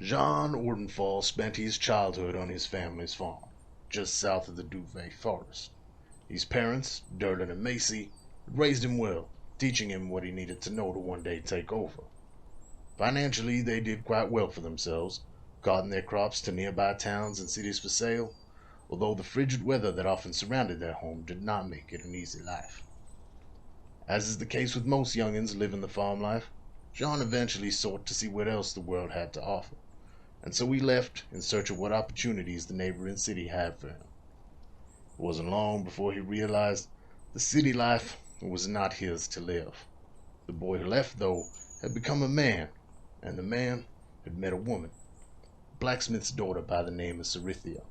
Jean Ordenfall spent his childhood on his family's farm, just south of the Duvet Forest. His parents, Derlin and Macy, had raised him well, teaching him what he needed to know to one day take over. Financially, they did quite well for themselves, carting their crops to nearby towns and cities for sale, although the frigid weather that often surrounded their home did not make it an easy life. As is the case with most youngins living the farm life, John eventually sought to see what else the world had to offer, and so he left in search of what opportunities the neighboring city had for him. It wasn't long before he realized the city life was not his to live. The boy who left, though, had become a man, and the man had met a woman, a blacksmith's daughter by the name of Cerithia.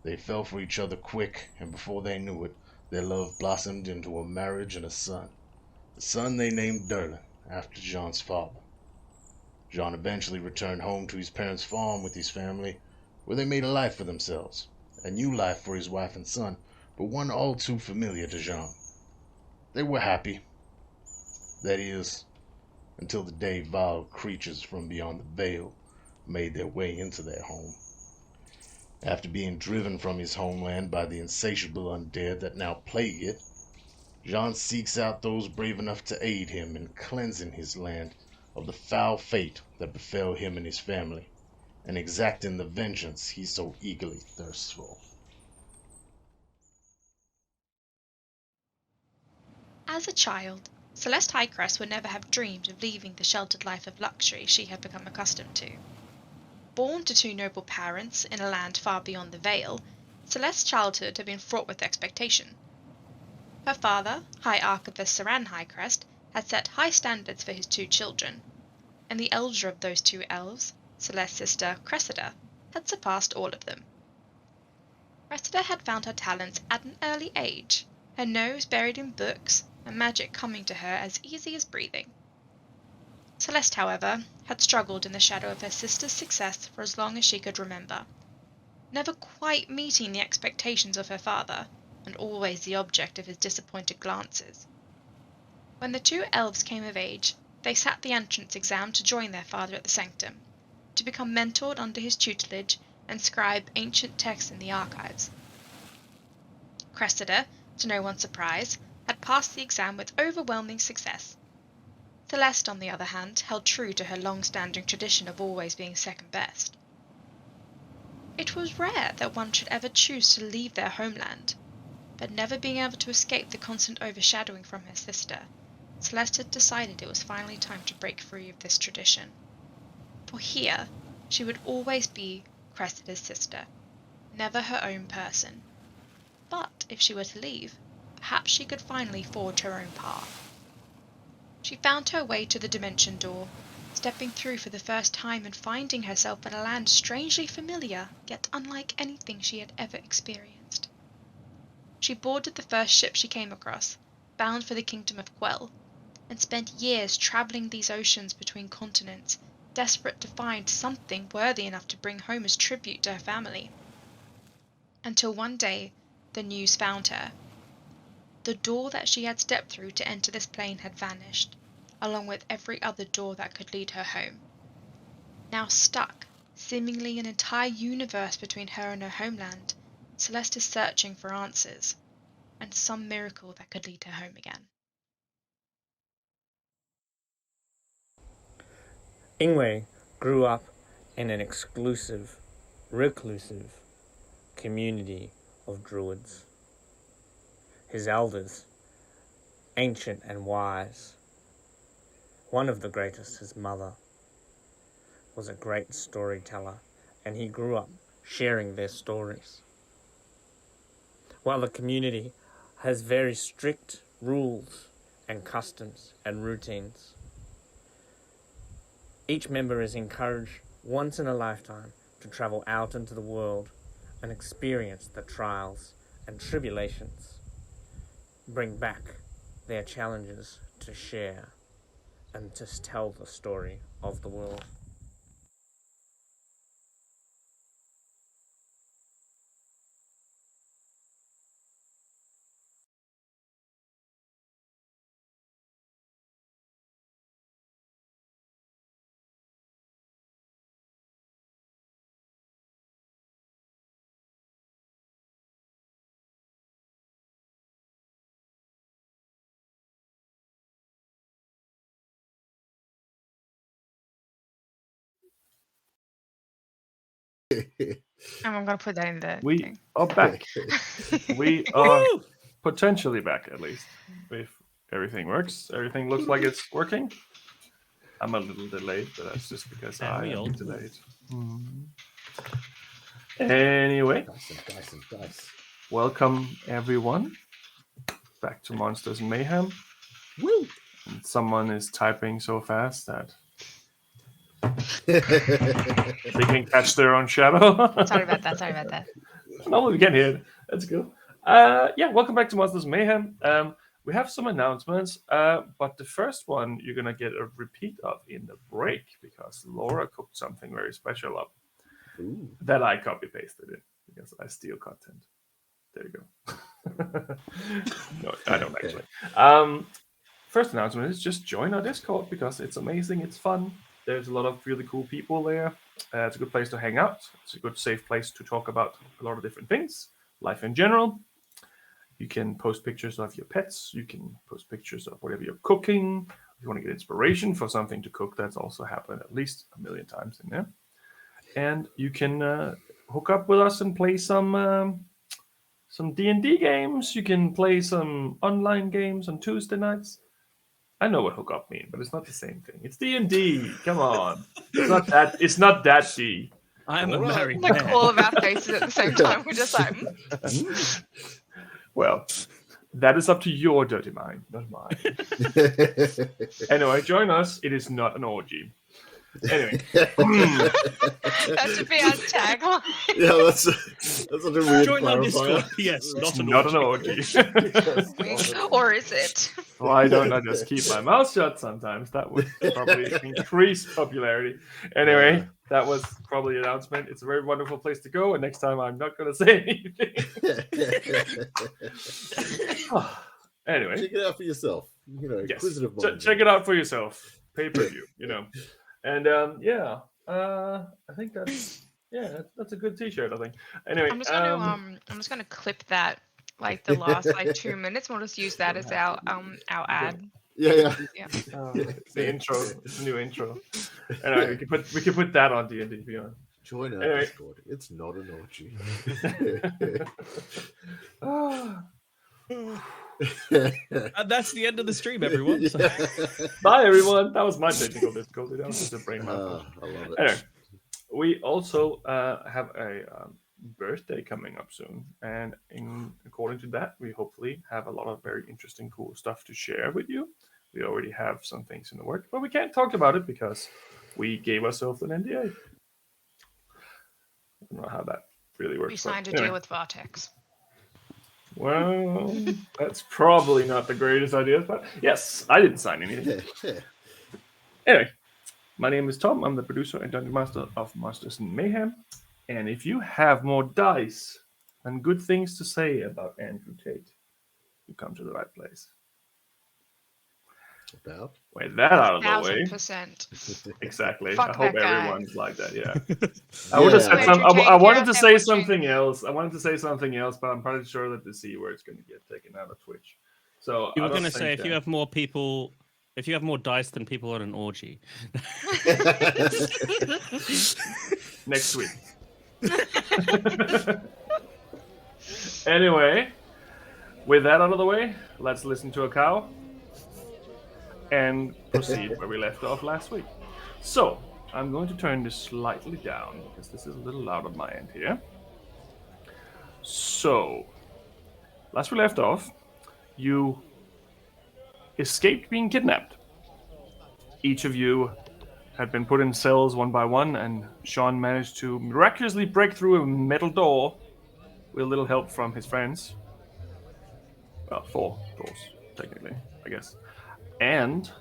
They fell for each other quick, and before they knew it, their love blossomed into a marriage and a son. The son they named Derlin, after Jean's father. Jean eventually returned home to his parents' farm with his family, where they made a life for themselves, a new life for his wife and son, but one all too familiar to Jean. They were happy. That is, until the day vile creatures from beyond the veil made their way into their home. After being driven from his homeland by the insatiable undead that now plague it, Jean seeks out those brave enough to aid him in cleansing his land of the foul fate that befell him and his family, and exacting the vengeance he so eagerly thirsts for. As a child, Celeste Highcrest would never have dreamed of leaving the sheltered life of luxury she had become accustomed to. Born to two noble parents in a land far beyond the Vale, Celeste's childhood had been fraught with expectation. Her father, High Archivist Saran Highcrest, had set high standards for his two children, and the elder of those two elves, Celeste's sister Cressida, had surpassed all of them. Cressida had found her talents at an early age, her nose buried in books, and magic coming to her as easy as breathing. Celeste, however, had struggled in the shadow of her sister's success for as long as she could remember, never quite meeting the expectations of her father, and always the object of his disappointed glances. When the two elves came of age, they sat the entrance exam to join their father at the sanctum, to become mentored under his tutelage and scribe ancient texts in the archives. Cressida, to no one's surprise, had passed the exam with overwhelming success. Celeste, on the other hand, held true to her long-standing tradition of always being second best. It was rare that one should ever choose to leave their homeland, but never being able to escape the constant overshadowing from her sister, Celeste had decided it was finally time to break free of this tradition. For here, she would always be Cressida's sister, never her own person. But if she were to leave, perhaps she could finally forge her own path. She found her way to the dimension door, stepping through for the first time and finding herself in a land strangely familiar, yet unlike anything she had ever experienced. She boarded the first ship she came across, bound for the kingdom of Gwel, and spent years traveling these oceans between continents, desperate to find something worthy enough to bring home as tribute to her family. Until one day, the news found her. The door that she had stepped through to enter this plane had vanished, along with every other door that could lead her home. Now stuck, seemingly an entire universe between her and her homeland, Celeste is searching for answers, and some miracle that could lead her home again. Ingue grew up in an exclusive, reclusive community of druids. His elders, ancient and wise, one of the greatest, his mother, was a great storyteller, and he grew up sharing their stories. While the community has very strict rules and customs and routines, each member is encouraged once in a lifetime to travel out into the world and experience the trials and tribulations, bring back their challenges to share and to tell the story of the world. I'm gonna put that in the We thing. are back. We are potentially back, at least, if everything works. Everything looks like it's working. I'm a little delayed, but that's just because I Very am old. delayed. Anyway, Dice. welcome everyone back to Monsters and Mayhem. Woo! And someone is typing so fast that they can catch their own shadow. Sorry about that. No, we can hear it. That's cool. Yeah, welcome back to Monsters and Mayhem. We have some announcements, but the first one you're gonna get a repeat of in the break because Laura cooked something very special up that I copy pasted in because I steal content. There you go. No, I don't actually. First announcement is just join our Discord because it's amazing. It's fun. There's a lot of really cool people there. It's a good place to hang out. It's a good, safe place to talk about a lot of different things, life in general. You can post pictures of your pets. You can post pictures of whatever you're cooking. If you want to get inspiration for something to cook, that's also happened at least 1,000,000 times in there. And you can hook up with us and play some D&D games. You can play some online games on Tuesday nights. I know what hook up means, but it's not the same thing. It's D&D. Come on, it's not that. It's not that D. I am a married Like man. all of our faces at the same time. We're just like, Well, that is up to your dirty mind, not mine. Anyway, join us. It is not an orgy. Anyway, that should be our tagline. Yeah, that's such a weird Join our clarifier. Discord. Yes, it's not an not orgy. an orgy. Or is it? Why don't I just keep my mouth shut sometimes? That would probably increase popularity. Anyway, that was probably an announcement. It's a very wonderful place to go, and next time I'm not going to say anything. Anyway, Check it out for yourself. You know, yes. inquisitive So mind. check it out for yourself. Pay-per-view, you know. And yeah, I think that's a good T-shirt. I think. Anyway, I'm just gonna clip that like the last like 2 minutes. We'll just use that as our ad. Yeah. the intro, the new intro. Anyway, we can put that on D&D if you want. Join our Anyway. Discord. It's not an orgy. And that's the end of the stream, everyone. So. Bye, everyone. That was my technical difficulty. That was just a brain mouth. I love it. Anyway, we also have a birthday coming up soon, and according to that, we hopefully have a lot of very interesting, cool stuff to share with you. We already have some things in the work, but we can't talk about it because we gave ourselves an NDA. I don't know how that really works. We signed a deal with Vartex. Well, that's probably not the greatest idea, but yes, I didn't sign anything. Anyway, my name is Tom. I'm the producer and dungeon master of Monsters and Mayhem. And if you have more dice and good things to say about Andrew Tate, you come to the right place. About? With that out of the way, 1000%. exactly. Fuck I hope that guy. everyone's like that. Yeah. I would have said Andrew some. Tate, I wanted to yeah, say watching. something else. I wanted to say something else, but I'm pretty sure that the C word's going to get taken out of Twitch. So You were I don't going to say think if you have more people, if you have more dice than people on an orgy. next week. Anyway, with that out of the way, let's listen to a cow and proceed where we left off last week. So, I'm going to turn this slightly down because this is a little loud on my end here. So, last we left off, you escaped being kidnapped. Each of you had been put in cells one by one, and Sean managed to miraculously break through a metal door with a little help from his friends. Well, 4 doors, technically, I guess. And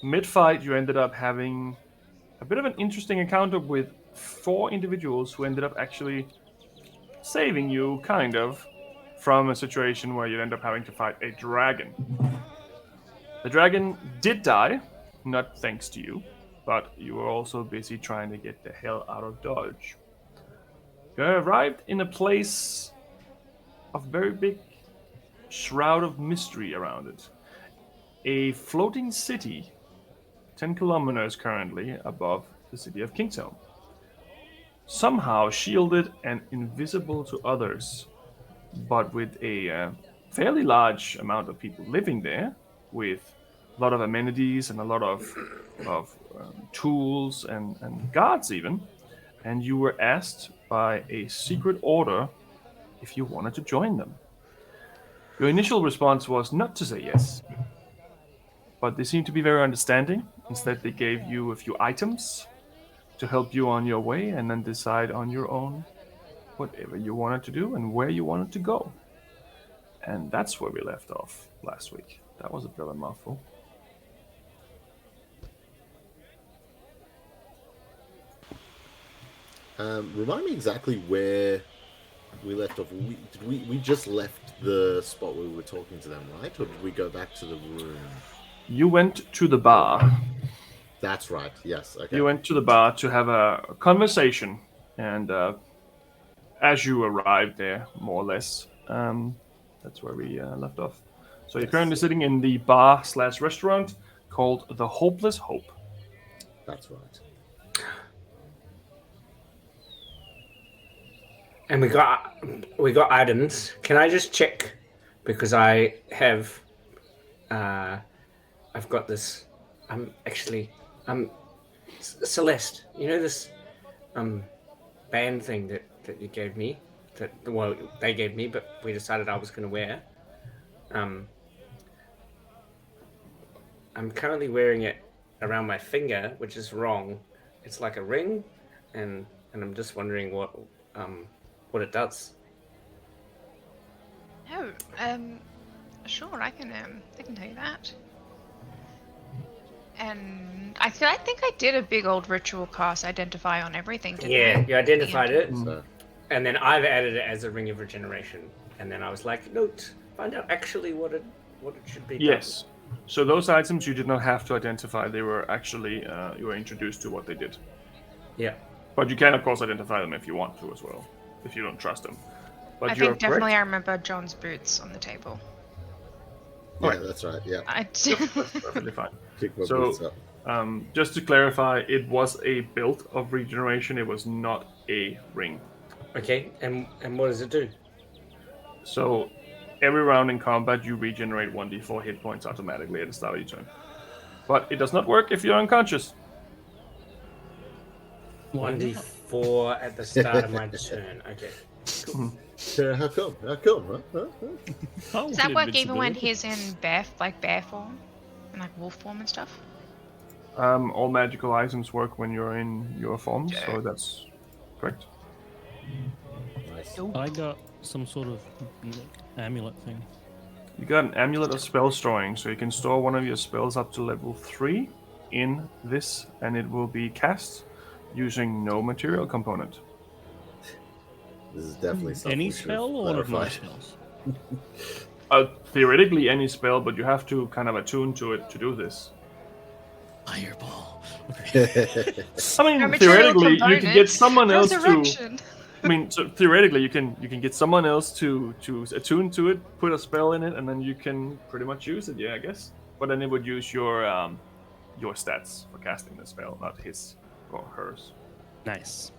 mid-fight, you ended up having a bit of an interesting encounter with 4 individuals who ended up actually saving you, kind of, from a situation where you'd end up having to fight a dragon. The dragon did die, not thanks to you, but you were also busy trying to get the hell out of Dodge. You arrived in a place of very big shroud of mystery around it. A floating city, 10 kilometers currently above the city of Kingshelm. somehow shielded and invisible to others, but with a fairly large amount of people living there, with a lot of amenities and a lot of tools and guards even. And you were asked by a secret order if you wanted to join them. Your initial response was not to say yes, but they seemed to be very understanding. Instead, they gave you a few items to help you on your way and then decide on your own whatever you wanted to do and where you wanted to go. And that's where we left off last week. That was a bit of a mouthful. Remind me exactly where we left off. We just left the spot where we were talking to them, right? Or did we go back to the room? You went to the bar. That's right. Yes. Okay. You went to the bar to have a conversation, and as you arrived there, more or less, that's where we left off. So you're currently sitting in the bar/restaurant called the Hopeless Hope. That's right. And we got items. Can I just check? Because I have, I've got this. Celeste. You know this, band thing that you gave me. They gave me, but we decided I was going to wear. I'm currently wearing it around my finger, which is wrong. It's like a ring, and I'm just wondering what it does. Oh, sure, I can tell you that. And I think I did a big old ritual cast identify on everything, didn't I? You identified it, So, and then I've added it as a ring of regeneration. And then I was like, note, find out actually what it should be. Yes. So those items you did not have to identify. They were actually you were introduced to what they did. Yeah. But you can of course identify them if you want to as well, if you don't trust them. But I you're think definitely correct. I remember John's boots on the table. yeah, Right. that's right. Yeah. I Perfectly fine. Pick my So- boots up. Just to clarify, it was a build of regeneration. It was not a ring. Okay. And what does it do? So every round in combat, you regenerate 1d4 hit points automatically at the start of your turn. But it does not work if you're unconscious. 1d4 at the start of my turn. Okay. How come? How come? Huh? Does that work even when he's in bear form? And like wolf form and stuff? All magical items work when you're in your form, so that's correct. Nice. I got some sort of amulet thing. You got an amulet of spell storing, so you can store one of your spells up to level 3 in this, and it will be cast using no material component. This is definitely something Any we should spell or one of my clarify. spells? Theoretically, any spell, but you have to kind of attune to it to do this. Fireball. I mean, No material theoretically, you can get component. someone else to. Resurrection. I mean, so theoretically, you can get someone else to attune to it, put a spell in it, and then you can pretty much use it. Yeah, I guess. But then it would use your stats for casting the spell, not his or hers. Nice.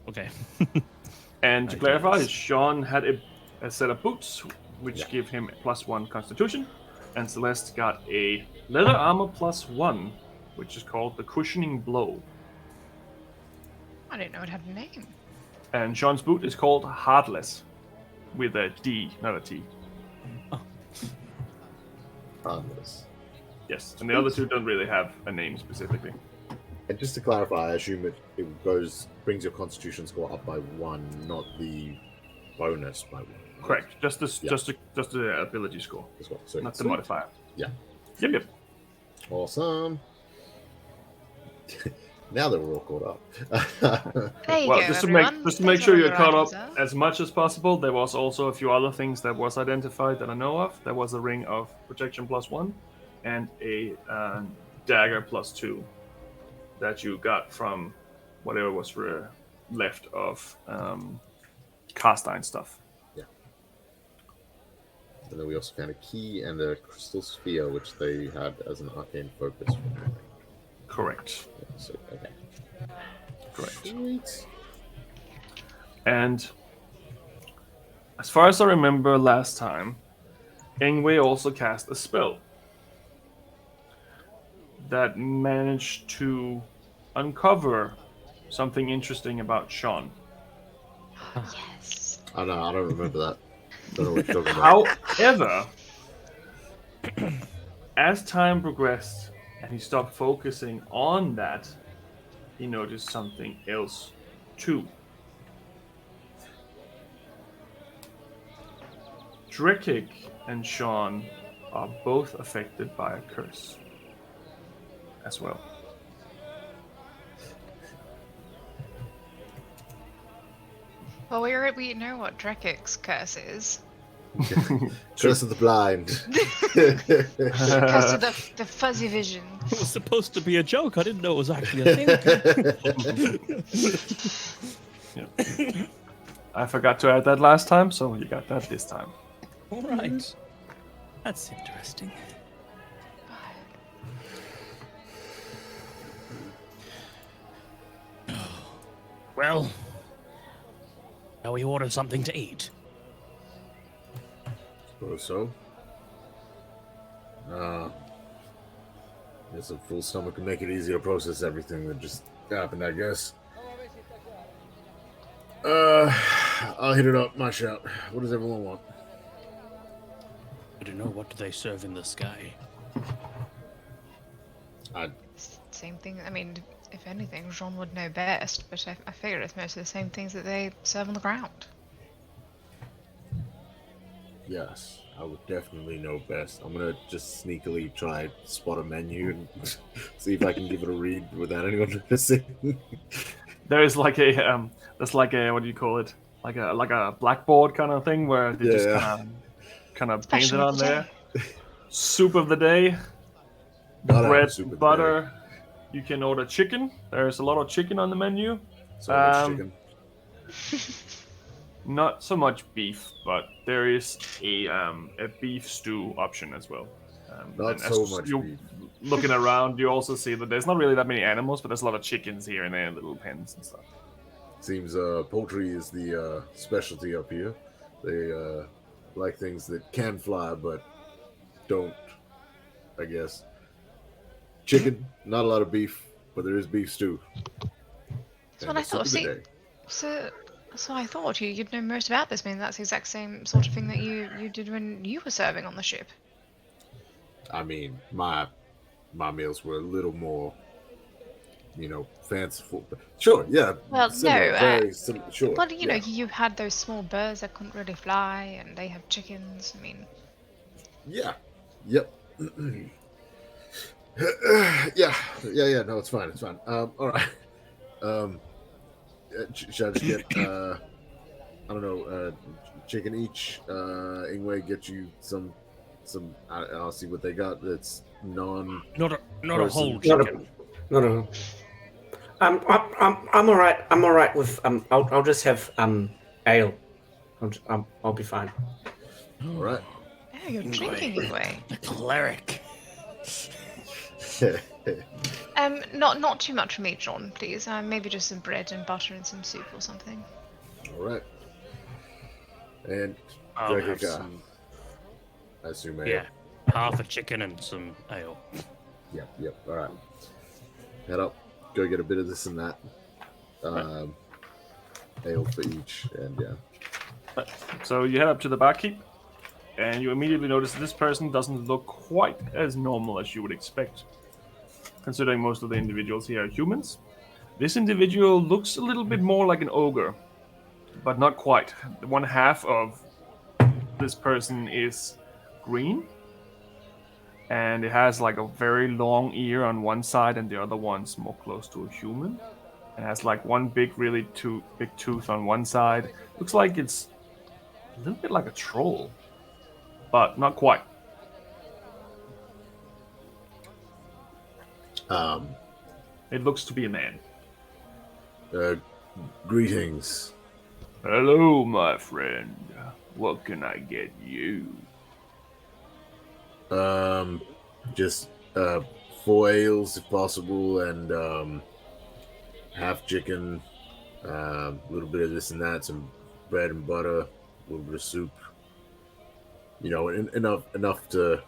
Okay. And to I clarify, guess. Sean had a set of boots, which give him +1 Constitution, and Celeste got a leather armor +1, which is called the Cushioning Blow. I didn't know it had a name. And Sean's boot is called Heartless, with a D, not a T. Harmless. Yes, and the other two don't really have a name specifically. And just to clarify, I assume it brings your Constitution score up by 1, not the bonus by 1. right? Correct. Just Yeah. the ability score, As well. So, not the sweet. modifier. Yeah. Yep. Awesome. Now that we're all caught up. There you Well, go, just to everyone. make That's sure what you're your caught up items are. as much as possible. There was also a few other things that was identified that I know of. There was a ring of protection +1 and a dagger +2 that you got from whatever was left of cast iron stuff. And then we also found a key and a crystal sphere, which they had as an arcane focus. Correct. So, okay. Correct. Sweet. And as far as I remember last time, Ingue also cast a spell that managed to uncover something interesting about Sean. Yes. I know. I don't remember that. Don't know what you're talking about. However, as time progressed and he stopped focusing on that, he noticed something else too. Drekik and Sean are both affected by a curse as well. Well, we know what Drekik's curse is. Curse of the blind. Curse of the fuzzy vision. It was supposed to be a joke. I didn't know it was actually a thing. Yeah. I forgot to add that last time, so you got that this time. All right. That's interesting. Well, shall we order something to eat? Suppose so. Guess a full stomach can make it easier to process everything that just happened, I guess. I'll hit it up. My shout. What does everyone want? I don't know. What do they serve in the sky? Same thing. I mean, if anything, Jean would know best, but I figure it's mostly the same things that they serve on the ground. Yes, I would definitely know best. I'm gonna just sneakily try spot a menu and see if I can give it a read without anyone noticing. There is like a that's like a, what do you call it? Like a blackboard kind of thing where they just kind of paint it Special on of the there. Soup of the day, Gotta have bread, soup of the butter. You can order chicken. There's a lot of chicken on the menu. So much chicken. Not so much beef, but there is a beef stew option as well. Not and so as much you beef. looking around, you also see that there's not really that many animals, but there's a lot of chickens here and there, little pens and stuff. Seems poultry is the specialty up here. They like things that can fly but don't, I guess. Chicken, not a lot of beef, but there is beef stew. That's what I thought. See, so I thought you'd know most about this. I mean, that's the exact same sort of thing that you did when you were serving on the ship. I mean, my meals were a little more, fanciful. But sure, yeah. Well, similar, no, very similar. Sure. Well, you know, yeah. you had those small birds that couldn't really fly, and they have chickens. I mean, Yeah. Yep. yeah. No, it's fine. It's fine. All right. Should I just get I don't know, chicken each? Ingue, get you some. I'll see what they got. That's Not a whole Not chicken. No. I'm all right. I'm all right with I'll just have ale. I'll be fine. All right. oh, you're drinking anyway. The cleric. Not too much for me, John, please. Maybe just some bread and butter and some soup or something. All right. And I'll have Drekik, some. I assume ale. Yeah, half a chicken and some ale. Yep. All right. Head up. Go get a bit of this and that. Ale for each, and yeah. So you head up to the barkeep, and you immediately notice that this person doesn't look quite as normal as you would expect, considering most of the individuals here are humans. This individual looks a little bit more like an ogre, but not quite. One half of this person is green, and it has like a very long ear on one side, and the other one's more close to a human. It has like one big, really big tooth on one side. Looks like it's a little bit like a troll, but not quite. It looks to be a man. Greetings. Hello, my friend. What can I get you? Just 4 ales if possible, and half chicken, A little bit of this and that, some bread and butter, a little bit of soup. You know, enough to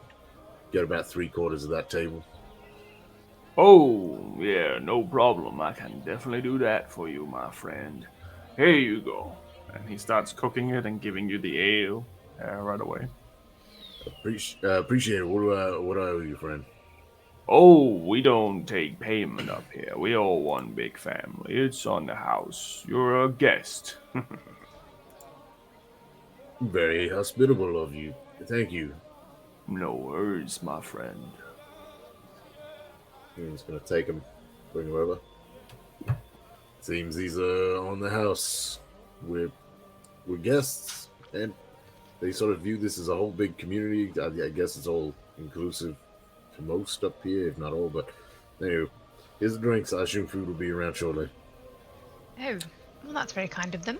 get about 3/4 of that table. Oh, yeah, no problem. I can definitely do that for you, my friend. Here you go. And he starts cooking it and giving you the ale right away. Appreciate it. What do I owe you, friend? Oh, we don't take payment up here. We all one big family. It's on the house. You're a guest. Very hospitable of you. Thank you. No worries, my friend. I'm just gonna take him, bring him over. Seems these are on the house. We're guests, and they sort of view this as a whole big community. I guess it's all inclusive to most up here, if not all. But anyway, here's the drinks. I assume food will be around shortly. Oh, well, that's very kind of them.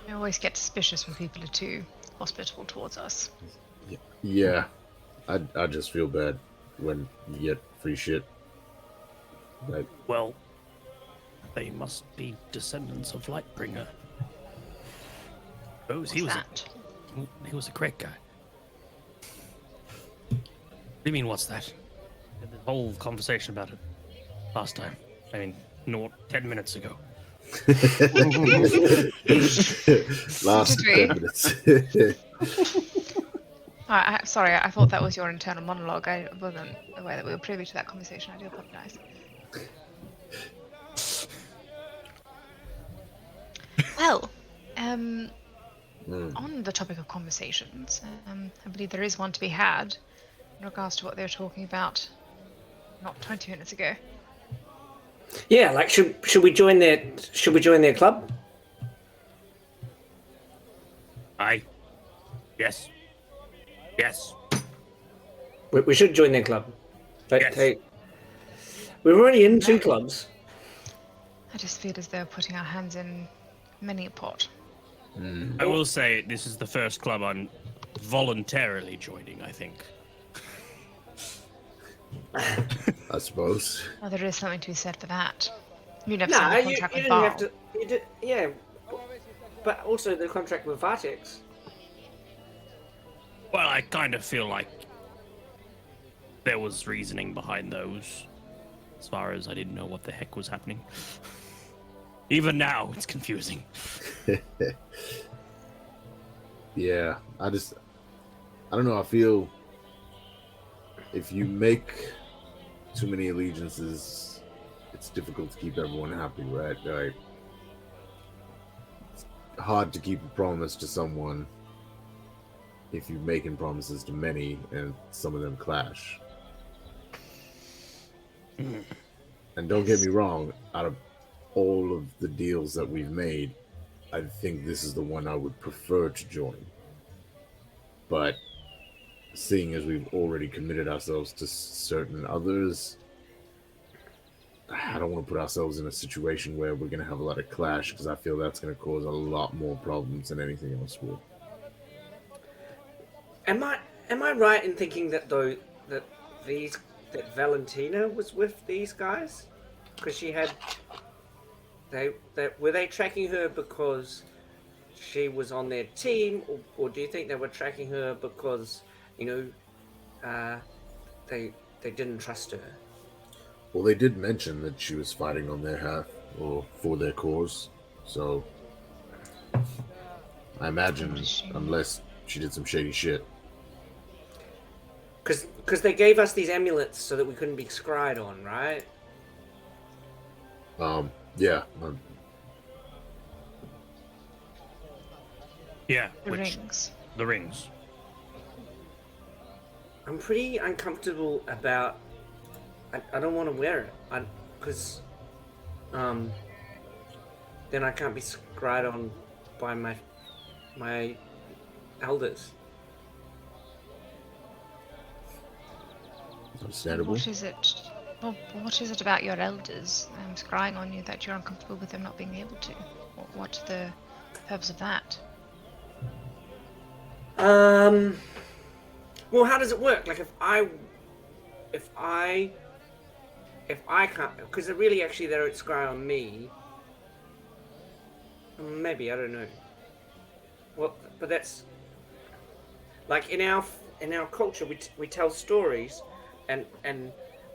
I always get suspicious when people are too hospitable towards us. Yeah, I just feel bad when you get free shit. Like, Well, they must be descendants of Lightbringer. Oh, he was a great guy. What do you mean, what's that? The whole conversation about it last time. I mean, 10 minutes ago. last Did we? 10 minutes. Sorry, I thought that was your internal monologue. I wasn't aware that we were privy to that conversation. I do apologize. Well, on the topic of conversations, I believe there is one to be had in regards to what they were talking about not 20 minutes ago. Yeah, like should we join their club? Aye. Yes. Yes. We should join their club. Yes. We're already in 2 clubs. I just feel as though putting our hands in many a pot. I will say this is the first club I'm voluntarily joining, I think. I suppose. Well, there is something to be said for that. You never Nah, signed a you contract with didn't Val. have to. You did, yeah, but also the contract with Vartex. Well, I kind of feel like there was reasoning behind those. As far as I didn't know what the heck was happening. Even now, it's confusing. Yeah, I don't know. I feel if you make too many allegiances, it's difficult to keep everyone happy, right? Like, it's hard to keep a promise to someone if you're making promises to many and some of them clash. And don't get me wrong, out of all of the deals that we've made, I think this is the one I would prefer to join. But seeing as we've already committed ourselves to certain others, I don't want to put ourselves in a situation where we're going to have a lot of clash, because I feel that's going to cause a lot more problems than anything else will. Am I right in thinking that Valentina was with these guys? Because she had were they tracking her because she was on their team, or do you think they were tracking her because they didn't trust her? Well, they did mention that she was fighting on their half or for their cause, so I imagine unless she did some shady shit. Because they gave us these amulets so that we couldn't be scryed on, right? Yeah. Yeah, The rings. The rings. I'm pretty uncomfortable about. I don't want to wear it. Because then I can't be scryed on by my elders. Understandable. What is it? Well, what is it about your elders scrying on you that you're uncomfortable with them not being able to? What's the purpose of that? Well, how does it work? Like, if I if I can't, because really actually they don't scry on me. Maybe, I don't know. Well, but that's like in our culture, we tell stories, and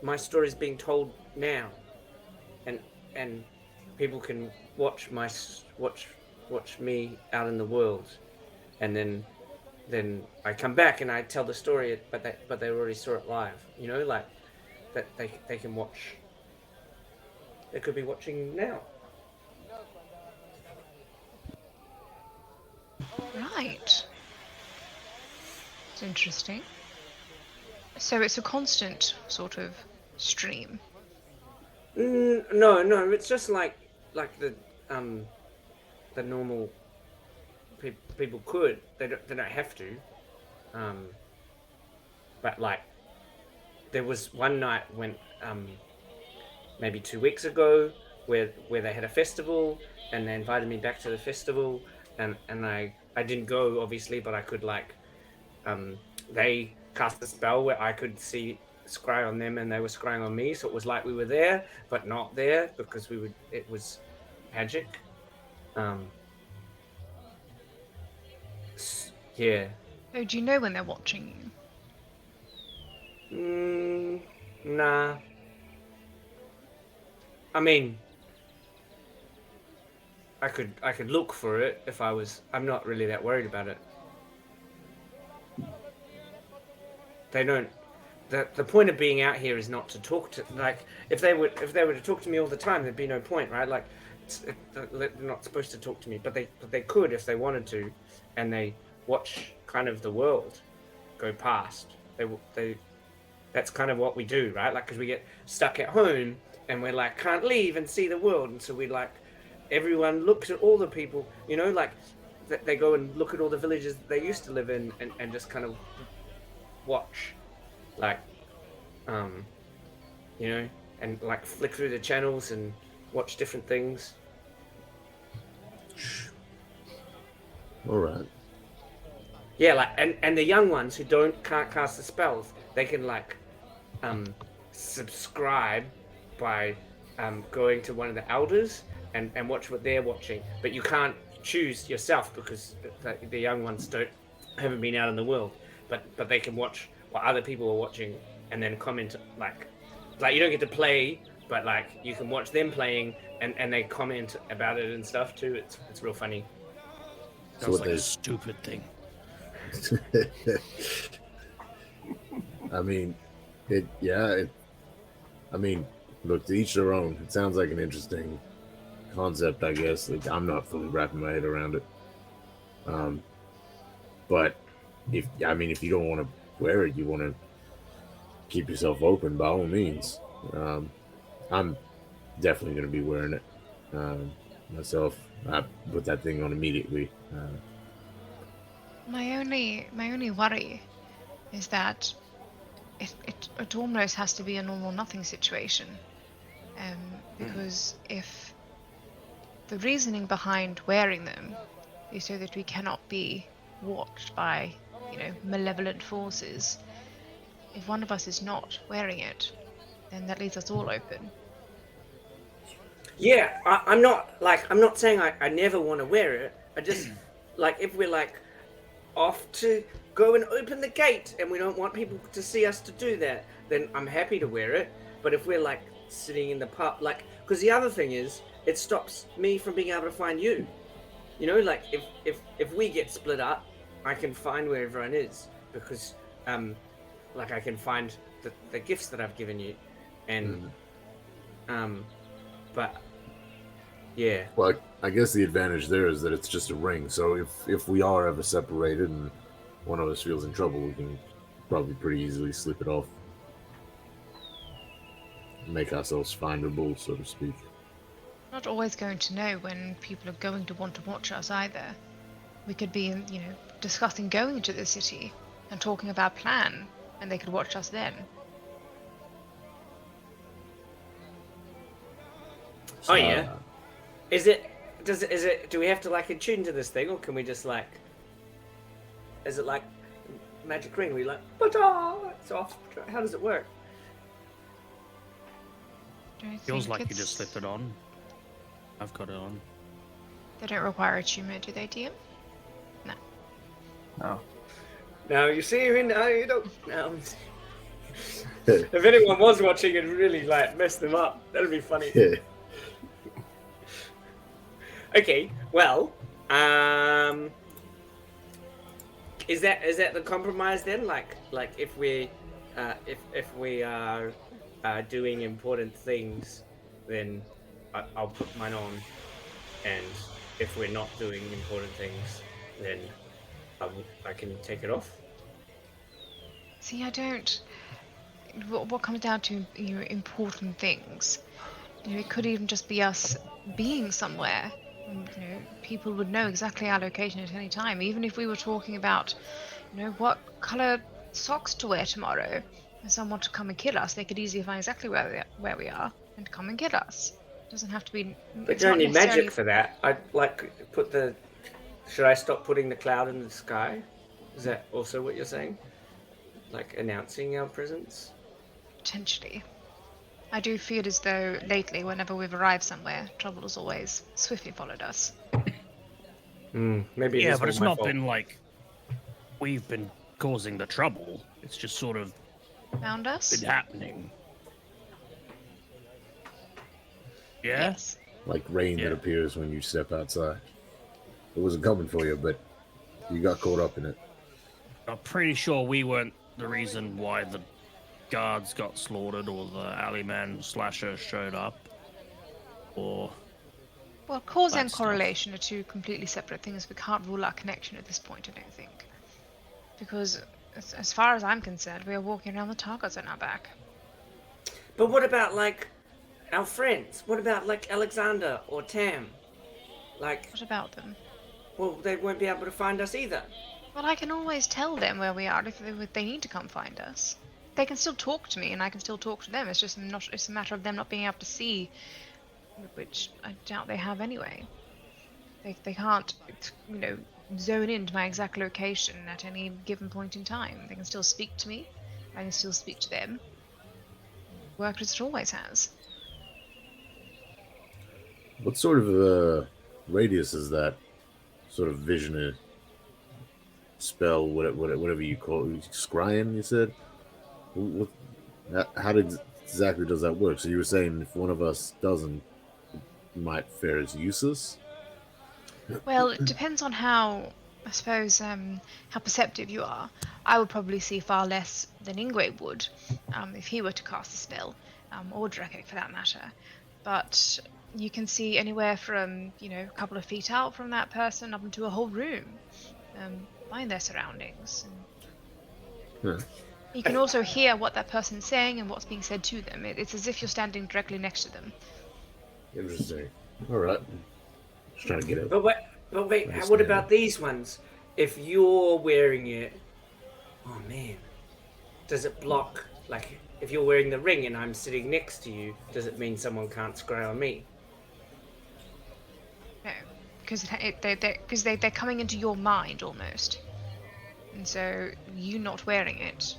my story is being told now, and people can watch me out in the world, and then I come back and I tell the story, but they already saw it live. You know, like that they can watch. They could be watching now. Right. It's interesting. So it's a constant sort of stream. No, it's just like the normal people could. They don't have to. But like there was one night when maybe 2 weeks ago where they had a festival and they invited me back to the festival, and I didn't go obviously, but I could like they cast a spell where I could see scry on them and they were scrying on me, so it was like we were there but not there because it was magic. Yeah. Oh, do you know when they're watching you? Nah. I mean, I could look for it if I was. I'm not really that worried about it. They don't. The point of being out here is not to talk to, like, if they were to talk to me all the time, there'd be no point, right? Like, they're not supposed to talk to me, but they could if they wanted to, and they watch kind of the world go past. They that's kind of what we do, right? Like, because we get stuck at home and we're like can't leave and see the world, and so we like everyone looks at all the people, you know, like they go and look at all the villages that they used to live in, and just kind of watch. Like, you know, and like flick through the channels and watch different things. All right. Yeah, like, and the young ones who can't cast the spells, they can like subscribe by going to one of the elders and watch what they're watching. But you can't choose yourself because the young ones haven't been out in the world. But they can watch what other people are watching and then comment, like you don't get to play, but like you can watch them playing and they comment about it and stuff too. It's real funny. Sounds like a stupid thing. I mean, I mean, look, to each their own. It sounds like an interesting concept, I guess. Like, I'm not fully wrapping my head around it. But if you don't want to wear it, you want to keep yourself open, by all means. I'm definitely going to be wearing it myself. I put that thing on immediately. My only worry is that it almost has to be a normal nothing situation, because if the reasoning behind wearing them is so that we cannot be watched by, you know, malevolent forces, if one of us is not wearing it, then that leaves us all open. Yeah, I'm not saying I never want to wear it. I just like if we're like off to go and open the gate and we don't want people to see us to do that, then I'm happy to wear it. But if we're like sitting in the pub, like, because the other thing is it stops me from being able to find you. You know, like if we get split up, I can find where everyone is because like I can find the gifts that I've given you, and but yeah. Well, I guess the advantage there is that it's just a ring. So if we are ever separated and one of us feels in trouble, we can probably pretty easily slip it off, make ourselves findable, so to speak. Not always going to know when people are going to want to watch us either. We could be, you know, discussing going to the city and talking about plan, and they could watch us then. Oh yeah. Do we have to like attune to this thing, or can we just like? Is it like magic ring? We like, it's off. How does it work? Don't Feels think like you just it's- slipped it on. I've got it on. They don't require attunement, do they, DM? No. Now you see him. Now you don't. Now. If anyone was watching and really like messed them up, that'd be funny. Yeah. Okay, well, is that the compromise then? Like if we are doing important things, then I'll put mine on, and if we're not doing important things, then I can take it off. See, I don't. What comes down to important things? It could even just be us being somewhere. And, people would know exactly our location at any time. Even if we were talking about, what color socks to wear tomorrow, and someone to come and kill us, they could easily find exactly where we are and come and kill us. It doesn't have to be. But you don't need magic for that. I'd like put the. Should I stop putting the cloud in the sky? Is that also what you're saying? Like announcing our presence? Potentially. I do feel as though lately, whenever we've arrived somewhere, trouble has always swiftly followed us. Maybe. Yeah, but it's not been like we've been causing the trouble. It's just sort of Found us? been happening. Yeah? Yes. Like rain that appears when you step outside. It wasn't coming for you, but you got caught up in it. I'm pretty sure we weren't the reason why the guards got slaughtered or the alleyman slasher showed up. Or... Well, cause and That stuff. correlation are two completely separate things. We can't rule out connection at this point, I don't think. Because, as far as I'm concerned, we are walking around with targets on our back. But what about like our friends? What about like Alexander or Tam? Like, What about them? well, they won't be able to find us either. Well, I can always tell them where we are if they need to come find us. They can still talk to me, and I can still talk to them. It's just not. It's a matter of them not being able to see, which I doubt they have anyway. They can't, zone into my exact location at any given point in time. They can still speak to me. I can still speak to them. Worked as it always has. What sort of radius is that sort of vision spell, whatever you call it? Scrying, you said? How exactly does that work? So you were saying if one of us doesn't, it might fare as useless? Well, it depends on how, I suppose, how perceptive you are. I would probably see far less than Ingue would, if he were to cast a spell, or Drekik for that matter. But you can see anywhere from, a couple of feet out from that person up into a whole room, find their surroundings. Huh. You can also hear what that person's saying and what's being said to them. It's as if you're standing directly next to them. Interesting. All right. Just trying to get it. But wait, Understand. what about these ones? If you're wearing it, oh man, does it block? Like, if you're wearing the ring and I'm sitting next to you, does it mean someone can't scry on me? No, because they're coming into your mind almost, and so you not wearing it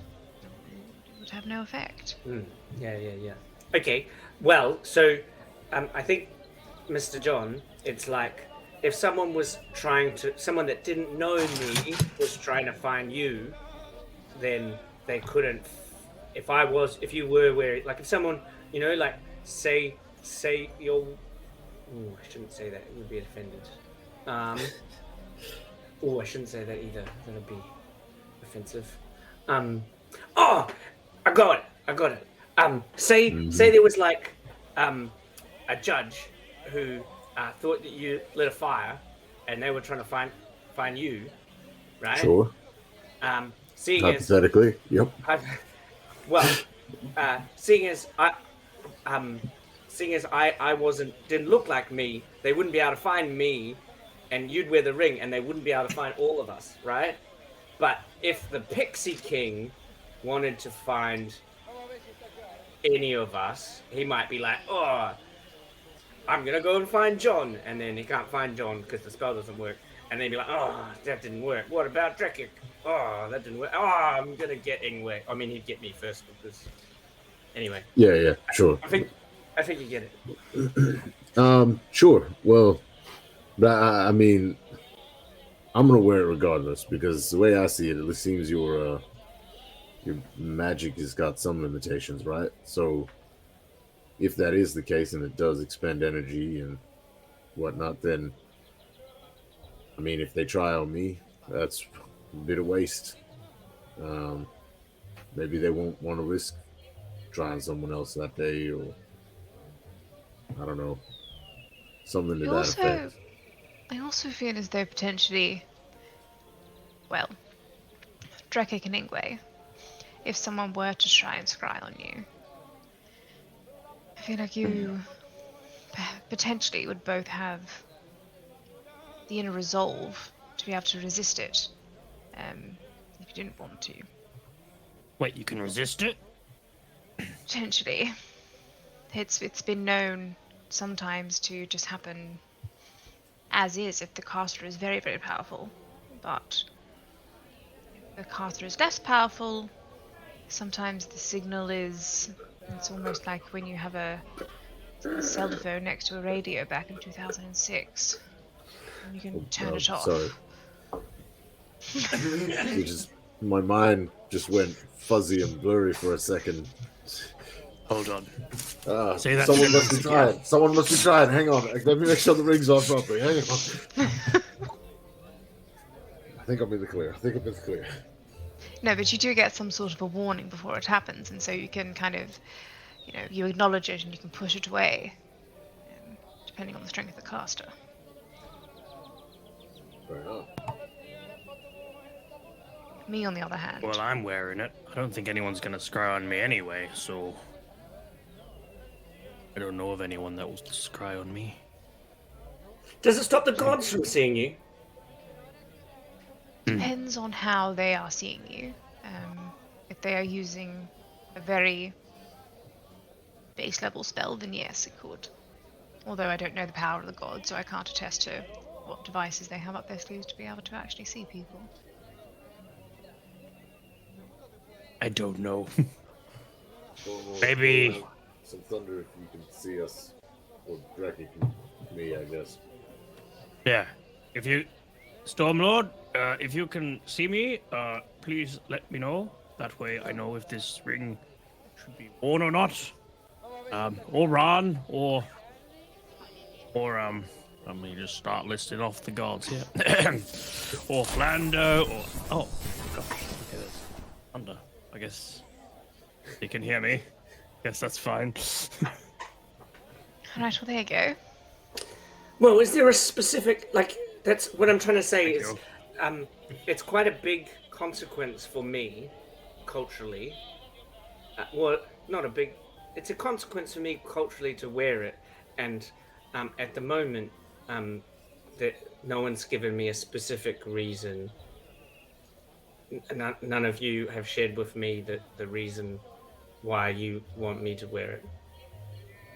would have no effect. Yeah. Okay, well, so I think, Mr. John, it's like if someone that didn't know me was trying to find you, then they couldn't. If you were wearing, like, if someone, like, say you're. Ooh, I shouldn't say that. It would be offended. I shouldn't say that either. That'd be offensive. Oh, I got it. Say there was like a judge who thought that you lit a fire, and they were trying to find you, right? Sure. Seeing Hypothetically, yep. Seeing as I didn't look like me, they wouldn't be able to find me, and you'd wear the ring, and they wouldn't be able to find all of us, right? But if the Pixie King wanted to find any of us, he might be like, oh, I'm gonna go and find John, and then he can't find John because the spell doesn't work, and then he'd be like, oh, that didn't work. What about Drekik? Oh, that didn't work. Oh, I'm gonna get Ingue. I mean, he'd get me first because. Anyway. Yeah, sure. I think I think you get it. Sure. Well, but I mean, I'm gonna wear it regardless because the way I see it, it seems your magic has got some limitations, right? So if that is the case and it does expend energy and whatnot, then I mean, if they try on me, that's a bit of waste. Um, maybe they won't want to risk trying someone else that day, or I don't know, something to that effect. I also feel as though potentially, well, Drekik and Ingue, if someone were to try and scry on you, I feel like you potentially would both have the inner resolve to be able to resist it, if you didn't want to. Wait, you can resist it? Potentially. It's been known sometimes to just happen as is if the caster is very, very powerful. But if the caster is less powerful, sometimes the signal is... It's almost like when you have a cell phone next to a radio back in 2006. And you can turn it off. Sorry. My mind just went fuzzy and blurry for a second. Hold on. Say that someone must be trying. Someone must be trying. Hang on. Let me make sure the ring's on properly. Hang on. I think I'm in the clear. No, but you do get some sort of a warning before it happens, and so you can kind of, you acknowledge it and you can push it away, depending on the strength of the caster. Fair enough. Me, on the other hand. Well, I'm wearing it. I don't think anyone's gonna scry on me anyway, so... I don't know of anyone that will scry on me. Does it stop the gods from seeing you? Depends on how they are seeing you. If they are using a very base level spell, then yes, it could. Although I don't know the power of the gods, so I can't attest to what devices they have up their sleeves to be able to actually see people. I don't know. Maybe... Some thunder if you can see us. Or Dreki can me, I guess. Yeah. If you... Stormlord, if you can see me, please let me know. That way I know if this ring should be worn or not. Or Ran, or let me just start listing off the gods here. Or Flando, or... Oh, gosh. Okay, there's thunder. I guess you can hear me. Guess that's fine. Alright, well there you go. Well, is there a specific, that's what I'm trying to say is, it's quite a big consequence for me, culturally. Well, not a big, it's a consequence for me culturally to wear it, and at the moment, that no one's given me a specific reason. None of you have shared with me the reason why you want me to wear it.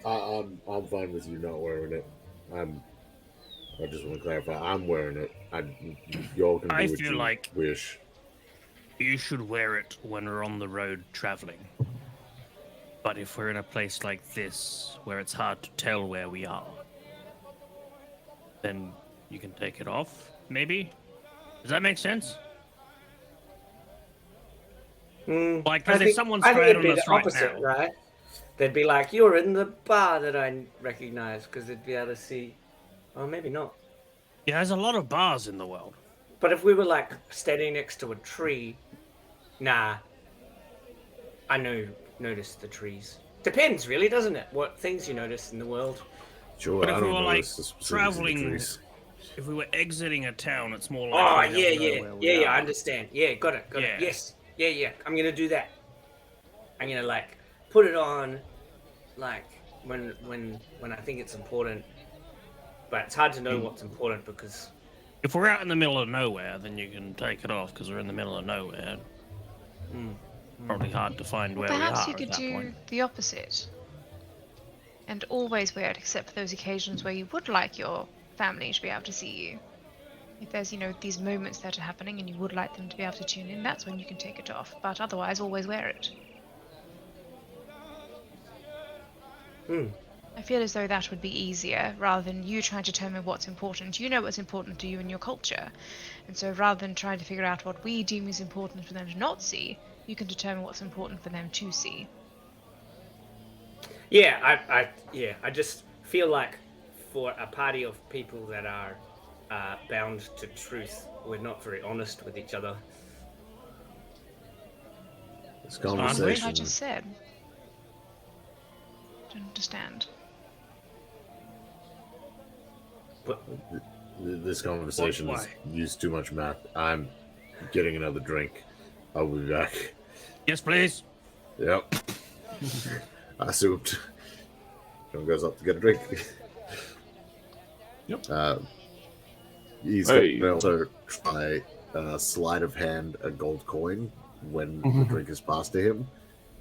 I'm fine with you not wearing it. I just want to clarify. I'm wearing it. Y'all can do what you like wish. You should wear it when we're on the road traveling. But if we're in a place like this, where it's hard to tell where we are, then you can take it off, maybe? Does that make sense? Like, because if someone's trying on us right now... right? They'd be like, you're in the bar that I recognize, because they'd be able to see... Oh, maybe not. Yeah, there's a lot of bars in the world. But if we were, standing next to a tree... Nah. I notice the trees. Depends, really, doesn't it? What things you notice in the world. Sure, but if I don't we were, traveling... If we were exiting a town, it's more like... Oh, yeah, I understand. Yeah, got it. Yes. Yeah, I'm gonna do that. I'm gonna, put it on, when I think it's important. But it's hard to know what's important because... If we're out in the middle of nowhere, then you can take it off because we're in the middle of nowhere. Probably hard to find where we are. Perhaps you could do the opposite. And always wear it except for those occasions where you would like your family to be able to see you. If there's, these moments that are happening and you would like them to be able to tune in, that's when you can take it off. But otherwise, always wear it. I feel as though that would be easier rather than you trying to determine what's important. You know what's important to you and your culture. And so rather than trying to figure out what we deem is important for them to not see, you can determine what's important for them to see. Yeah, I just feel like for a party of people that are bound to truth, we're not very honest with each other. This What conversation. I just said. Don't understand. But This conversation Why? has used too much math. I'm getting another drink. I'll be back. Yes, please. Yep. I assumed. John goes up to get a drink. Yep. He's Hey. going to also try sleight of hand a gold coin when the drink is passed to him.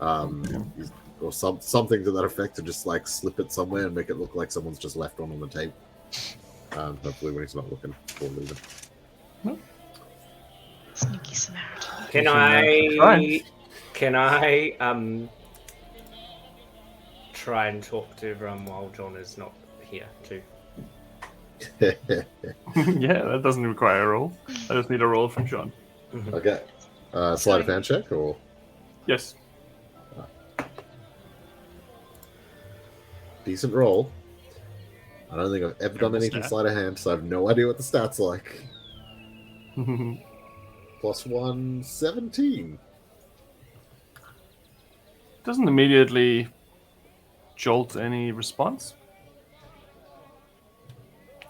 Or something to that effect, to just like slip it somewhere and make it look like someone's just left one on the table. Hopefully when he's not looking before leaving. Sneaky Samaritan. Can I try and talk to everyone while John is not here too? Yeah, that doesn't require a roll. I just need a roll from John. Okay. Sleight of hand check or? Yes. Decent roll. I don't think I've ever done anything stat. sleight of hand, so I have no idea what the stats are like. +1, 17. Doesn't immediately jolt any response.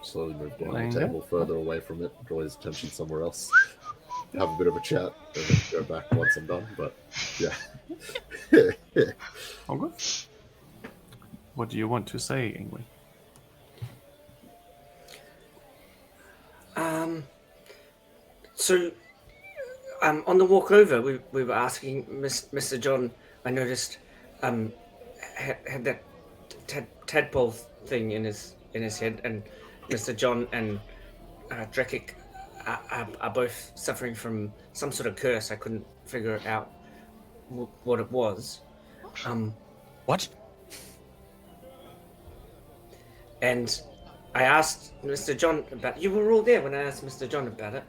Slowly move down Lying the there. table further away from it, draw his attention somewhere else. Have a bit of a chat, and then go back once I'm done, but yeah. Okay. What do you want to say, Ingue? So, on the walk over, we were asking Mr. John. I noticed had that tadpole thing in his head, and Mr. John and Drekik are both suffering from some sort of curse. I couldn't figure out what it was. What? And I asked Mr. John about. You were all there when I asked Mr. John about it.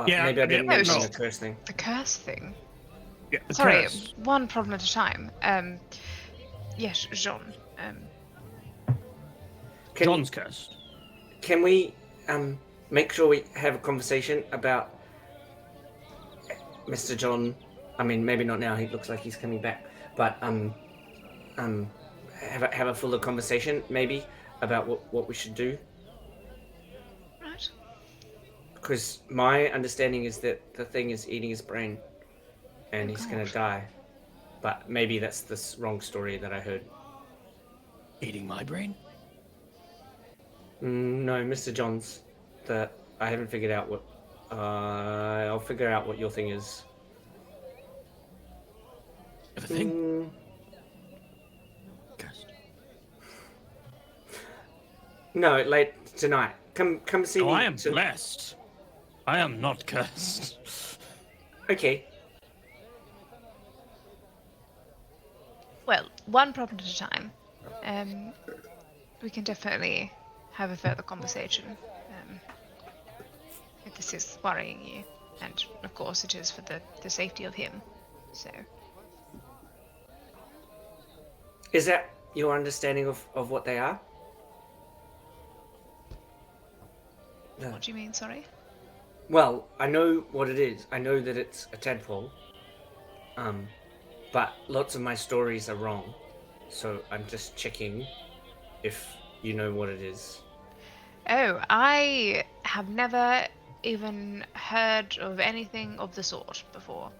Yeah, Maybe I didn't yeah, mention no. the curse thing. The curse thing. Yeah, the Sorry, curse. one problem at a time. Yes, Jean. John's cursed. Can we make sure we have a conversation about Mr. John? I mean, maybe not now. He looks like he's coming back, but have a fuller conversation maybe about what we should do. Right. Because my understanding is that the thing is eating his brain, and he's gonna die. But maybe that's the wrong story that I heard. Eating my brain? No, Mr. John's. I haven't figured out what. I'll figure out what your thing is. The thing? Cursed. No, late tonight. Come see me. Oh, I am blessed. I am not cursed. Okay. Well, one problem at a time. We can definitely have a further conversation. If this is worrying you, and of course it is for the safety of him. So. Is that your understanding of what they are? No. What do you mean, sorry? Well, I know what it is. I know that it's a tadpole. But lots of my stories are wrong. So I'm just checking if you know what it is. Oh, I have never even heard of anything of the sort before.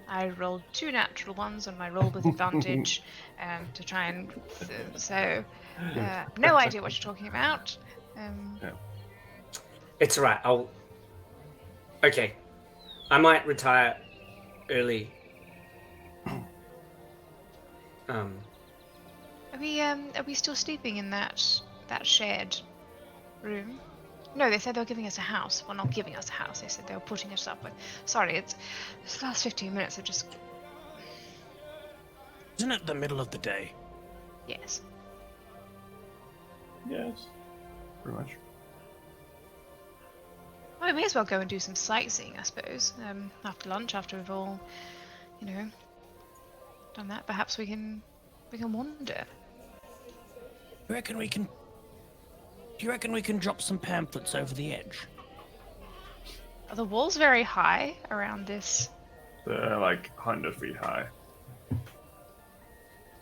I rolled 2 natural ones on my roll with advantage to try and... no idea what you're talking about. It's alright, Okay. I might retire early. Are we still sleeping in that shared room? No, they said they were giving us a house. Well, not giving us a house. They said they were putting us up with... Sorry, it's... This last 15 minutes have just... Isn't it the middle of the day? Yes. Yes, pretty much. Well, we may as well go and do some sightseeing, I suppose. After lunch, after we've all, done that, perhaps we can wander. Do you reckon we can drop some pamphlets over the edge? Are the walls very high around this? They're like 100 feet high.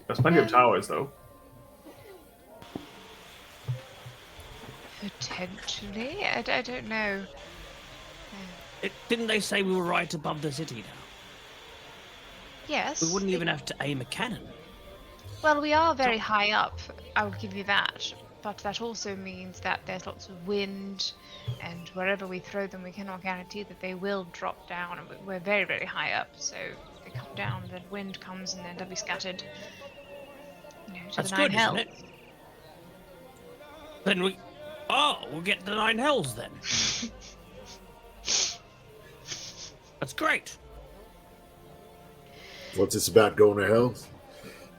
There's plenty of towers, though. Potentially, I don't know. Didn't they say we were right above the city now? Yes. We wouldn't even have to aim a cannon. Well, we are very high up, I will give you that. But that also means that there's lots of wind, and wherever we throw them, we cannot guarantee that they will drop down. And we're very, very high up, so if they come down, the wind comes and then they'll be scattered. To That's the nine good, hells. isn't it? Then we'll get the 9 hells then. That's great. What's this about going to hell?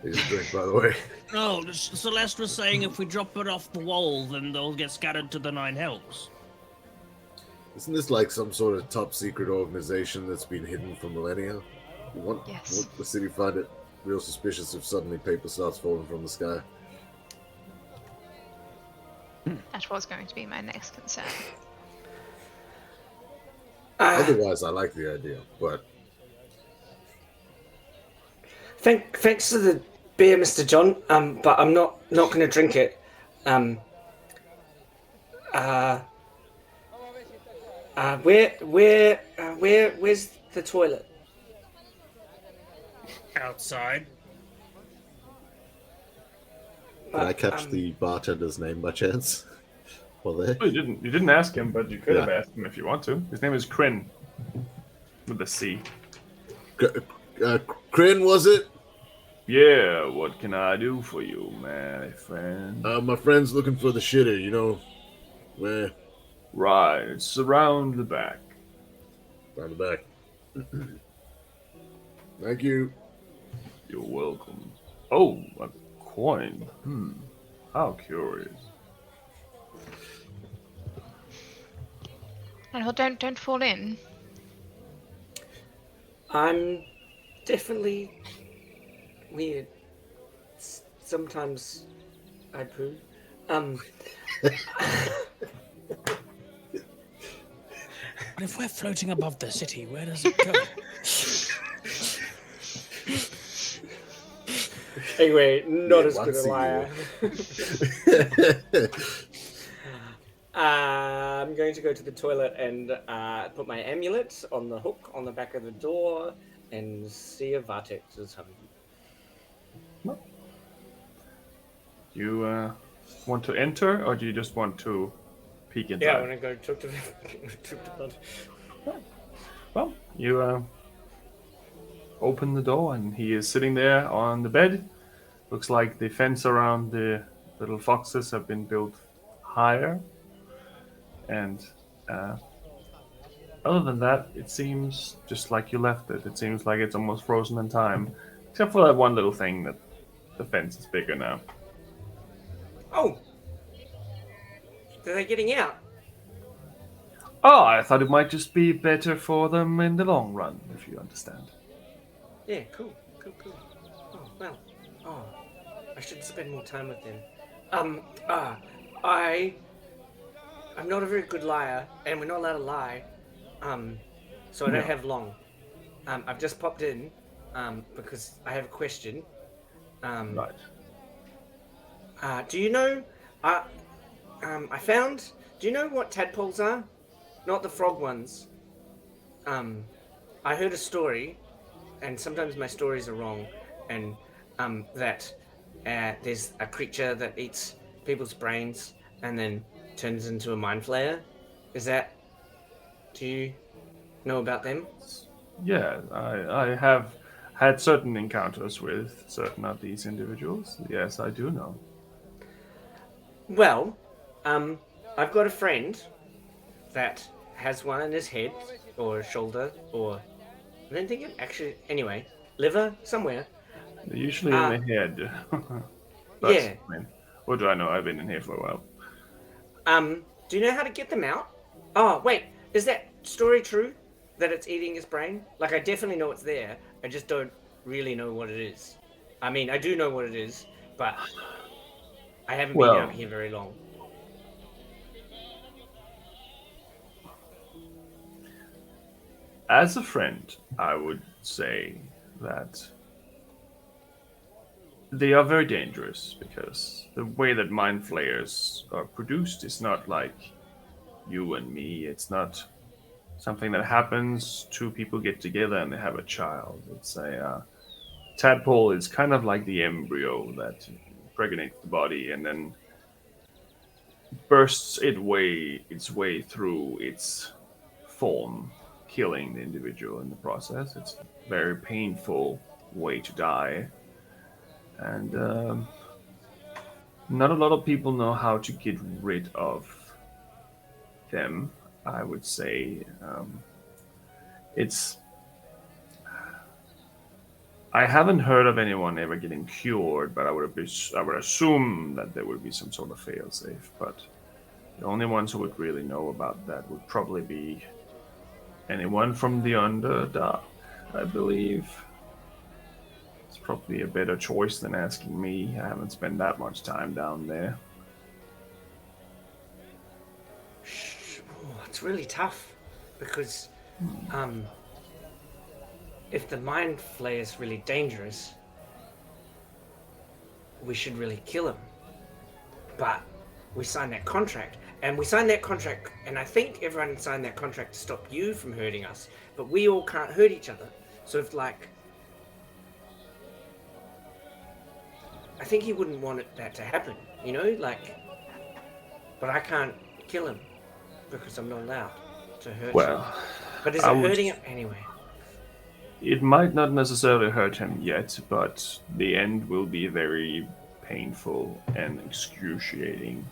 Here's a drink, by the way. No, Celeste was saying if we drop it off the wall, then they'll get scattered to the 9 hells. Isn't this like some sort of top secret organization that's been hidden for millennia? Won't the city find it real suspicious if suddenly paper starts falling from the sky? That was going to be my next concern. Otherwise, I like the idea, but... Thanks for the beer, Mr. John. But I'm not going to drink it. Where's the toilet? Outside. Did I catch the bartender's name by chance? Well, there. Oh, you didn't ask him, but you could have asked him if you want to. His name is Kryn, with a C. Kryn, was it? Yeah, what can I do for you, my friend? My friend's looking for the shitter, where? Right, it's around the back. Around the back. Thank you. You're welcome. Oh, a coin. How curious. And don't fall in. I'm definitely weird. Sometimes I poo. But if we're floating above the city, where does it go? Anyway, not as good a liar. I'm going to go to the toilet and put my amulet on the hook on the back of the door and see if Vartex is home. You want to enter, or do you just want to peek inside? Yeah, I want to go talk to the Well, you open the door, and he is sitting there on the bed. Looks like the fence around the little foxes have been built higher. And other than that, it seems just like you left it. It seems like it's almost frozen in time. Except for that one little thing that the fence is bigger now. Oh! Are they getting out? Oh, I thought it might just be better for them in the long run, if you understand. Yeah, cool. Oh, well. Oh, I should spend more time with them. I'm not a very good liar, and we're not allowed to lie. So I don't have long. I've just popped in, because I have a question. Right. Do you know, do you know what tadpoles are? Not the frog ones. I heard a story, and sometimes my stories are wrong, and that there's a creature that eats people's brains and then turns into a mind flayer. Do you know about them? Yeah, I have had certain encounters with certain of these individuals. Yes, I do know. Well, I've got a friend that has one in his head or shoulder or I don't think it actually. Anyway, liver somewhere. They're usually in the head. Yeah. What do I know? I've been in here for a while. Do you know how to get them out? Oh, wait, is that story true? That it's eating his brain? Like, I definitely know it's there. I just don't really know what it is. I mean, I do know what it is, but I haven't been out here very long. As a friend, I would say that they are very dangerous because the way that mind flayers are produced is not like you and me. It's not something that happens. Two people get together and they have a child. It's a tadpole is kind of like the embryo that impregnates the body and then bursts its way through its form, killing the individual in the process. It's a very painful way to die, and not a lot of people know how to get rid of them. I would say it's. I haven't heard of anyone ever getting cured, but I would assume that there would be some sort of failsafe. But the only ones who would really know about that would probably be anyone from the Underdark, I believe. It's probably a better choice than asking me. I haven't spent that much time down there. Oh, it's really tough because if the mind flayer is really dangerous, we should really kill him. But we signed that contract, and I think everyone signed that contract to stop you from hurting us, but we all can't hurt each other. So if, like, I think he wouldn't want that to happen, you know, like, but I can't kill him because I'm not allowed to hurt him. But is it hurting him anyway? It might not necessarily hurt him yet, but the end will be very painful and excruciating.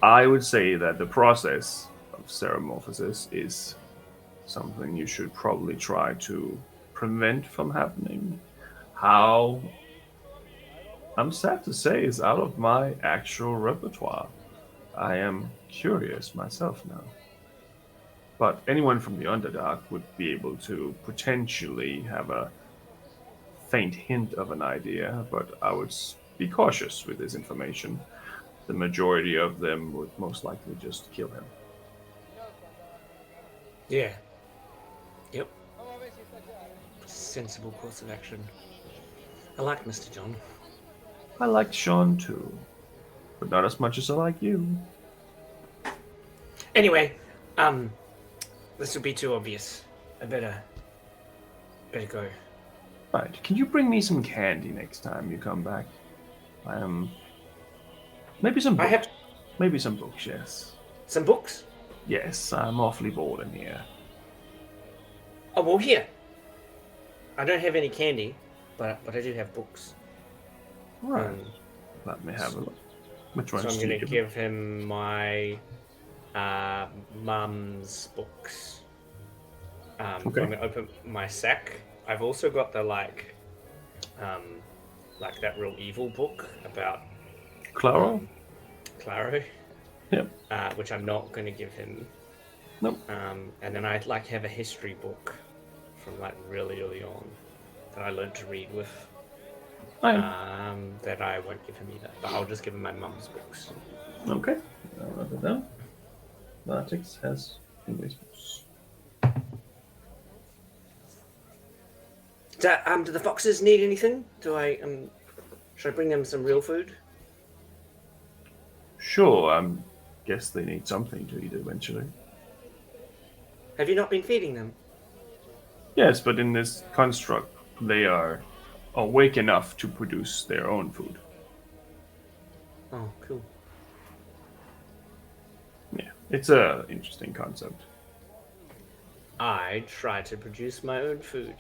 I would say that the process of ceremorphosis is something you should probably try to prevent from happening. How, I'm sad to say, is out of my actual repertoire. I am curious myself now. But anyone from the Underdark would be able to potentially have a faint hint of an idea, but I would be cautious with this information. The majority of them would most likely just kill him. Yeah. Yep. Sensible course of action. I like Mr. John. I like Sean too, but not as much as I like you. Anyway, this would be too obvious. I better go. Right, can you bring me some candy next time you come back? Maybe some books. Maybe some books, yes. Some books? Yes, I'm awfully bored in here. Oh, well, here. I don't have any candy, but I do have books. Right. Let me have a look. Which ones? So I'm going to give him my mum's books. Okay. I'm going to open my sack. I've also got the like that real evil book about Claro. Claro. Yep. Which I'm not going to give him. Nope. And then I like have a history book from like really early on that I learned to read with. That I won't give him either, but I'll just give him my mum's books. Okay. I'll write it down. Latix has English books. Do the foxes need anything? Should I bring them some real food? Sure, guess they need something to eat eventually. Have you not been feeding them? Yes, but in this construct, they are awake enough to produce their own food. Oh, cool. Yeah, it's a interesting concept. I try to produce my own food.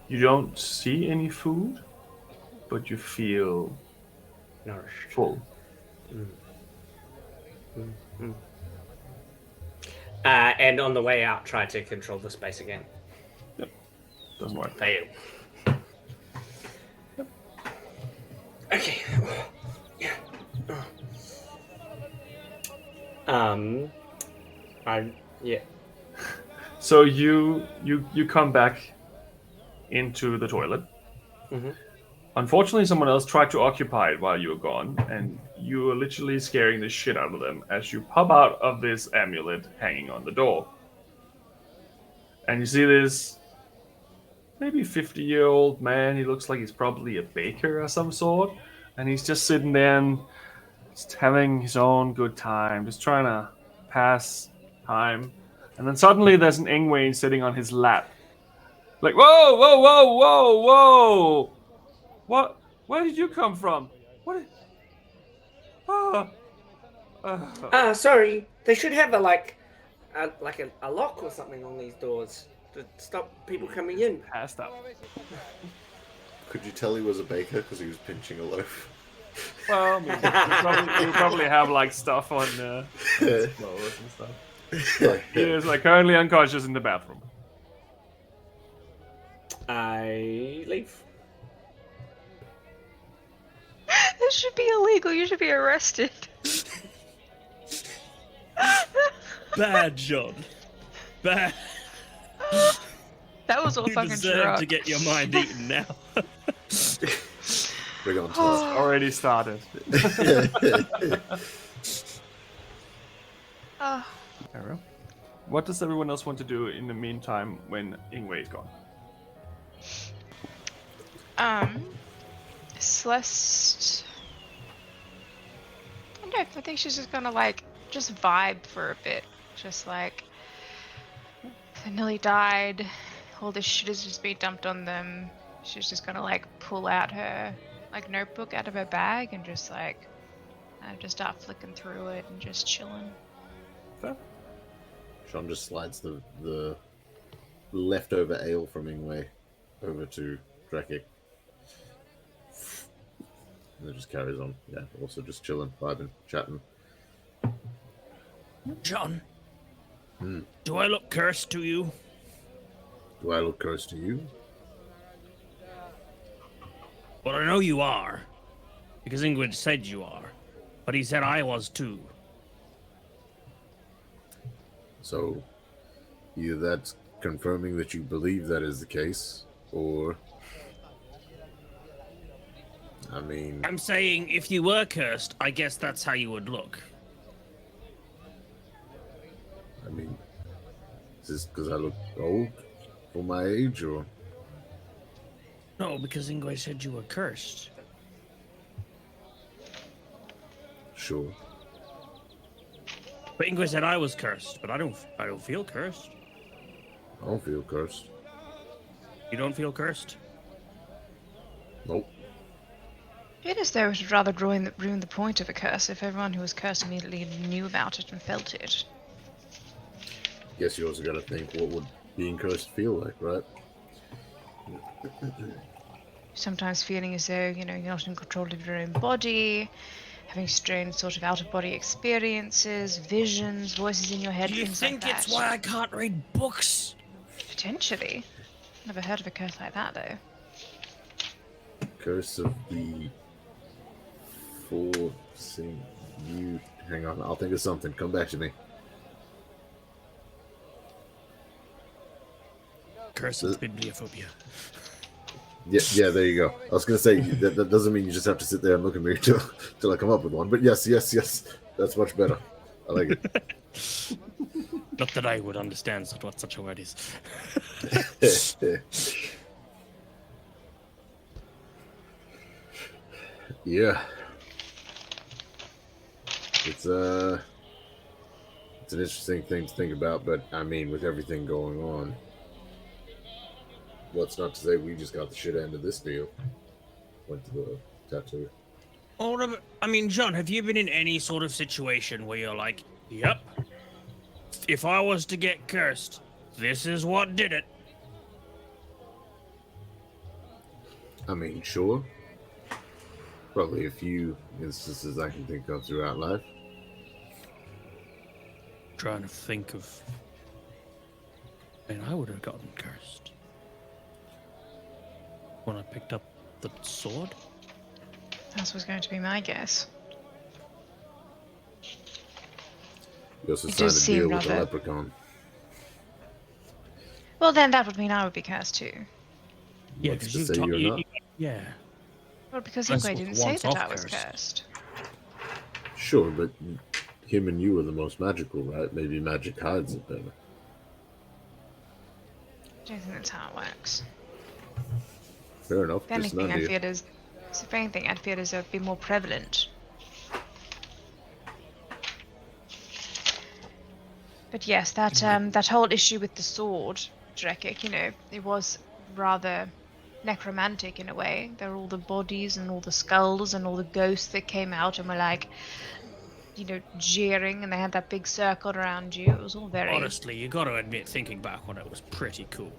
You don't see any food, but you feel nourished, full. And on the way out, try to control the space again. Yep. Doesn't work. Fail. Yep. Okay. Yeah. Yeah. So you come back into the toilet. Mm-hmm. Unfortunately, someone else tried to occupy it while you were gone, and you were literally scaring the shit out of them as you pop out of this amulet hanging on the door. And you see this maybe 50-year-old man. He looks like he's probably a baker of some sort. And he's just sitting there and just having his own good time, just trying to pass time. And then suddenly there's an Ingue sitting on his lap. Like, whoa, whoa, whoa, whoa, whoa! What? Where did you come from? What? Ah, Sorry. They should have a lock or something on these doors to stop people coming in. passed out. Could you tell he was a baker because he was pinching a loaf? Well, I mean, you probably have like stuff on his clothes and stuff. He is like currently unconscious in the bathroom. I leave. This should be illegal. You should be arrested. Bad, John. Bad. That was all You fucking deserve drunk. to get your mind eaten now. We're going to Already started. Oh. Arrow. What does everyone else want to do in the meantime when Ingue is gone? Celeste. I don't know. I think she's just gonna like just vibe for a bit. Just like they nearly died. All this shit has just been dumped on them. She's just gonna like pull out her like notebook out of her bag and just like just start flicking through it and just chilling. Fair. Sean just slides the leftover ale from Ingue over to Drakik. And it just carries on. Yeah, also just chilling, vibing, chatting. John, do I look cursed to you? Do I look cursed to you? Well, I know you are, because Ingrid said you are, but he said I was too. So, either that's confirming that you believe that is the case, or... I mean... I'm saying if you were cursed, I guess that's how you would look. Is this because I look old for my age, or... No, because Ingrid said you were cursed. Sure. But Ingrid said I was cursed, but I don't feel cursed. I don't feel cursed. You don't feel cursed? Nope. It is though it would rather ruin the point of a curse if everyone who was cursed immediately knew about it and felt it. Guess you also gotta think, what would being cursed feel like, right? Sometimes feeling as though, you're not in control of your own body, having strange sort of out-of-body experiences, visions, voices in your head, Do you things think like that. it's why I can't read books? Potentially. Never heard of a curse like that, though. Curse of the forcing you... Hang on, I'll think of something. Come back to me. Curse of bibliophobia. Yeah, there you go. I was gonna say, that doesn't mean you just have to sit there and look at me till I come up with one. But yes. That's much better. I like it. Not that I would understand what such a word is. Yeah. It's an interesting thing to think about, but I mean, with everything going on, what's not to say we just got the shit end of this deal? Went to the tattoo. Oh, I mean, John, have you been in any sort of situation where you're like, yep, if I was to get cursed, this is what did it? I mean, sure. Probably a few instances I can think of throughout life. Trying to think of... Man, I would have gotten cursed. When I picked up the sword? That was going to be my guess. You also It signed does a deal seem with the rather- leprechaun. Well, then that would mean I would be cursed too. Yeah, What's because to you say talk. you're not? Yeah. Well, because That's Ingue what didn't the say one's that off I was cursed. cursed. Sure, but him and you are the most magical, right? Maybe magic hides it better. I don't think that's how it works. Fair enough. If Just an anything, I idea. feel as if anything, I'd feel as though it'd be more prevalent. But yes, that whole issue with the sword, Drekik, it was rather necromantic in a way. There were all the bodies and all the skulls and all the ghosts that came out and were like, jeering, and they had that big circle around you. It was all very... Honestly, you got to admit, thinking back on it was pretty cool.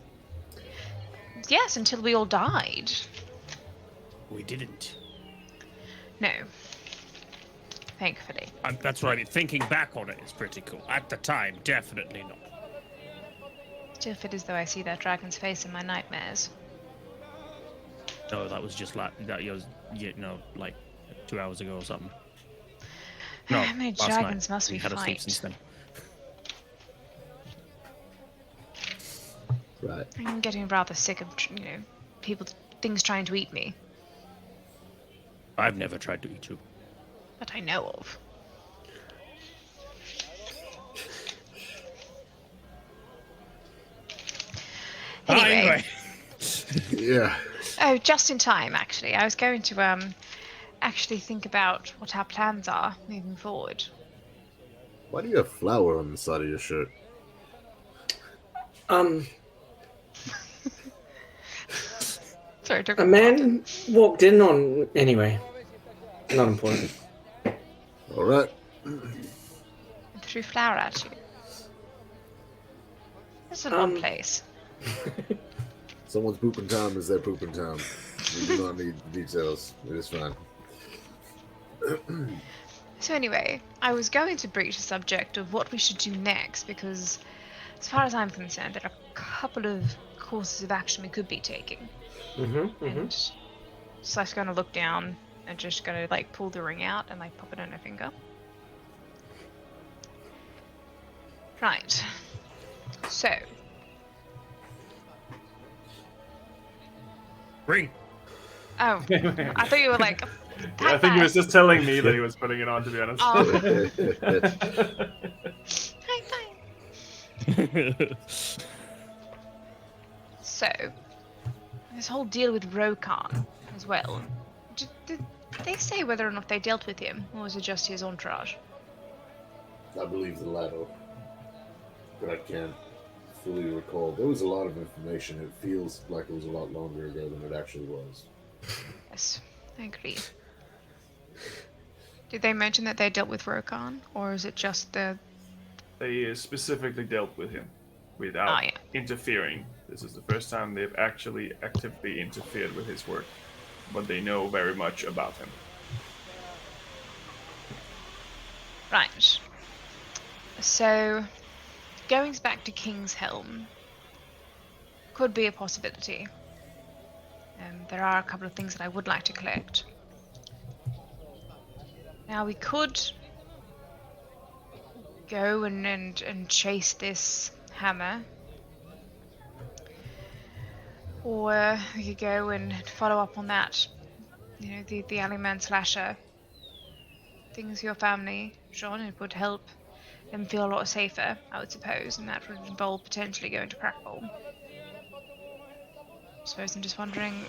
Yes, until we all died. We didn't. No. Thankfully. That's what I mean. Thinking back on it is pretty cool. At the time, definitely not. Still feel as though I see that dragon's face in my nightmares. No, that was just like like 2 hours ago or something. No, How many last dragons night. must we had a sleep fight? since then. Right. I'm getting rather sick of, things trying to eat me. I've never tried to eat you. That I know of. Anyway. Yeah. Oh, just in time, actually. I was going to actually think about what our plans are moving forward. Why do you have flour on the side of your shirt? Sorry, took A man walked in on... Anyway, not important. All right. and threw flour at you. That's an odd place. Someone's pooping time is their pooping time. We do not need the details. It is fine. So anyway, I was going to breach the subject of what we should do next because, as far as I'm concerned, there are a couple of courses of action we could be taking. And so I was going to look down and just going to pull the ring out and pop it on her finger. Right. So. Ring. Oh, I thought you were like. Yeah, I think he was just telling me that he was putting it on, to be honest. Oh. Fine. So, this whole deal with Rokan as well. Did they say whether or not they dealt with him, or was it just his entourage? I believe the latter, but I can't fully recall. There was a lot of information. It feels like it was a lot longer ago than it actually was. Yes, I agree. Did they mention that they dealt with Rokan, or is it just the... They specifically dealt with him without interfering. This is the first time they've actually actively interfered with his work, but they know very much about him. Right. So, going back to King's Helm could be a possibility. There are a couple of things that I would like to collect. Now we could go and chase this hammer, or we could go and follow up on that. The alleyman slasher. Things for your family, John. It would help them feel a lot safer, I would suppose, and that would involve potentially going to Crackball. I suppose I'm just wondering,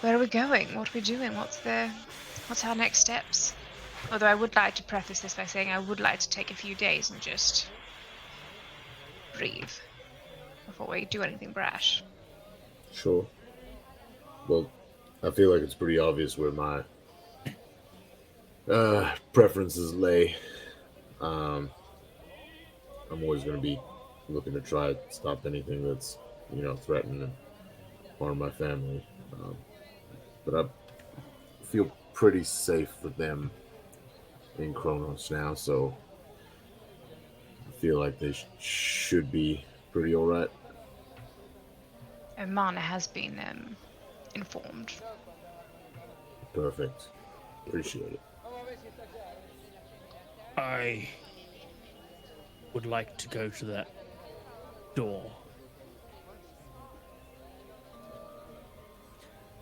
where are we going? What are we doing? What's our next steps? Although I would like to preface this by saying I would like to take a few days and just breathe before we do anything brash. Sure. Well, I feel like it's pretty obvious where my preferences lay. I'm always going to be looking to try to stop anything that's, threatening and harm my family. But I feel pretty safe with them in Kronos now, so I feel like they should be pretty alright. Mana has been informed. Perfect. Appreciate it. I would like to go to that door.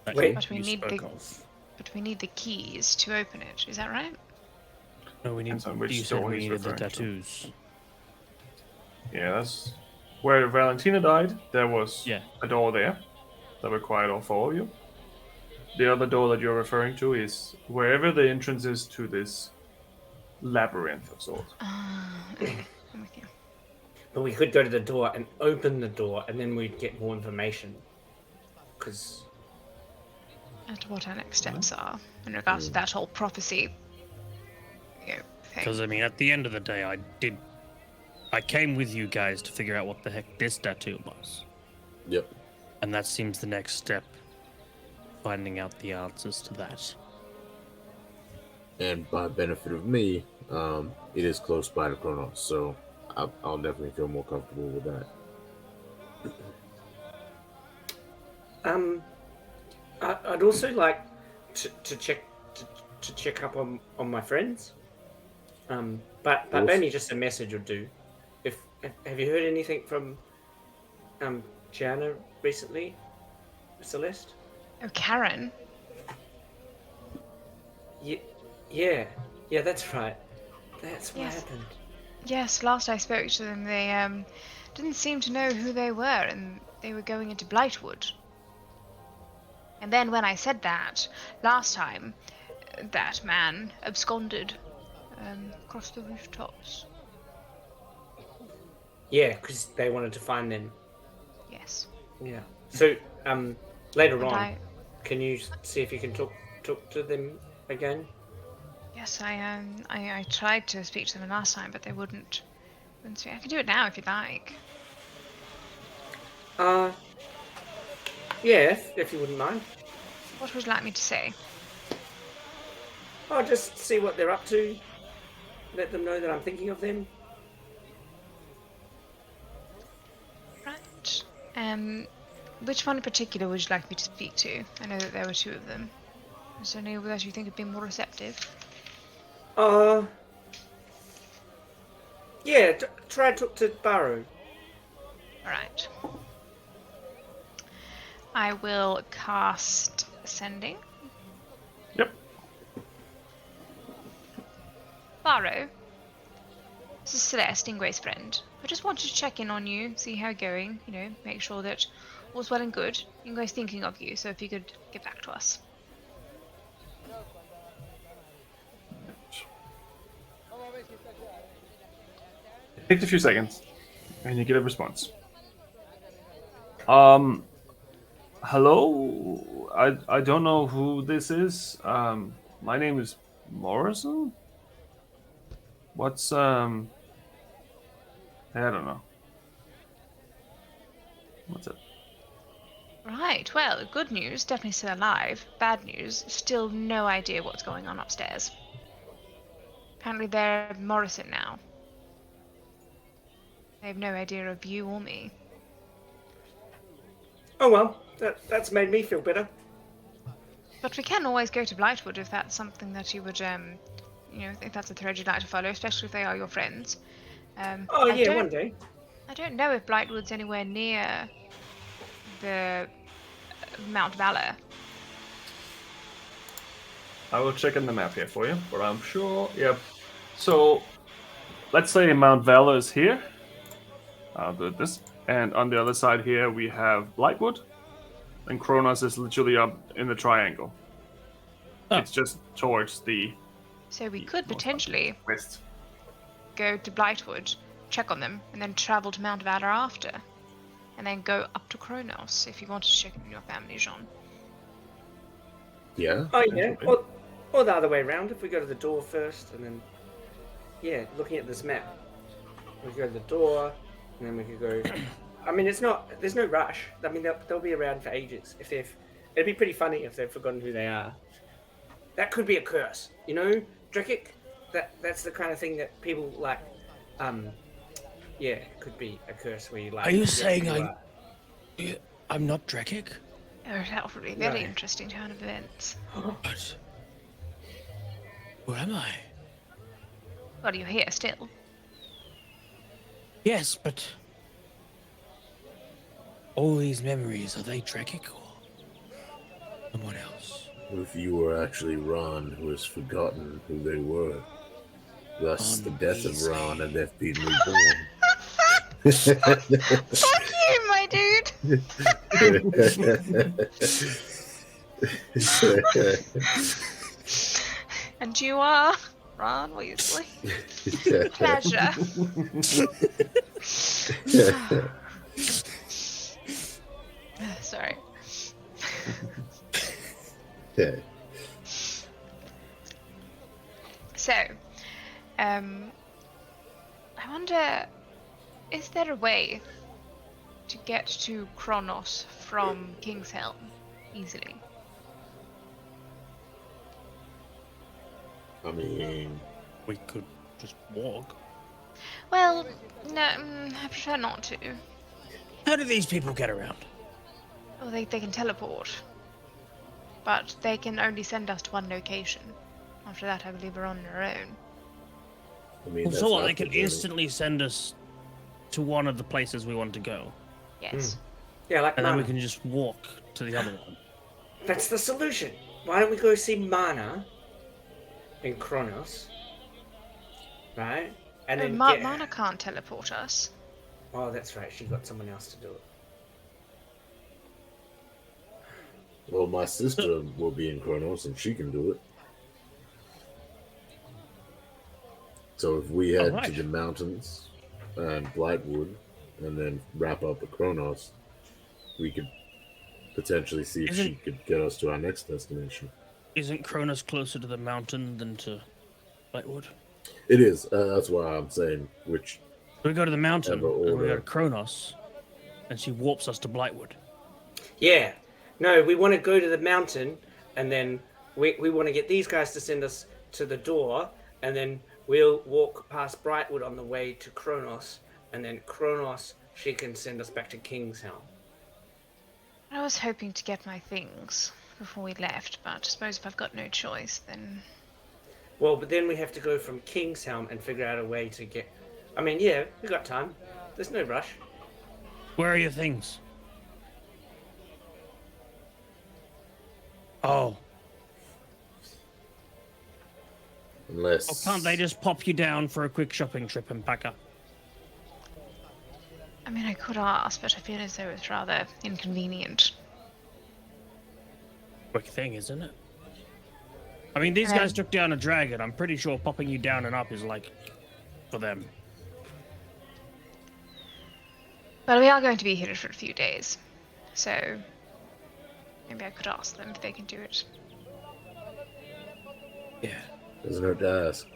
That Wait. But we you need spoke the- of. But we need the keys to open it. Is that right? No, we need. Depends on which You said door we he's needed the referring to. tattoos. Yeah, that's where Valentina died. There was Yeah. a door there that required all four of you. The other door that you're referring to is wherever the entrance is to this labyrinth of sorts. Okay. I'm with you. But we could go to the door and open the door, and then we'd get more information. Because As to what our next steps are in regards to that whole prophecy, thing. Because I mean, at the end of the day, I came with you guys to figure out what the heck this tattoo was, Yep. and that seems the next step. Finding out the answers to that. And by benefit of me, it is close by to Kronos, so I'll definitely feel more comfortable with that. I'd also like to check up on my friends. But Yes. maybe just a message or do. Have you heard anything from Gianna recently, Celeste? Oh, Karen. Yeah, that's right. That's what Yes. happened. Yes, last I spoke to them, they didn't seem to know who they were, and they were going into Blightwood. And then when I said that last time, that man absconded across the rooftops. Yeah, because they wanted to find them. Yes. Yeah. So later And on, can you see if you can talk to them again? Yes, I tried to speak to them last time, but they wouldn't speak. I can do it now if you'd like. Yeah, if you wouldn't mind. What would you like me to say? I'll just see what they're up to. Let them know that I'm thinking of them. Right. Which one in particular would you like me to speak to? I know that there were two of them. Is there any that you think would be more receptive? Yeah, try to talk to Barrow. Alright. I will cast Sending. Yep. Barrow. This is Celeste, Ingue's friend. I just wanted to check in on you, see how you're going, make sure that all's well and good. Ingue's thinking of you, so if you could get back to us. It takes a few seconds, and you get a response. Hello? I don't know who this is. My name is Morrison? What's, I don't know. What's it? Right, well, good news, definitely still alive. Bad news, still no idea what's going on upstairs. Apparently they're Morrison now. They have no idea of you or me. Oh well, that's made me feel better. But we can always go to Blightwood if that's something that you would, if that's a thread you'd like to follow, especially if they are your friends. Oh yeah, one day. I don't know if Blightwood's anywhere near the Mount Valor. I will check on the map here for you, but I'm sure. Yep. So, let's say Mount Valor is here. I'll do this. And on the other side here, we have Blightwood. And Kronos is literally up in the triangle. Oh. It's just towards the So we could potentially west. go to Blightwood, check on them, and then travel to Mount Valor after. And then go up to Kronos if you want to check on your family, Jean. Yeah. Oh yeah, or the other way around. If we go to the door first, and then looking at this map, we go to the door, and then we could go. I mean, there's no rush. I mean, they'll be around for ages. It'd be pretty funny if they've forgotten who they are. That could be a curse, Drekik. That's the kind of thing that people like. It could be a curse where you like. Are you forget who saying you are. I'm not Drekik? Oh, that would be a very No. interesting turn of events. But where am I? Well, you're here still. Yes, but all these memories, are they Dragic or someone else? If you were actually Ron, who has forgotten who they were, thus the death of Ron and death being reborn. Fuck you, my dude! And you are Ron Weasley. Pleasure. Sorry. Okay. So, I wonder, is there a way to get to Kronos from King's Helm easily? I mean, We could just walk. Well, no, I prefer not to. How do these people get around? Well, they can teleport. But they can only send us to one location. After that, I believe we're on our own. I mean, Well, that's so what? half They the can journey. instantly send us to one of the places we want to go, Yes. Yeah, like and then we Mana. can just walk to the other one. That's the solution. Why don't we go see Mana in Kronos, right? And then get... Mana can't teleport us. Oh, that's right. She got someone else to do it. Well, my sister will be in Kronos and she can do it. So if we head to Alright. the mountains and Blightwood and then wrap up at Kronos, we could potentially see if Isn't- she could get us to our next destination. Isn't Cronus closer to the mountain than to Lightwood? It is. That's why I'm saying which. We go to the mountain, Ever and we go order. to Kronos, and she warps us to Blightwood. Yeah. No, we want to go to the mountain, and then we want to get these guys to send us to the door, and then we'll walk past Brightwood on the way to Kronos, and then Kronos, she can send us back to King's Helm. I was hoping to get my things before we left, but I suppose if I've got no choice, then... Well, but then we have to go from King's Helm and figure out a way to get... I mean, yeah, we got time. There's no rush. Where are your things? Oh, Unless. well, can't they just pop you down for a quick shopping trip and pack up? I mean, I could ask, but I feel as though it's rather inconvenient. Quick thing, isn't it? I mean, these guys took down a dragon. I'm pretty sure popping you down and up is like for them. Well, we are going to be here for a few days, so maybe I could ask them if they can do it. Yeah. Doesn't hurt to ask.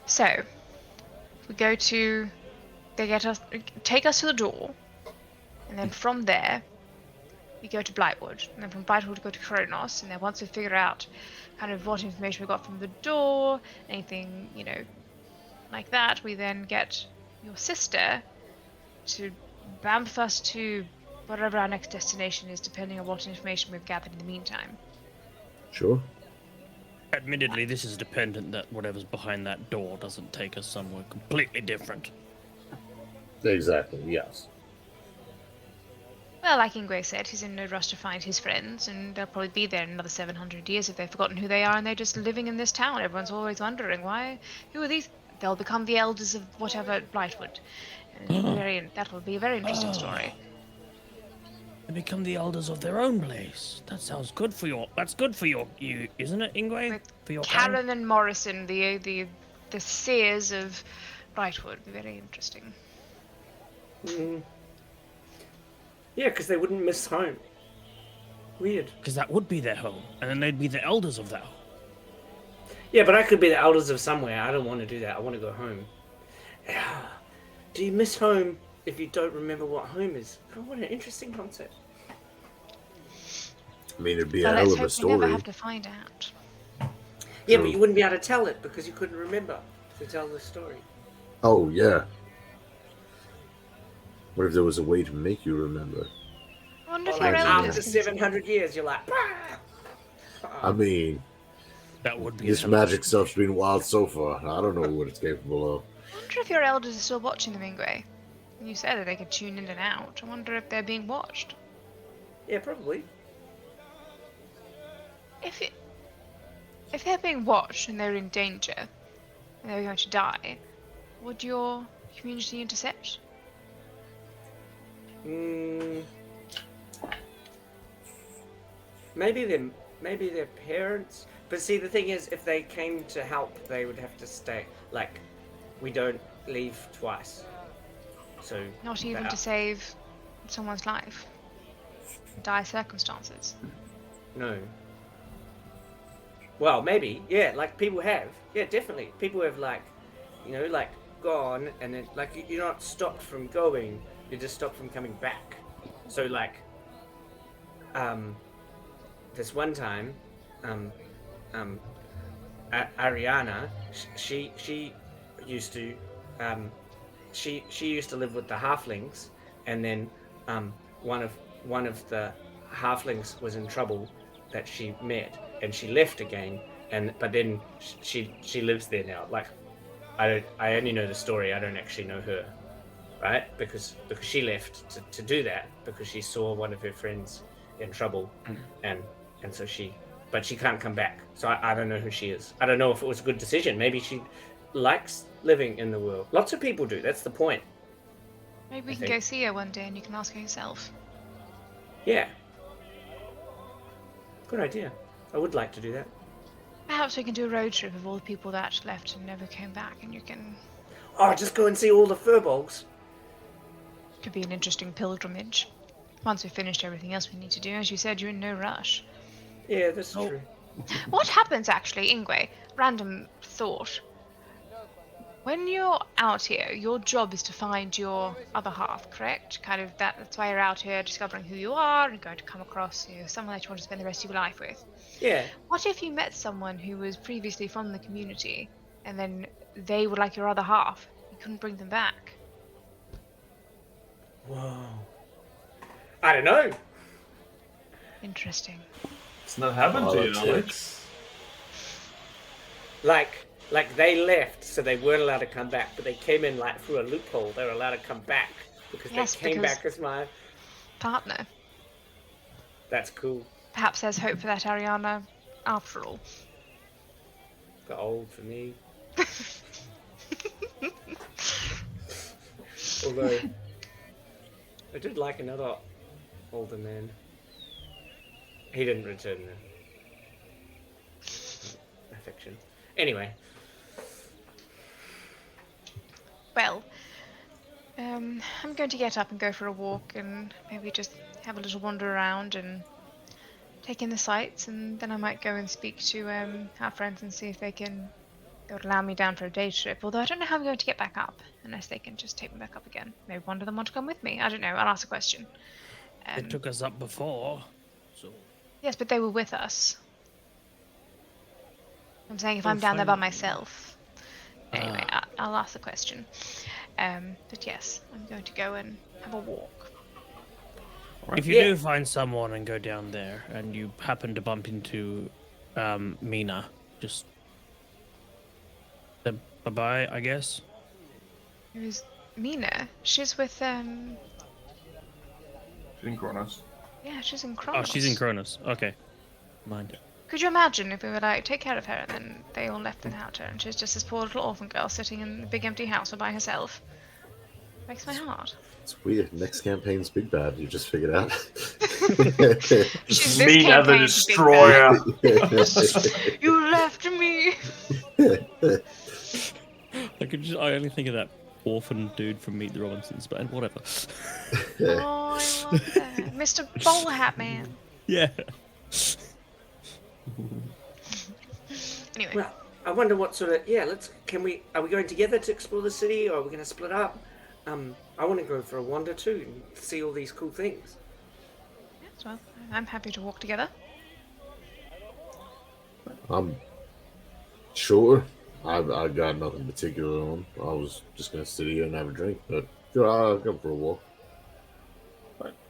So, we go to... They take us to the door, and then from there, we go to Blightwood, and then from Blightwood we go to Kronos, and then once we figure out kind of what information we got from the door, anything, you know, like that, we then get your sister to bamf us to whatever our next destination is, depending on what information we've gathered in the meantime. Sure. Admittedly, this is dependent that whatever's behind that door doesn't take us somewhere completely different. Exactly. Yes. Well, like Ingue said, he's in no rush to find his friends, and they'll probably be there in another 700 years if they've forgotten who they are and they're just living in this town. Everyone's always wondering, who are these? They'll become the elders of whatever Blightwood. And that will be a very interesting story. They become the elders of their own place. That sounds good for you, isn't it, Ingue? With For your Karen and Morrison, the seers of Blightwood, be very interesting. Mm. Yeah, because they wouldn't miss home. Weird. Because that would be their home, and then they'd be the elders of that home. Yeah, but I could be the elders of somewhere. I don't want to do that. I want to go home. Do you miss home if you don't remember what home is? Oh, what an interesting concept. I mean, it'd be Well, a hell let's of a hope we never story. have to find out. Yeah, True. but you wouldn't be able to tell it because you couldn't remember to tell the story. Oh yeah. What if there was a way to make you remember? I wonder if Or your like elders after can... 700 years, you're like, "Bah!" I mean, That would be This magic stuff's been wild so far. I don't know what it's capable of. I wonder if your elders are still watching the Ingue. You said that they could tune in and out. I wonder if they're being watched. Yeah, probably. If they're being watched and they're in danger, and they're going to die, would your community intercept? Maybe their parents. But see, the thing is, if they came to help, they would have to stay. Like, we don't leave twice. So Not even to save someone's life. Dire circumstances. No. Well, maybe. Yeah, like people have. Yeah, definitely. People have like gone and then like you're not stopped from going. You're just stopped from coming back. So like, this one time, Ariana, she used to, she used to live with the halflings, and then one of the halflings was in trouble that she met, and she left again, but then she lives there now. Like, I only know the story. I don't actually know her, right? Because she left to do that because she saw one of her friends in trouble, and so but she can't come back. So I don't know who she is. I don't know if it was a good decision. Maybe she likes living in the world. Lots of people do. That's the point. Maybe we can go see her one day and you can ask her yourself. Yeah. Good idea. I would like to do that. Perhaps we can do a road trip of all the people that left and never came back, and you can... Oh, just go and see all the furbolgs. Could be an interesting pilgrimage. Once we've finished everything else we need to do, as you said, you're in no rush. Yeah, that's true. What happens actually, Ingue? Random thought. When you're out here, your job is to find your other half, correct? Kind of that's why you're out here discovering who you are and going to come across someone that you want to spend the rest of your life with. Yeah. What if you met someone who was previously from the community and then they were like your other half? You couldn't bring them back. Whoa. I don't know. Interesting. It's not happened to you, Alex. Like they left, so they weren't allowed to come back, but they came in like through a loophole. They were allowed to come back because they came back as my partner. That's cool. Perhaps there's hope for that Ariana after all. Got old for me. Although I did like another older man. He didn't return the affection. Anyway. Well, I'm going to get up and go for a walk and maybe just have a little wander around and take in the sights, and then I might go and speak to our friends and see if they would allow me down for a day trip. Although I don't know how I'm going to get back up unless they can just take me back up again. Maybe one of them want to come with me. I don't know. I'll ask a question. They took us up before, so... Yes, but they were with us. I'm saying if I'm down there by myself. Anyway, I'll ask the question. But yes, I'm going to go and have a walk. If you do find someone and go down there, and you happen to bump into Mina, just bye-bye, I guess. Who's Mina? She's with She's in Kronos. Yeah, she's in Kronos. Oh, she's in Kronos. Okay, mind. Could you imagine if we were like, take care of her, and then they all left without her, and she's just this poor little orphan girl sitting in the big empty house all by herself? Breaks my heart. It's weird. Next campaign's Big Bad. You just figured out. She's Mina the Destroyer. You left me. I only think of that orphan dude from Meet the Robinsons, but whatever. Oh, I love that. Mr. Bowler Hat Man. Yeah. Anyway. Well, I wonder what sort of are we going together to explore the city, or are we going to split up? I want to go for a wander too and see all these cool things. Yes, well, I'm happy to walk together. I'm sure. I got nothing particular on. I was just gonna sit here and have a drink, but sure, I'll go for a walk.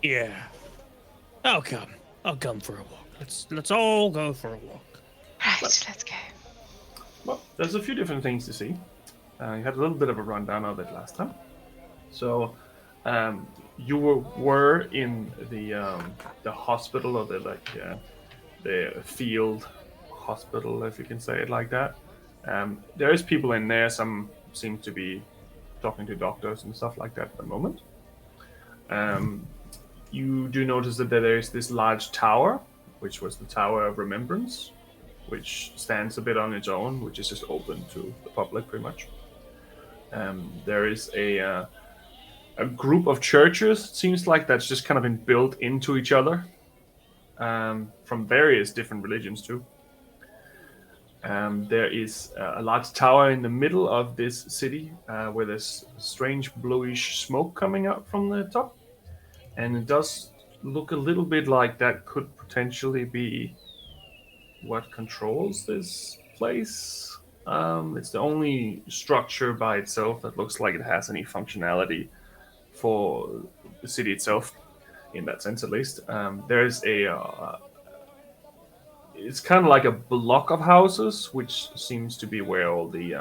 Yeah. I'll come for a walk. Let's all go for a walk. Right, let's go. Well, there's a few different things to see. You had a little bit of a rundown of it last time. So, you were in the hospital, or the field hospital, if you can say it like that. There is people in there. Some seem to be talking to doctors and stuff like that at the moment. You do notice that there is this large tower, which was the Tower of Remembrance, which stands a bit on its own, which is just open to the public pretty much. There is a group of churches, it seems like, that's just kind of been built into each other, from various different religions too. There is a large tower in the middle of this city, where there's strange bluish smoke coming up from the top. And it does look a little bit like that could potentially be what controls this place. It's the only structure by itself that looks like it has any functionality for the city itself, in that sense at least. There's it's kind of like a block of houses, which seems to be where all the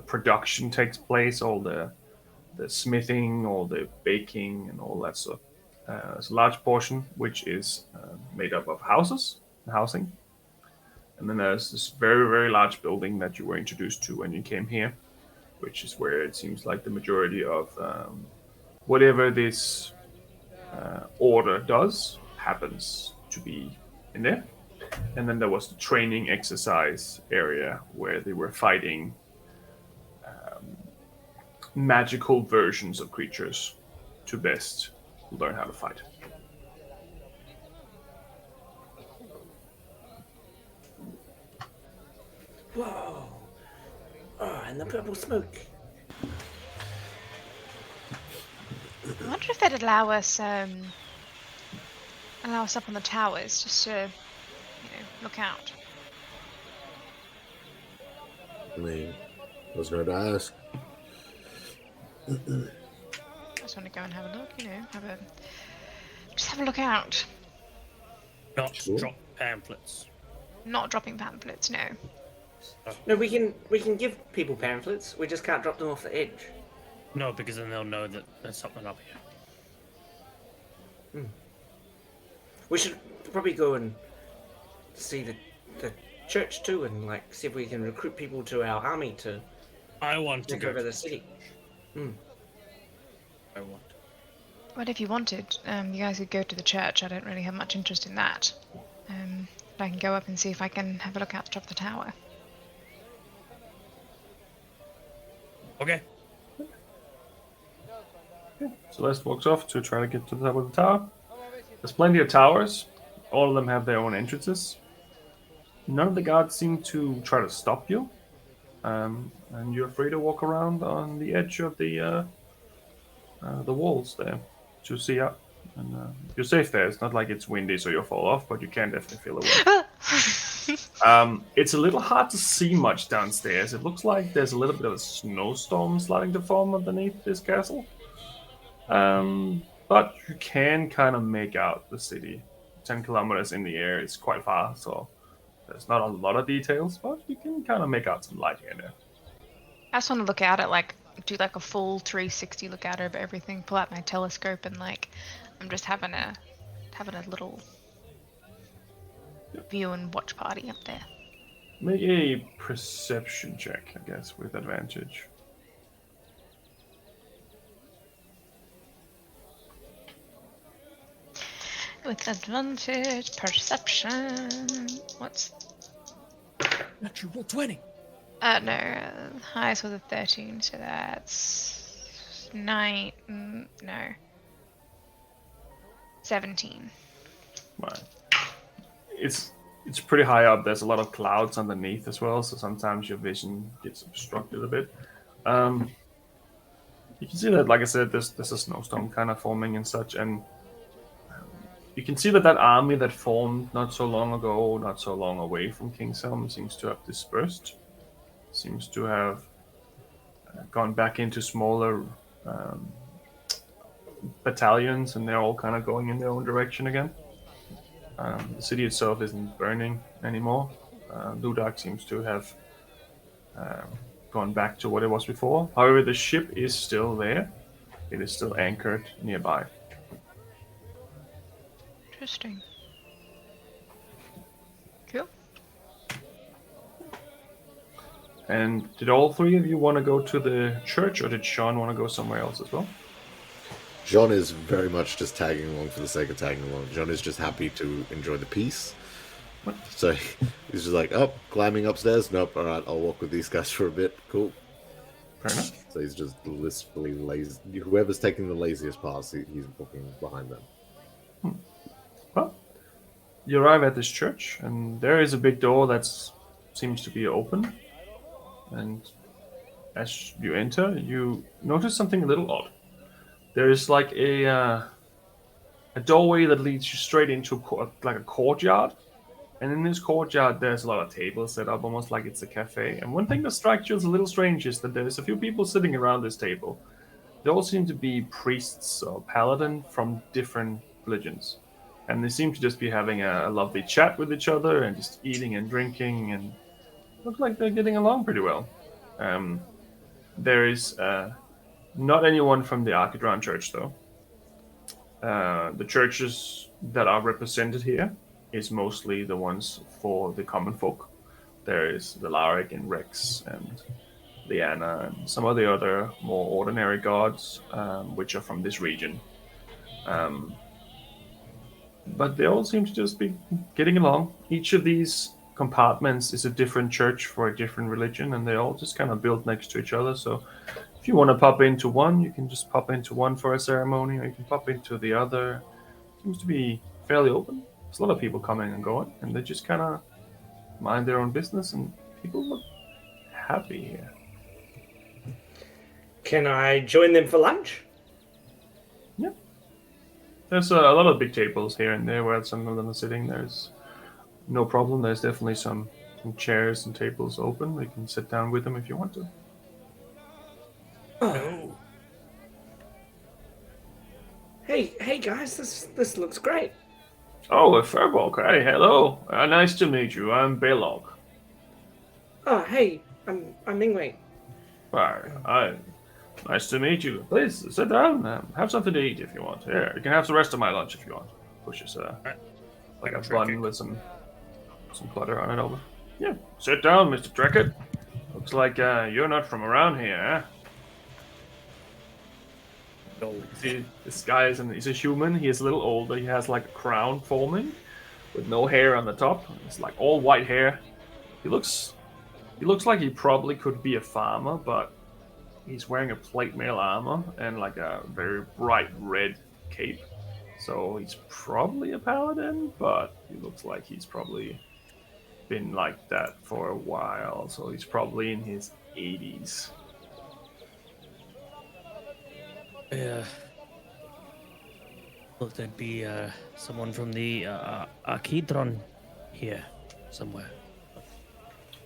production takes place, all the smithing, all the baking, and all that stuff. There's a large portion which is made up of housing, and then there's this very, very large building that you were introduced to when you came here, which is where it seems like the majority of whatever this order does happens to be in there. And then there was the training exercise area where they were fighting magical versions of creatures to best learn how to fight. Whoa! Oh, and the purple smoke. I wonder if they'd allow us up on the towers just to, look out. I mean, I was going to ask. I just want to go and have a look, just have a look out. Not Sure. drop pamphlets. Not dropping pamphlets, no. No, we can give people pamphlets. We just can't drop them off the edge. No, because then they'll know that there's something up here. We should probably go and see the church too, and see if we can recruit people to our army to I want to take go over to the city. I want. Well, if you wanted, you guys could go to the church. I don't really have much interest in that. But I can go up and see if I can have a look out the top of the tower. Okay. Celeste walks off to try to get to the top of the tower. There's plenty of towers. All of them have their own entrances. None of the guards seem to try to stop you. And you're free to walk around on the edge of the walls there to see up. And you're safe there. It's not like it's windy so you'll fall off, but you can definitely feel the wind. It's a little hard to see much downstairs. It looks like there's a little bit of a snowstorm starting to form underneath this castle. But you can kind of make out the city. 10 kilometers in the air is quite far, so there's not a lot of details, but you can kind of make out some light here and there. I just want to look out at do a full 360 look out over everything. Pull out my telescope and I'm just having a little view and watch party up there. Make a perception check, I guess, with advantage. With advantage, perception. What's? Natural 20. No. Highest was a 13, so that's 9. No. 17. Right. It's pretty high up. There's a lot of clouds underneath as well, so sometimes your vision gets obstructed a bit. You can see that, like I said, there's a snowstorm kind of forming and such, and you can see that army that formed not so long ago, not so long away from King's Helm, seems to have dispersed. Seems to have gone back into smaller battalions, and they're all kind of going in their own direction again. The city itself isn't burning anymore. Ludak seems to have gone back to what it was before. However, the ship is still there. It is still anchored nearby. Interesting. Cool. And did all three of you want to go to the church, or did Sean want to go somewhere else as well? Jean is very much just tagging along for the sake of tagging along. Jean is just happy to enjoy the peace. So he's just like, oh, climbing upstairs? Nope, alright, I'll walk with these guys for a bit. Cool. Fair enough. So he's just blissfully lazy. Whoever's taking the laziest path, he's walking behind them. Well, you arrive at this church, and there is a big door that seems to be open. And as you enter, you notice something a little odd. There is like a doorway that leads you straight into like a courtyard. And in this courtyard, there's a lot of tables set up, almost like it's a cafe. And one thing that strikes you as a little strange is that there's a few people sitting around this table. They all seem to be priests or paladin from different religions. And they seem to just be having a lovely chat with each other and just eating and drinking, and look like they're getting along pretty well. There is not anyone from the Archidron Church, though. The churches that are represented here is mostly the ones for the common folk. There is the Larek and Rex and Liana and some of the other more ordinary gods, which are from this region. But they all seem to just be getting along. Each of these compartments is a different church for a different religion, and they all just kind of built next to each other. So if you want to pop into one, you can just pop into one for a ceremony, or you can pop into the other. It seems to be fairly open. There's a lot of people coming and going, and they just kind of mind their own business, and people look happy here. Can I join them for lunch? Yeah. There's a lot of big tables here and there where some of them are sitting. There's no problem. There's definitely some chairs and tables open. You can sit down with them if you want to. Oh. Hey guys, this looks great. Oh, a Furbolg. Hey, hello. Nice to meet you. I'm Belog. Oh, hey, I'm Ingue. Hi. Nice to meet you. Please sit down. Have something to eat if you want. Here, you can have the rest of my lunch if you want. Pushes like a bun with some clutter on it over. Yeah, sit down, Mr. Trekkett. Looks like you're not from around here, huh? No. See, this guy he's a human. He is a little older. He has like a crown forming with no hair on the top. It's like all white hair. He looks like he probably could be a farmer, but he's wearing a plate mail armor and like a very bright red cape. So he's probably a paladin, but he looks like he's probably been like that for a while. So he's probably in his 80s. Yeah. Thought there'd be someone from the Archidron here somewhere.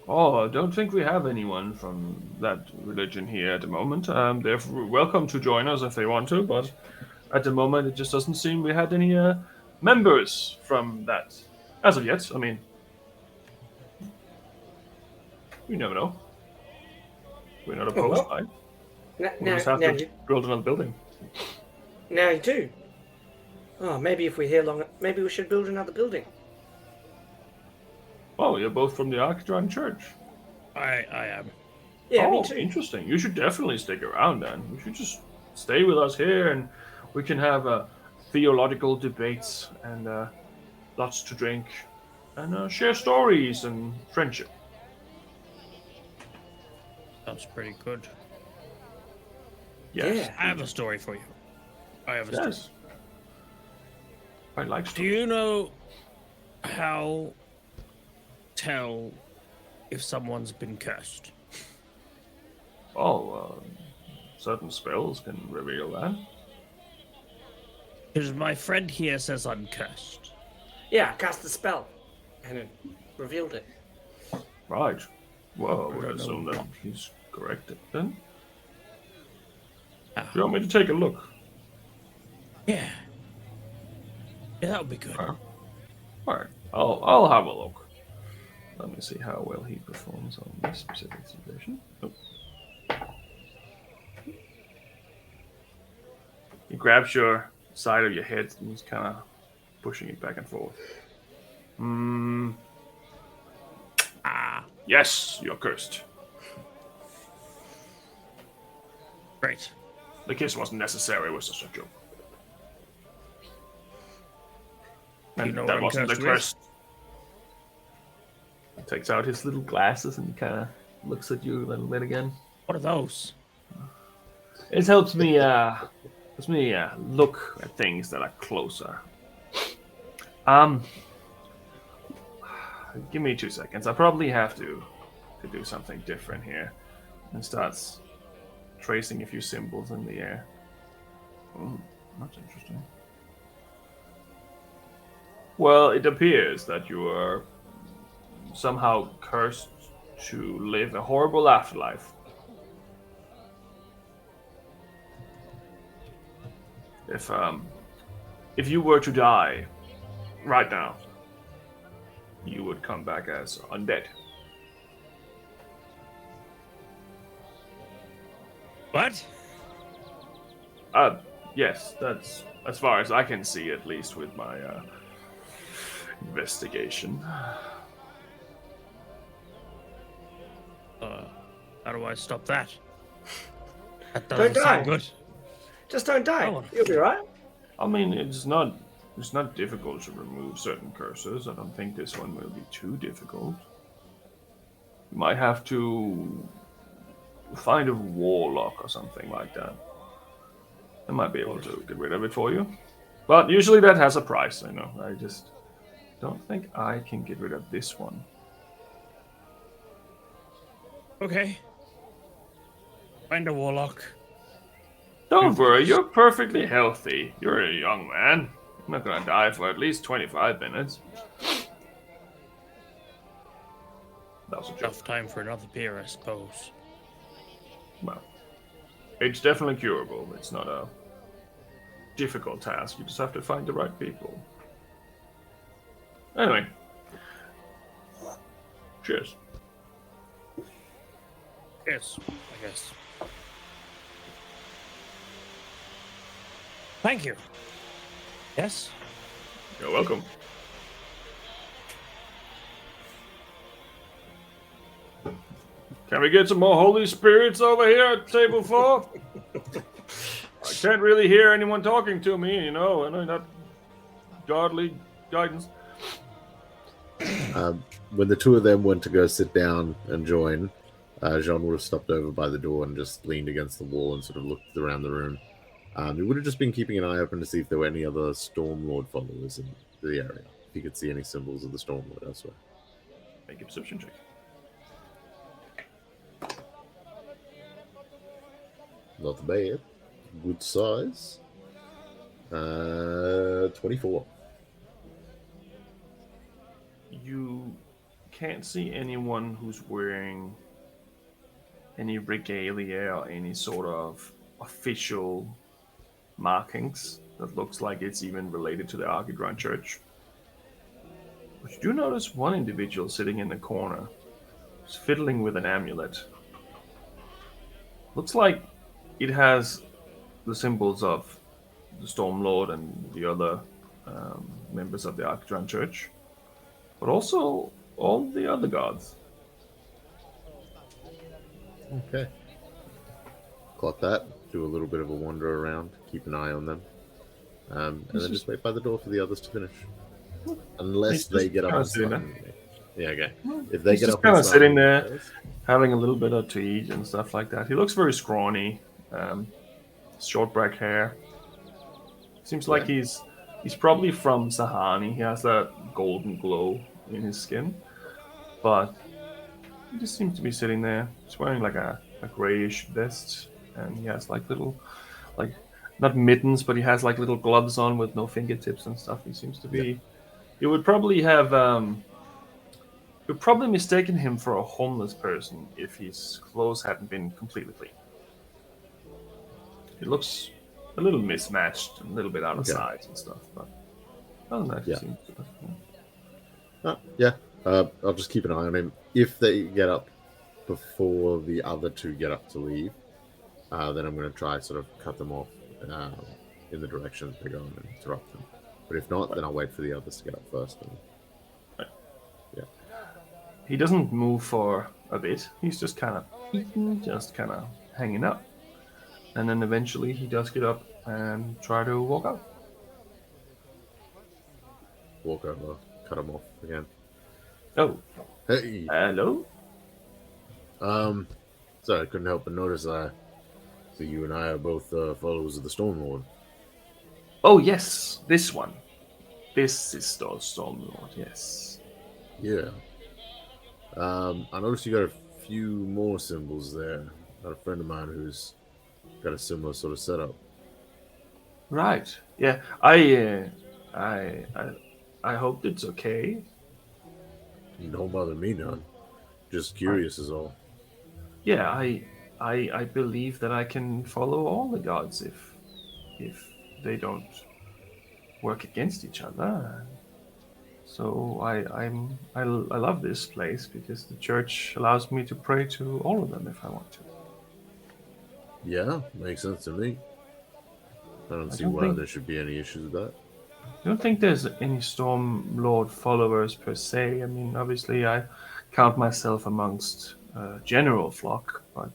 Oh, I don't think we have anyone from that religion here at the moment. They're welcome to join us if they want to, but at the moment it just doesn't seem we had any members from that as of yet. I mean, you never know. We're not opposed, well. right? We Now just have to build another building. Now you do. Oh, maybe if we're here long, maybe we should build another building. Oh, you're both from the Archidron Church. I am. Yeah, oh, me too. Interesting. You should definitely stick around then. You should just stay with us here, and we can have theological debates and lots to drink, and share stories and friendship. Sounds pretty good. Yes. Yeah. I have a story for you. I have a story. Yes. I like Do stories. you know how tell if someone's been cursed? Oh, certain spells can reveal that. Because my friend here says I'm cursed. Yeah, I cast a spell, and it revealed it. Right. Well, I we don't assume know. that he's correct then. Ah. Do you want me to take a look? Yeah. Yeah, that would be good. All right, I'll have a look. Let me see how well he performs on this specific situation. Oh. He grabs your side of your head and he's kind of pushing it back and forth. Yes, you're cursed. Great. The kiss wasn't necessary, it was just a joke. And You know that what I'm wasn't the cursed with? curse. He takes out his little glasses and kind of looks at you a little bit again. What are those? It helps me look at things that are closer. Give me 2 seconds. I probably have to do something different here. And starts tracing a few symbols in the air. Oh, that's interesting. Well, it appears that you are somehow cursed to live a horrible afterlife. If you were to die right now, you would come back as undead. What? Yes, that's as far as I can see, at least with my investigation. How do I stop that? That Don't doesn't die. sound good. Just don't die. Oh. You'll be right. I mean, it's not difficult to remove certain curses. I don't think this one will be too difficult. You might have to find a warlock or something like that. I might be able to get rid of it for you. But usually that has a price, I know. I just don't think I can get rid of this one. Okay. Find a warlock. Don't worry, you're perfectly healthy. You're a young man. You're not gonna die for at least 25 minutes. That was a joke. Enough time for another beer, I suppose. Well, it's definitely curable. It's not a difficult task. You just have to find the right people. Anyway. Cheers. Yes, I guess. Thank you. Yes? You're welcome. Can we get some more holy spirits over here at table 4? I can't really hear anyone talking to me, and I'm not godly guidance. When the two of them went to go sit down and join, Jean would have stopped over by the door and just leaned against the wall and sort of looked around the room. He would have just been keeping an eye open to see if there were any other Stormlord followers in the area. If he could see any symbols of the Stormlord elsewhere. Make a perception check. Not bad. Good size. 24. You can't see anyone who's wearing any regalia or any sort of official markings that looks like it's even related to the Archidron Church. But you do notice one individual sitting in the corner who's fiddling with an amulet. Looks like it has the symbols of the Stormlord and the other members of the Archidron Church, but also all the other gods. Okay. Got that. Do a little bit of a wander around. Keep an eye on them. And then just wait by the door for the others to finish. Unless they get up and start. Yeah, okay. If they He's get just up kind and of start sitting there, having a little bit of tea and stuff like that. He looks very scrawny. Short black hair. Seems like he's probably from Sahani. He has that golden glow in his skin. But he just seems to be sitting there. He's wearing like a grayish vest. And he has like little, like, not mittens, but he has like little gloves on with no fingertips and stuff. He seems to be... You would probably have... You'd probably mistaken him for a homeless person if his clothes hadn't been completely clean. He looks a little mismatched, a little bit out of size and stuff, but other than that, he seems to be... Yeah. I'll just keep an eye on him. If they get up before the other two get up to leave, then I'm going to try sort of cut them off in the direction they're going and interrupt them. But if not, then I'll wait for the others to get up first. And, yeah. He doesn't move for a bit. He's just kind of hanging out. And then eventually he does get up and try to walk out. Walk over, cut him off again. Oh, Hey. hello? Sorry, I couldn't help but notice. So you and I are both followers of the Stormlord. Oh, yes, this one. This is Stormlord, yes. Yeah. I noticed you got a few more symbols there. Got a friend of mine who's got a similar sort of setup. Right. Yeah, I hope it's okay. Don't bother me none. Just curious is all. Yeah, I believe that I can follow all the gods if they don't work against each other. So I love this place because the church allows me to pray to all of them if I want to. Yeah, makes sense to me. I don't see why there should be any issues with that. I don't think there's any Stormlord followers per se. I mean, obviously I count myself amongst a general flock, but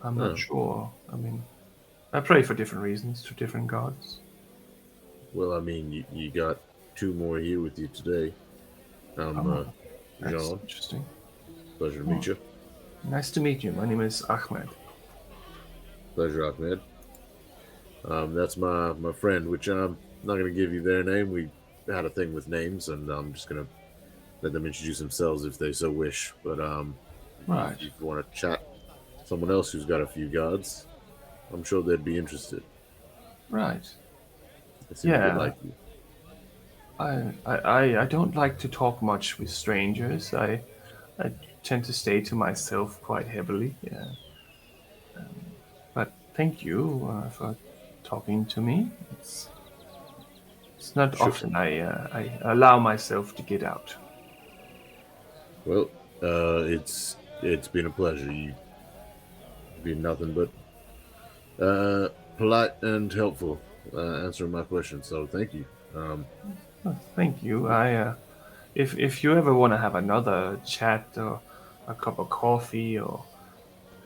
I'm not sure. I mean, I pray for different reasons to different gods. Well, I mean, you got two more here with you today. I'm That's John. interesting. Pleasure to meet you. Nice to meet you. My name is Ahmed. Pleasure, Ahmed. That's my friend, which I'm not going to give you their name. We had a thing with names, and I'm just going to let them introduce themselves if they so wish. But Right. if you want to chat someone else who's got a few gods, I'm sure they'd be interested. Right. They seem to Yeah. like you. I don't like to talk much with strangers. I tend to stay to myself quite heavily. Yeah. But thank you for talking to me. It's not often I allow myself to get out. Well, it's been a pleasure. You've been nothing but polite and helpful answering my questions. So thank you. Thank you. If you ever want to have another chat or a cup of coffee or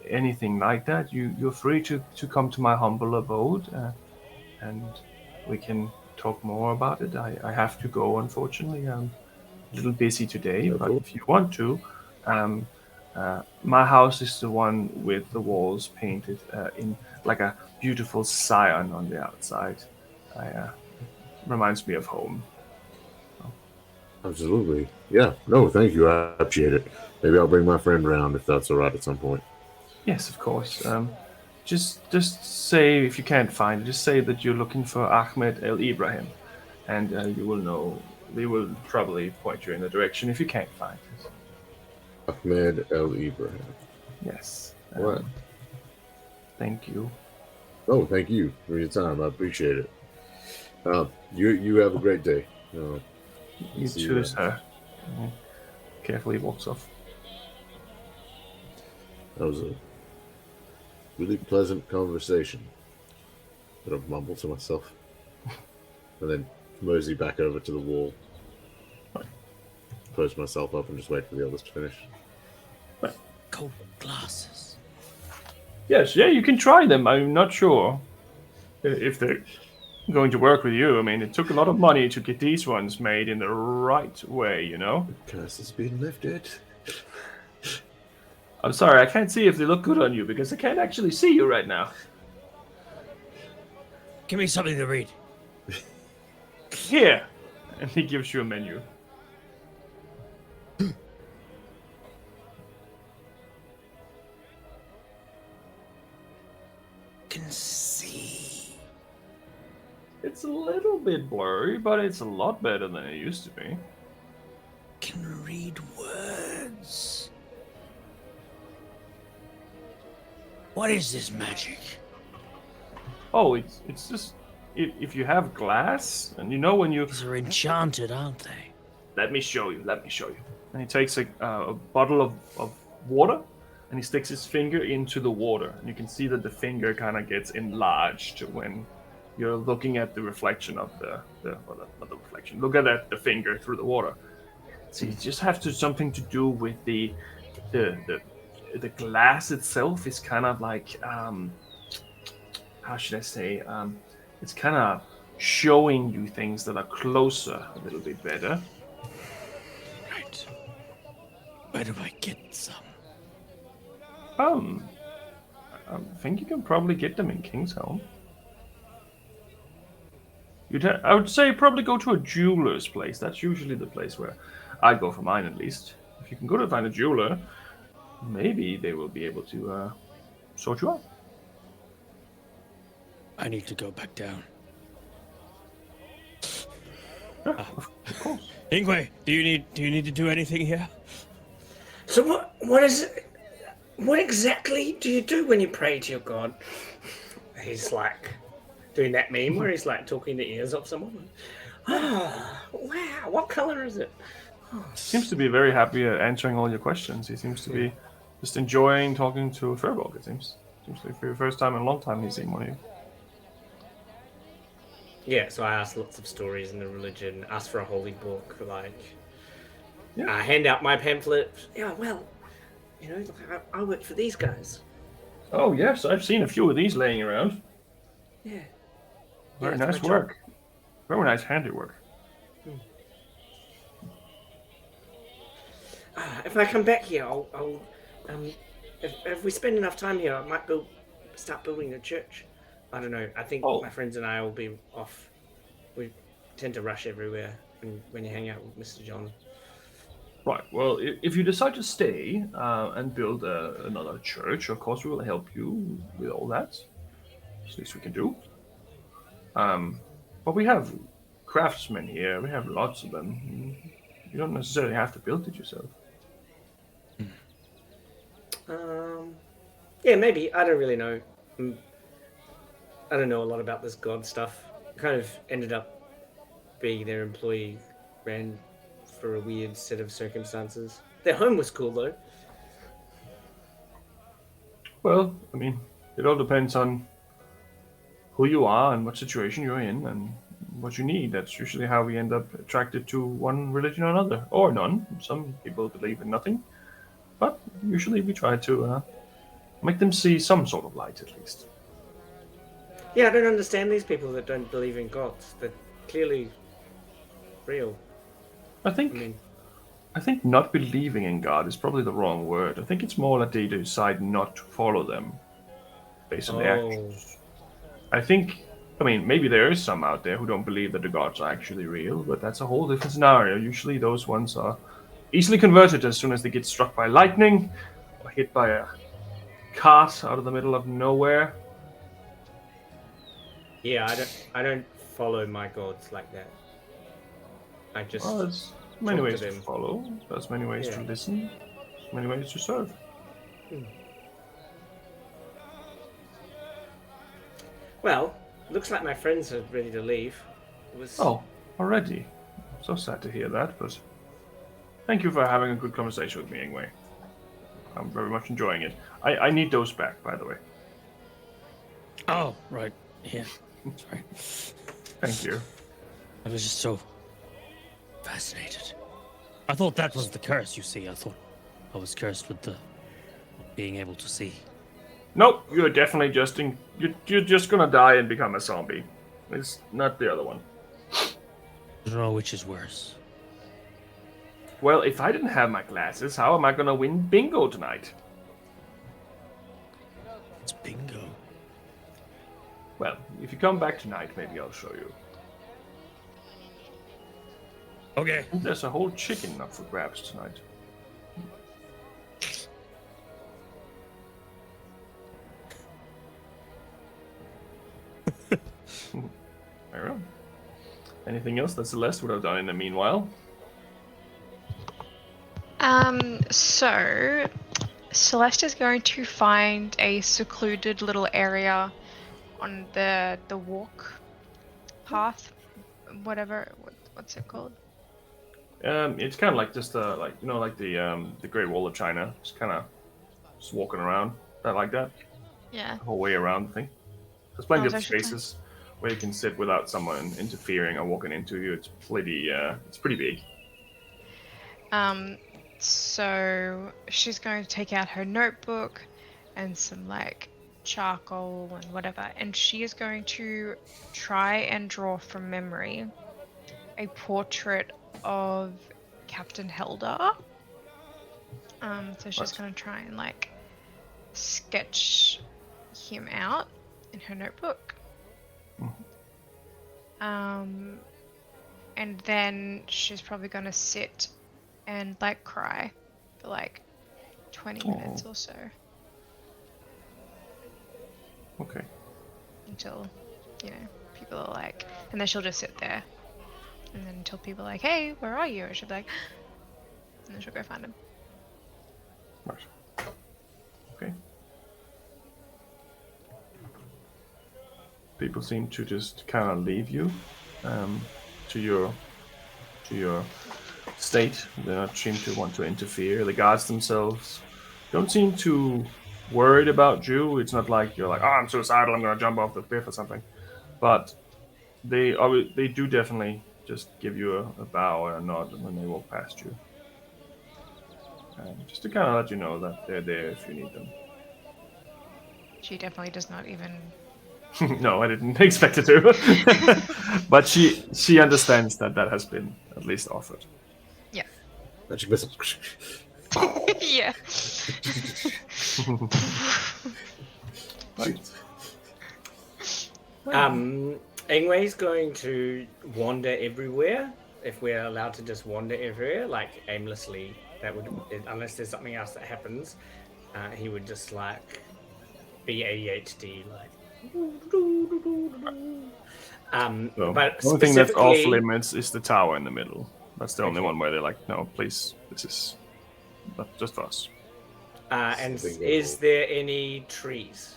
anything like that, you're free to come to my humble abode, and we can talk more about it. I have to go, unfortunately. I'm a little busy today, Of but course. if you want to, my house is the one with the walls painted in like a beautiful cyan on the outside. Reminds me of home. Absolutely. Yeah. No, thank you. I appreciate it. Maybe I'll bring my friend around if that's all right at some point. Yes, of course. Just say, if you can't find it, just say that you're looking for Ahmed El Ibrahim, and you will know. They will probably point you in the direction if you can't find it. Ahmed El Ibrahim. Yes. What? Thank you. Oh, thank you for your time. I appreciate it. You have a great day. You see you too, then. sir. Carefully walks off. That was a really pleasant conversation. But I mumble to myself. And then mosey back over to the wall. Close myself up and just wait for the others to finish. Cold glasses. Yes, yeah, you can try them. I'm not sure if they're going to work with you. I mean, it took a lot of money to get these ones made in the right way, you know? Curse has been lifted. I'm sorry, I can't see if they look good on you because I can't actually see you right now. Give me something to read. Here! And he gives you a menu. Can see. It's a little bit blurry, but it's a lot better than it used to be. Can read words. What is this magic? Oh, it's just if you have glass, and you know when you These are enchanted, aren't they? Let me show you. And he takes a bottle of water, and he sticks his finger into the water. And you can see that the finger kind of gets enlarged when you're looking at the reflection of not the reflection. Look at the finger through the water. So you just have something to do with the glass itself is kind of like how should I say? It's kind of showing you things that are closer a little bit better. Right. Where do I get some? I think you can probably get them in Kingshelm. I would say probably go to a jeweler's place. That's usually the place where I go for mine, at least. If you can go to find a jeweler, maybe they will be able to sort you out. I need to go back down. Yeah, of course. Ingue, do you need to do anything here? So what is it? What exactly do you do when you pray to your god? He's like doing that meme where he's like talking the ears of someone. Oh, wow! What color is it? Seems to be very happy at answering all your questions. He seems to be just enjoying talking to Furbolg. It seems like for the first time in a long time he's seen one of you. Yeah, so I asked lots of stories in the religion, asked for a holy book, hand out my pamphlet. Yeah, well, I work for these guys. Oh yes, I've seen a few of these laying around. Yeah. Very nice work. Very nice handiwork. If I come back here, I'll if we spend enough time here, I might start building a church. I don't know. I think my friends and I will be off. We tend to rush everywhere when you hang out with Mr. John. Right. Well, if you decide to stay and build another church, of course we will help you with all that. It's the least we can do. But we have craftsmen here. We have lots of them. You don't necessarily have to build it yourself. Yeah, maybe. I don't really know. I don't know a lot about this god stuff. Kind of ended up being their employee, ran for a weird set of circumstances. Their home was cool, though. Well, I mean, it all depends on who you are and what situation you're in and what you need. That's usually how we end up attracted to one religion or another, or none. Some people believe in nothing, but usually we try to make them see some sort of light, at least. Yeah, I don't understand these people that don't believe in gods. They're clearly real. I think not believing in God is probably the wrong word. I think it's more that they decide not to follow them based on their actions. I mean, maybe there is some out there who don't believe that the gods are actually real, but that's a whole different scenario. Usually those ones are easily converted as soon as they get struck by lightning or hit by a cart out of the middle of nowhere. Yeah, I don't follow my gods like that. I just there's many ways to follow. There's many ways to listen. Many ways to serve. Well, looks like my friends are ready to leave. Oh, already? So sad to hear that, but thank you for having a good conversation with me, Ingue. I'm very much enjoying it. I need those back, by the way. Oh, right. Yeah. Sorry. Thank you. I was just so fascinated. I thought that was the curse, you see. I thought I was cursed with the being able to see. Nope, you're definitely you're just gonna die and become a zombie. It's not the other one. I don't know which is worse. Well, if I didn't have my glasses, how am I gonna win bingo tonight? It's bingo. Well, if you come back tonight, maybe I'll show you. Okay. There's a whole chicken up for grabs tonight. Very well. Anything else that Celeste would have done in the meanwhile? So Celeste is going to find a secluded little area on the walk path, what's it called? It's kind of like just like like the Great Wall of China, just kind of just walking around, like that, Yeah. the whole way around the thing. There's plenty Oh, of so should I- spaces where you can sit without someone interfering or walking into you. It's pretty big. So she's going to take out her notebook and some like charcoal and whatever, and she is going to try and draw from memory a portrait of Captain Helder. So she's Right. going to try and like sketch him out in her notebook. And then she's probably going to sit and like cry for like 20 minutes or so Okay. until people are like, and then she'll just sit there, and then until people are like, hey, where are you? And she'll be like, and then she'll go find him. Right. Okay. People seem to just kind of leave you to your state. They don't seem to want to interfere. The guards themselves don't seem too worried about you. It's not like you're like, oh, I'm suicidal, I'm gonna jump off the cliff or something. But they do definitely just give you a bow or a nod when they walk past you, just to kind of let you know that they're there if you need them. She definitely does not even. No, I didn't expect it to. But she understands that has been at least offered. Yeah. Magic missile. Yeah. Ingwe's going to wander everywhere. If we're allowed to just wander everywhere, like aimlessly, that would, unless there's something else that happens, he would just like be ADHD, like. So, But the only thing that's off specifically, limits is the tower in the middle. That's the only Okay. one where they're like, no, please, this is not just for us. and Something is little. there any trees?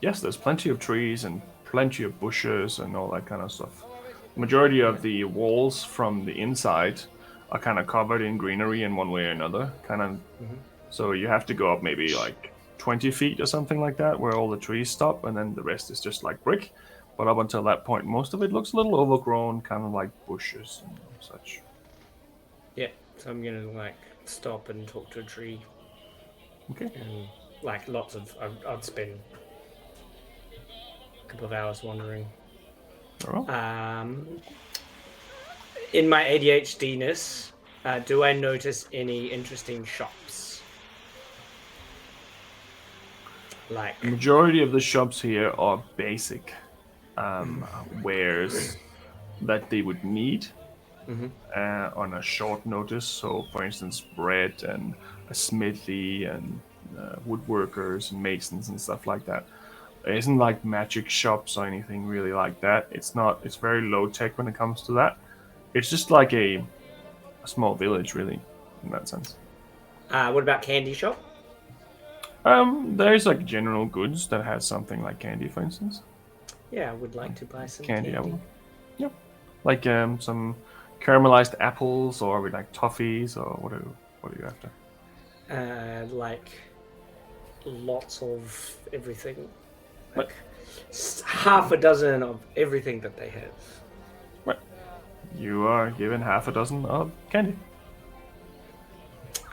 Yes, there's plenty of trees and plenty of bushes and all that kind of stuff. The majority of the walls from the inside are kind of covered in greenery in one way or another. So you have to go up maybe like 20 feet or something like that, where all the trees stop, and then the rest is just like brick. But up until that point, most of it looks a little overgrown, kind of like bushes and such. Yeah, so I'm gonna like stop and talk to a tree, Okay. and like lots of, I'd spend a couple of hours wandering. All right. In my ADHD-ness, do I notice any interesting shops? Like, The majority of the shops here are basic wares that they would need on a short notice. So, for instance, bread and a smithy and woodworkers and masons and stuff like that. There isn't like magic shops or anything really like that. It's not. It's very low tech when it comes to that. It's just like a small village, really, in that sense. what about candy shop? There's like general goods that has something like candy, for instance. Yeah, I would like to buy some Candy, candy. apple. Yep. Like some caramelized apples, or with like toffees, or what are you after? Like lots of everything. What? Like half a dozen of everything that they have. Right. You are given half a dozen of candy.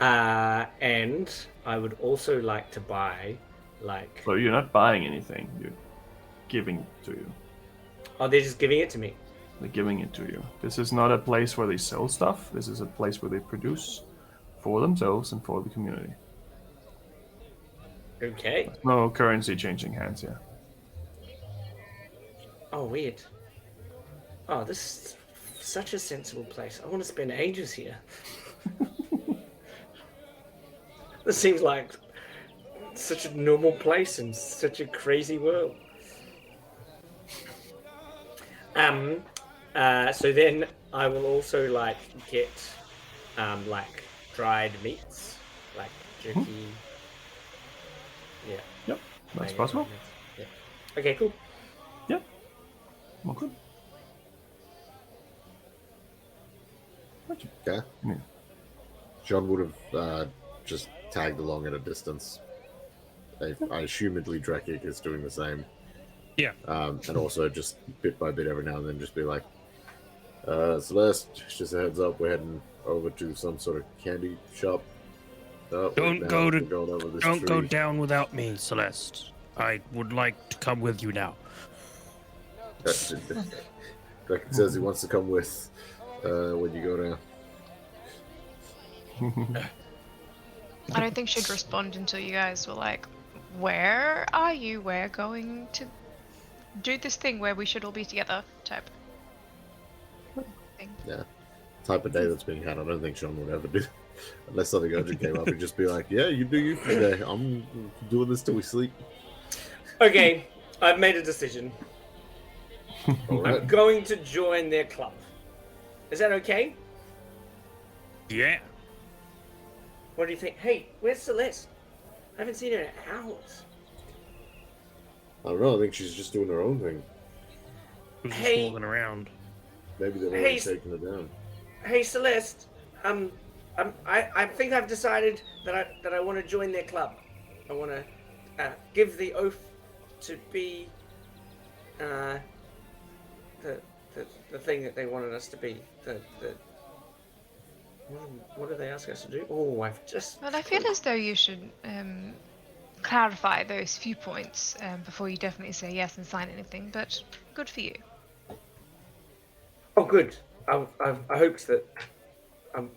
And I would also like to buy, like, So you're not buying anything. You're giving it to you. oh, they're just giving it to me. They're giving it to you. This is not a place where they sell stuff. This is a place where they produce for themselves and for the community. Okay. No currency changing hands here. Oh, weird. Oh, this is such a sensible place. I want to spend ages here. This seems like such a normal place in such a crazy world. So then I will also like get like dried meats, like jerky. Yeah. Yep, that's Maybe possible. dried meats. Yeah. Okay, cool. Yep. Well, good. Okay. Yeah. John would have just tagged along at a distance. I assumedly Drekik is doing the same. Yeah. And also just bit by bit every now and then just be like, Celeste, just a heads up, we're heading over to some sort of candy shop. Oh, Don't now go we're to going over this Don't go tree. down without me, Celeste. I would like to come with you now. Drekik says he wants to come with when you go down. I don't think she'd respond until you guys were like, where are you? We're going to do this thing where we should all be together type thing. Yeah. Type of day that's being had, I don't think Sean would ever do. Unless something urgent came up, he'd just be like, yeah, you do you today. I'm doing this till we sleep. Okay, I've made a decision. All right. I'm going to join their club. Is that okay? Yeah. What do you think? Hey, where's Celeste? I haven't seen her in hours. I don't know, I think she's just doing her own thing. Who's just Hey. walking around? Maybe they've Hey, already taken her down. Hey, Celeste. I think I've decided that I want to join their club. I want to give the oath to be the thing that they wanted us to be. What did they ask us to do? Oh, I've just. Well, I feel as though you should clarify those few points before you definitely say yes and sign anything, but good for you. Oh, good. I hoped that.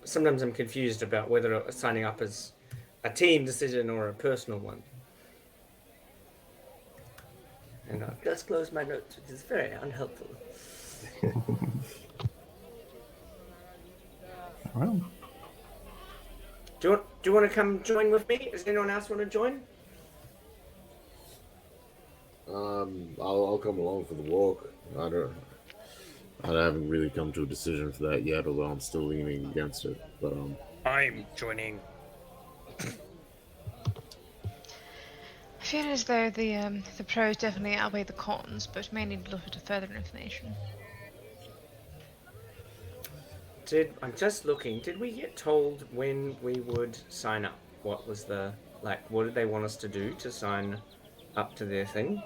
Sometimes I'm confused about whether signing up is a team decision or a personal one. And I've just closed my notes, which is very unhelpful. Well, Do you want to come join with me? Does anyone else want to join? I'll come along for the walk. I haven't really come to a decision for that yet, although I'm still leaning against it. But I'm joining. I feel as though the pros definitely outweigh the cons, but may need a little bit of further information. I'm just looking. Did we get told when we would sign up? What was what did they want us to do to sign up to their thing?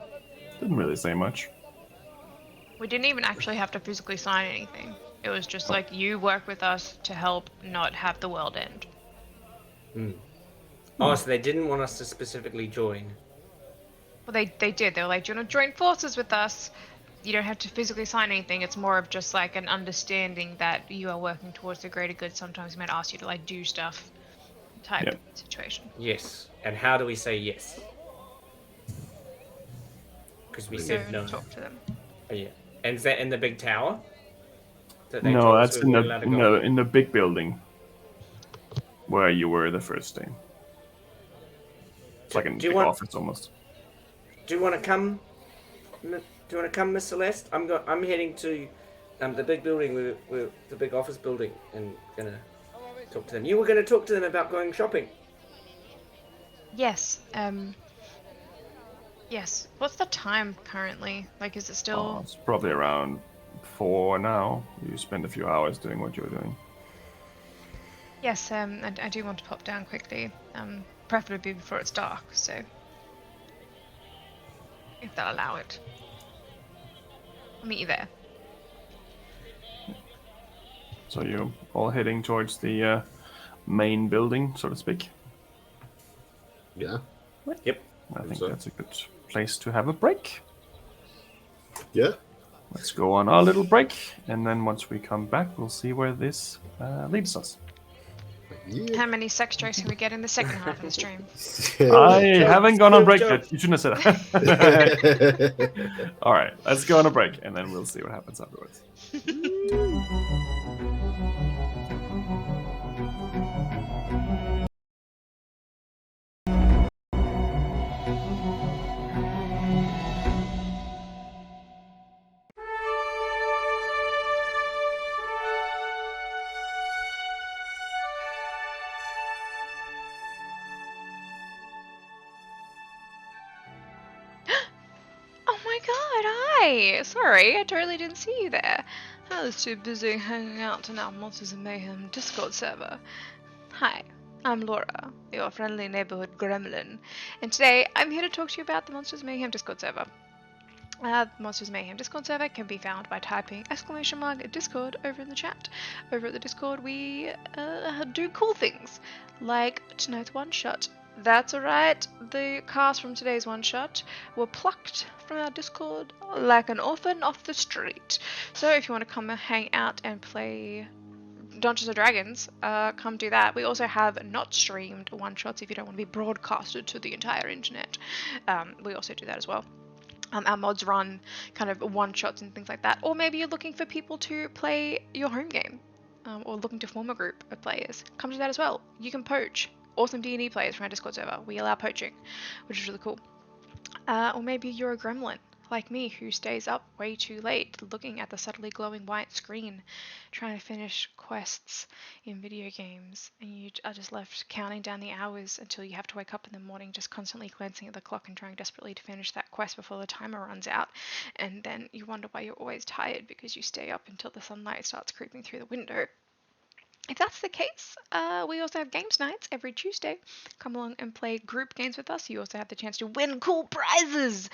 didn't really say much. We didn't even actually have to physically sign anything. It was just like, you work with us to help not have the world end. Oh, so they didn't want us to specifically join. Well, they did. They were like, do you want to join forces with us? You don't have to physically sign anything. It's more of just like an understanding that you are working towards the greater good. Sometimes we might ask you to like do stuff type Yep. situation. Yes. And how do we say yes? Because we Go said and no. talk to them. Oh, yeah. And is that in the big tower? That they No, told us that's we in weren't the allowed to go in the big building where you were the first day. It's like a Do you big want- office almost. Do you want to come? Do you want to come, Miss Celeste? I'm heading to the big building, with the big office building, and gonna talk to them. You were gonna talk to them about going shopping. Yes. Yes. What's the time currently? Like, is it Oh, still? it's probably around 4 now. You spend a few hours doing what you're doing. Yes. I do want to pop down quickly. Preferably before it's dark. So, if they'll allow it, I'll meet you there. So you're all heading towards the main building, so to speak. yeah, Yep. I think so. that's a good place to have a break. yeah. Let's go on our little break, and then once we come back, we'll see where this leads us. Yeah. How many sex jokes can we get in the second half of the stream? I haven't gone on break jokes. yet. You shouldn't have said that. All right, let's go on a break, and then we'll see what happens afterwards. Oh my god, hi! Sorry, I totally didn't see you there. I was too busy hanging out in our Monsters of Mayhem Discord server. Hi, I'm Laura, your friendly neighborhood gremlin, and today I'm here to talk to you about the Monsters of Mayhem Discord server. The Monsters of Mayhem Discord server can be found by typing !Discord over in the chat. Over at the Discord we do cool things, like tonight's one-shot. That's right, the cast from today's one-shot were plucked from our Discord like an orphan off the street. So if you want to come and hang out and play Dungeons & Dragons, come do that. We also have not streamed one-shots if you don't want to be broadcasted to the entire internet. We also do that as well. Our mods run kind of one-shots and things like that. Or maybe you're looking for people to play your home game, or looking to form a group of players. Come do that as well. You can poach awesome D&D players from our Discord server. We allow poaching, which is really cool. Or maybe you're a gremlin, like me, who stays up way too late looking at the subtly glowing white screen, trying to finish quests in video games, and you are just left counting down the hours until you have to wake up in the morning, just constantly glancing at the clock and trying desperately to finish that quest before the timer runs out, and then you wonder why you're always tired because you stay up until the sunlight starts creeping through the window. If that's the case, we also have games nights every Tuesday. Come along and play group games with us. You also have the chance to win cool prizes,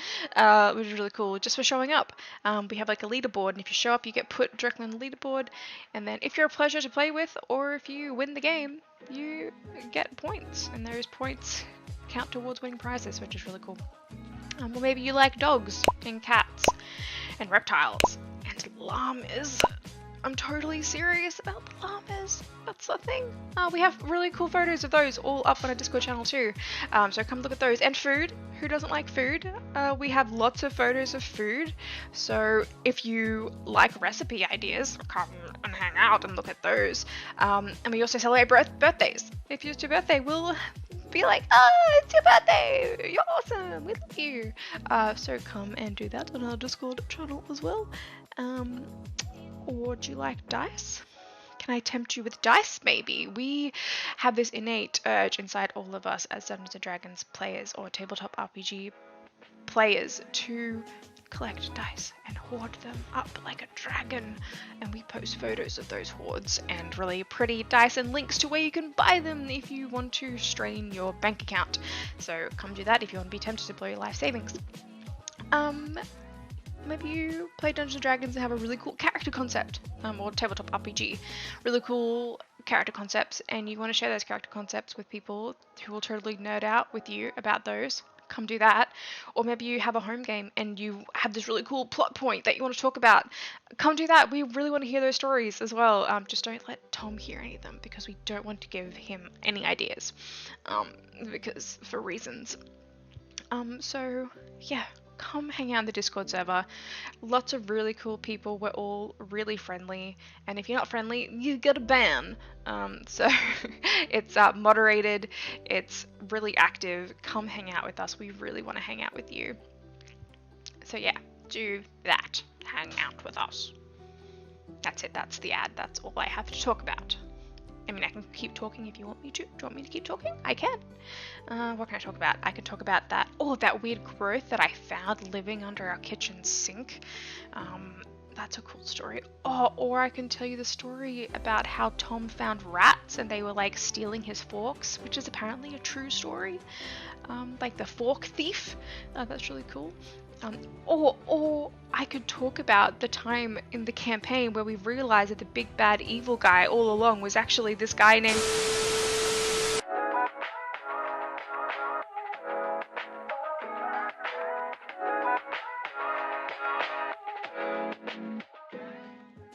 which is really cool, just for showing up. We have like a leaderboard, and if you show up, you get put directly on the leaderboard. And then if you're a pleasure to play with, or if you win the game, you get points, and those points count towards winning prizes, which is really cool. Or maybe you like dogs, and cats, and reptiles, and llamas. I'm totally serious about the llamas. That's the thing. We have really cool photos of those all up on our Discord channel too. So come look at those. And food. Who doesn't like food? We have lots of photos of food. So if you like recipe ideas, come and hang out and look at those. And we also celebrate birthdays. If it's your birthday, we'll be like, oh, it's your birthday. You're awesome. We love you. So come and do that on our Discord channel as well. Or do you like dice? Can I tempt you with dice, maybe? We have this innate urge inside all of us as Dungeons & Dragons players or tabletop RPG players to collect dice and hoard them up like a dragon. And we post photos of those hoards and really pretty dice and links to where you can buy them if you want to strain your bank account. So come do that if you want to be tempted to blow your life savings. Maybe you play Dungeons & Dragons and have a really cool character concept, or tabletop RPG, really cool character concepts, and you want to share those character concepts with people who will totally nerd out with you about those. Come do that. Or maybe you have a home game and you have this really cool plot point that you want to talk about. Come do that. We really want to hear those stories as well. Just don't let Tom hear any of them because we don't want to give him any ideas, because for reasons. So yeah. Come hang out in the Discord server. Lots of really cool people. We're all really friendly, and if you're not friendly, you get a ban. So it's moderated, it's really active. Come hang out with us. We really want to hang out with you. So yeah, do that. Hang out with us. That's it. That's the ad. That's all I have to talk about. I mean, I can keep talking if you want me to. Do you want me to keep talking? I can. What can I talk about? I can talk about that. Oh, that weird growth that I found living under our kitchen sink. That's a cool story. Oh, or I can tell you the story about how Tom found rats and they were like stealing his forks, which is apparently a true story. Like the fork thief. That's really cool. Or I could talk about the time in the campaign where we realized that the big bad evil guy all along was actually this guy named...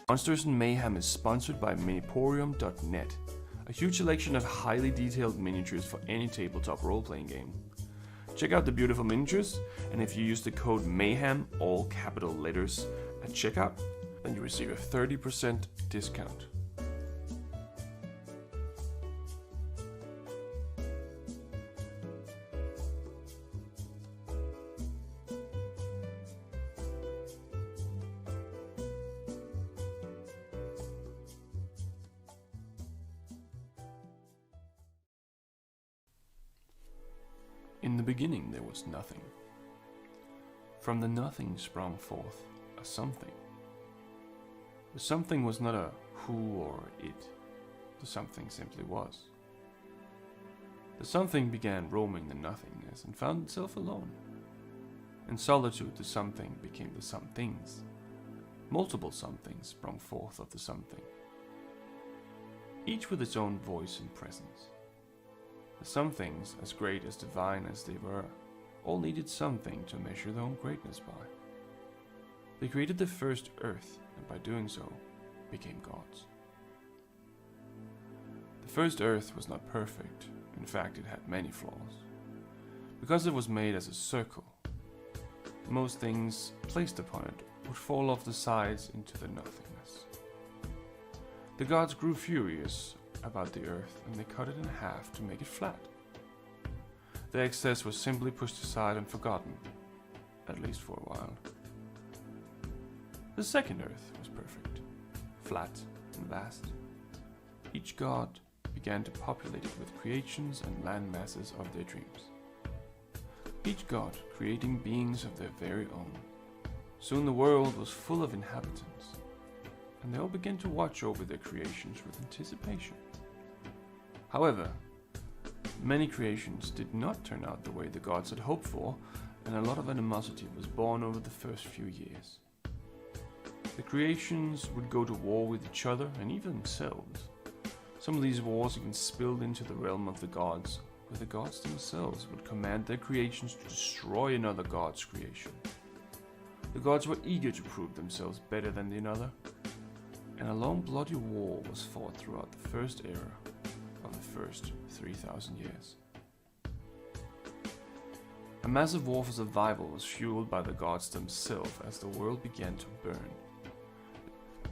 Monsters and Mayhem is sponsored by Miniporium.net, a huge selection of highly detailed miniatures for any tabletop role-playing game. Check out the beautiful miniatures, and if you use the code MAYHEM, all capital letters, at checkout, then you receive a 30% discount. In the beginning there was nothing. From the nothing sprung forth a something. The something was not a who or it. The something simply was. The something began roaming the nothingness and found itself alone. In solitude, the something became the somethings. Multiple somethings sprung forth of the something, each with its own voice and presence. The somethings, as great as divine as they were, all needed something to measure their own greatness by. They created the first earth, and by doing so, became gods. The first earth was not perfect. In fact, it had many flaws. Because it was made as a circle, most things placed upon it would fall off the sides into the nothingness. The gods grew furious about the earth, and they cut it in half to make it flat. The excess was simply pushed aside and forgotten, at least for a while. The second earth was perfect, flat and vast. Each god began to populate it with creations and land masses of their dreams. Each god creating beings of their very own. Soon the world was full of inhabitants, and they all began to watch over their creations with anticipation. However, many creations did not turn out the way the gods had hoped for, and a lot of animosity was born over the first few years. The creations would go to war with each other and even themselves. Some of these wars even spilled into the realm of the gods, where the gods themselves would command their creations to destroy another god's creation. The gods were eager to prove themselves better than the other, and a long bloody war was fought throughout the first era of the first 3,000 years. A massive war for survival was fueled by the gods themselves as the world began to burn.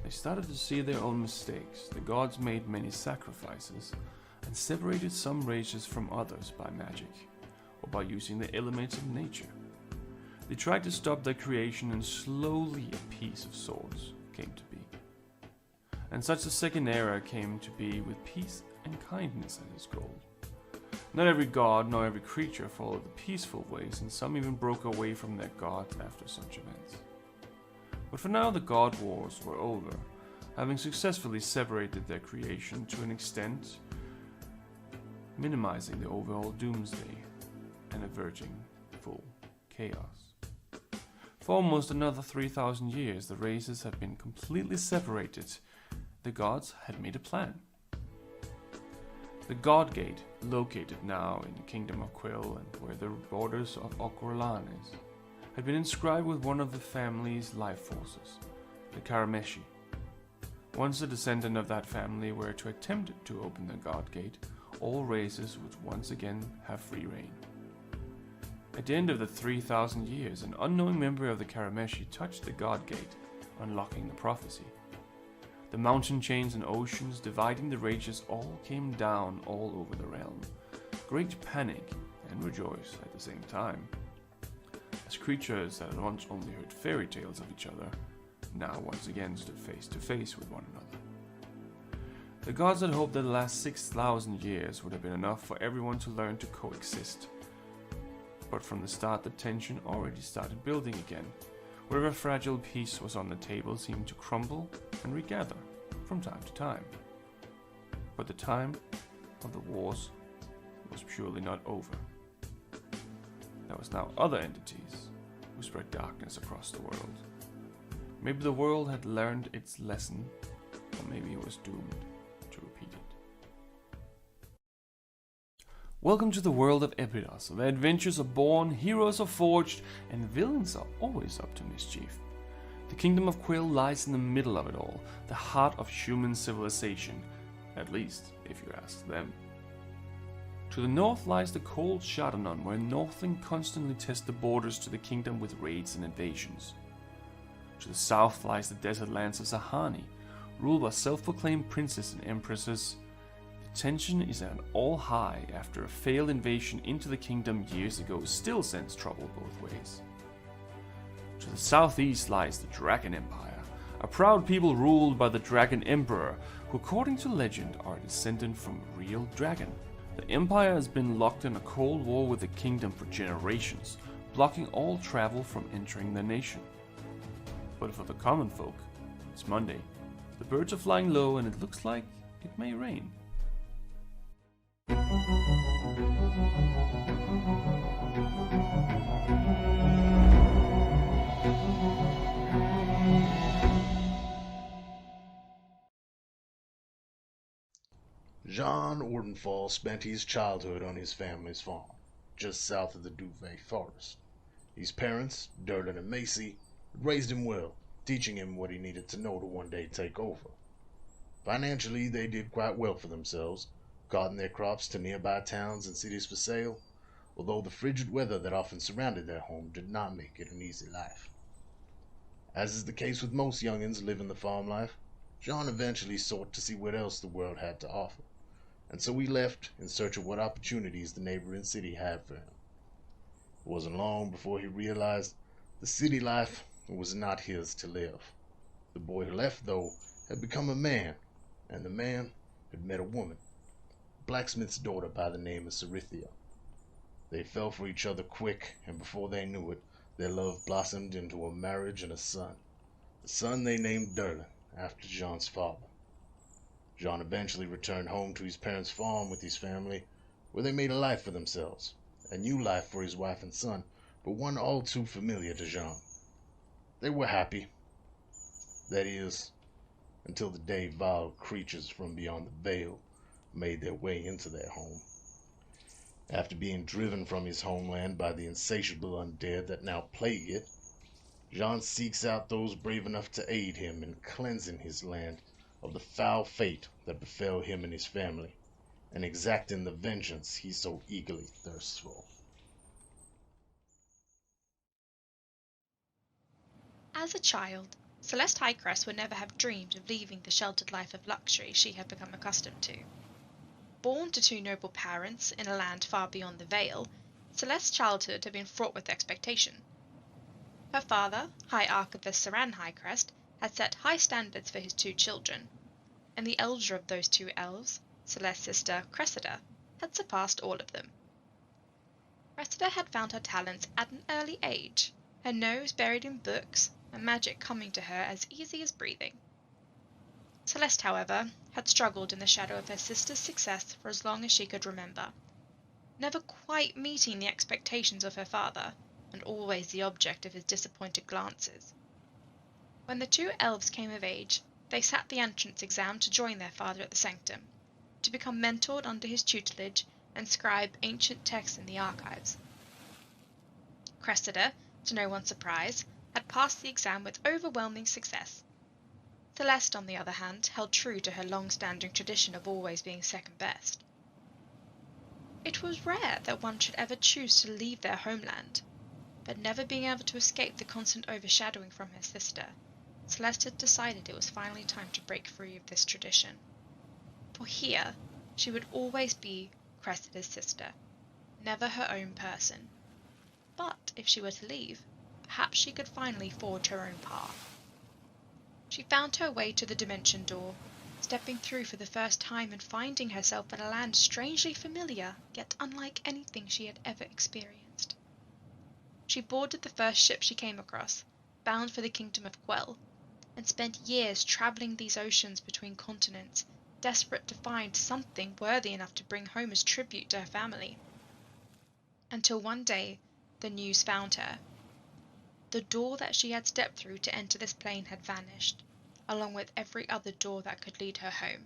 They started to see their own mistakes. The gods made many sacrifices and separated some races from others by magic or by using the elements of nature. They tried to stop their creation, and slowly a peace of sorts came to be. And such a second era came to be with peace and kindness as its goal. Not every god nor every creature followed the peaceful ways, and some even broke away from their god after such events. But for now the god wars were over, having successfully separated their creation to an extent, minimizing the overall doomsday and averting full chaos. For almost another 3,000 years the races had been completely separated. The gods had made a plan. The God Gate, located now in the Kingdom of Quill and where the borders of Okoralan is, had been inscribed with one of the family's life forces, the Karameshi. Once a descendant of that family were to attempt to open the God Gate, all races would once again have free reign. At the end of the 3,000 years, an unknown member of the Karameshi touched the God Gate, unlocking the prophecy. The mountain chains and oceans dividing the races all came down all over the realm. Great panic and rejoice at the same time, as creatures that had once only heard fairy tales of each other now once again stood face to face with one another. The gods had hoped that the last 6,000 years would have been enough for everyone to learn to coexist. But from the start the tension already started building again. Wherever fragile peace was on the table seemed to crumble and regather from time to time. But the time of the wars was surely not over. There was now other entities who spread darkness across the world. Maybe the world had learned its lesson, or maybe it was doomed to repeat it. Welcome to the world of Epidos, where adventures are born, heroes are forged, and villains are always up to mischief. The Kingdom of Quill lies in the middle of it all, the heart of human civilization, at least if you ask them. To the north lies the cold Shadanon, where Northling constantly test the borders to the kingdom with raids and invasions. To the south lies the desert lands of Zahani, ruled by self-proclaimed princes and empresses. The tension is at an all-high after a failed invasion into the kingdom years ago still sends trouble both ways. To the southeast lies the Dragon Empire, a proud people ruled by the Dragon Emperor, who according to legend are descended from a real dragon. The Empire has been locked in a cold war with the kingdom for generations, blocking all travel from entering the nation. But for the common folk, it's Monday, The birds are flying low and it looks like it may rain. Jean Ordenfall spent his childhood on his family's farm, just south of the Duvet Forest. His parents, Durlin and Macy, raised him well, teaching him what he needed to know to one day take over. Financially, they did quite well for themselves, carting their crops to nearby towns and cities for sale, although the frigid weather that often surrounded their home did not make it an easy life. As is the case with most youngins living the farm life, John eventually sought to see what else the world had to offer, and so he left in search of what opportunities the neighboring city had for him. It wasn't long before he realized the city life was not his to live. The boy who left, though, had become a man, and the man had met a woman, a blacksmith's daughter by the name of Cerithia. They fell for each other quick, and before they knew it, their love blossomed into a marriage and a son. The son they named Durlin, after Jean's father. Jean eventually returned home to his parents' farm with his family, where they made a life for themselves, a new life for his wife and son, but one all too familiar to Jean. They were happy. That is, until the day vile creatures from beyond the veil made their way into their home. After being driven from his homeland by the insatiable undead that now plague it, Jean seeks out those brave enough to aid him in cleansing his land of the foul fate that befell him and his family, and exacting the vengeance he so eagerly thirsts for. As a child, Celeste Highcrest would never have dreamed of leaving the sheltered life of luxury she had become accustomed to. Born to two noble parents in a land far beyond the Vale, Celeste's childhood had been fraught with expectation. Her father, High Archivist Saran Highcrest, had set high standards for his two children, and the elder of those two elves, Celeste's sister Cressida, had surpassed all of them. Cressida had found her talents at an early age, her nose buried in books, and magic coming to her as easy as breathing. Celeste, however, had struggled in the shadow of her sister's success for as long as she could remember, never quite meeting the expectations of her father, and always the object of his disappointed glances. When the two elves came of age, they sat the entrance exam to join their father at the sanctum, to become mentored under his tutelage and scribe ancient texts in the archives. Cressida, to no one's surprise, had passed the exam with overwhelming success. Celeste, on the other hand, held true to her long-standing tradition of always being second best. It was rare that one should ever choose to leave their homeland, but never being able to escape the constant overshadowing from her sister, Celeste had decided it was finally time to break free of this tradition. For here, she would always be Cressida's sister, never her own person. But if she were to leave, perhaps she could finally forge her own path. She found her way to the dimension door, stepping through for the first time and finding herself in a land strangely familiar, yet unlike anything she had ever experienced. She boarded the first ship she came across, bound for the kingdom of Quell, and spent years traveling these oceans between continents, desperate to find something worthy enough to bring home as tribute to her family. Until one day, the news found her. The door that she had stepped through to enter this plane had vanished, along with every other door that could lead her home.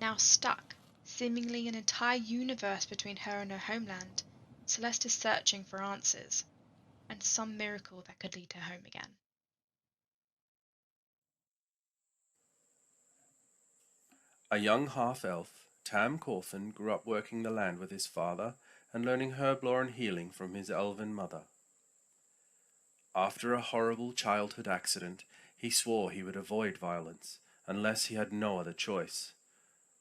Now stuck, seemingly an entire universe between her and her homeland, Celeste is searching for answers, and some miracle that could lead her home again. A young half-elf, Tam Corthan grew up working the land with his father and learning herblore and healing from his elven mother. After a horrible childhood accident, he swore he would avoid violence, unless he had no other choice.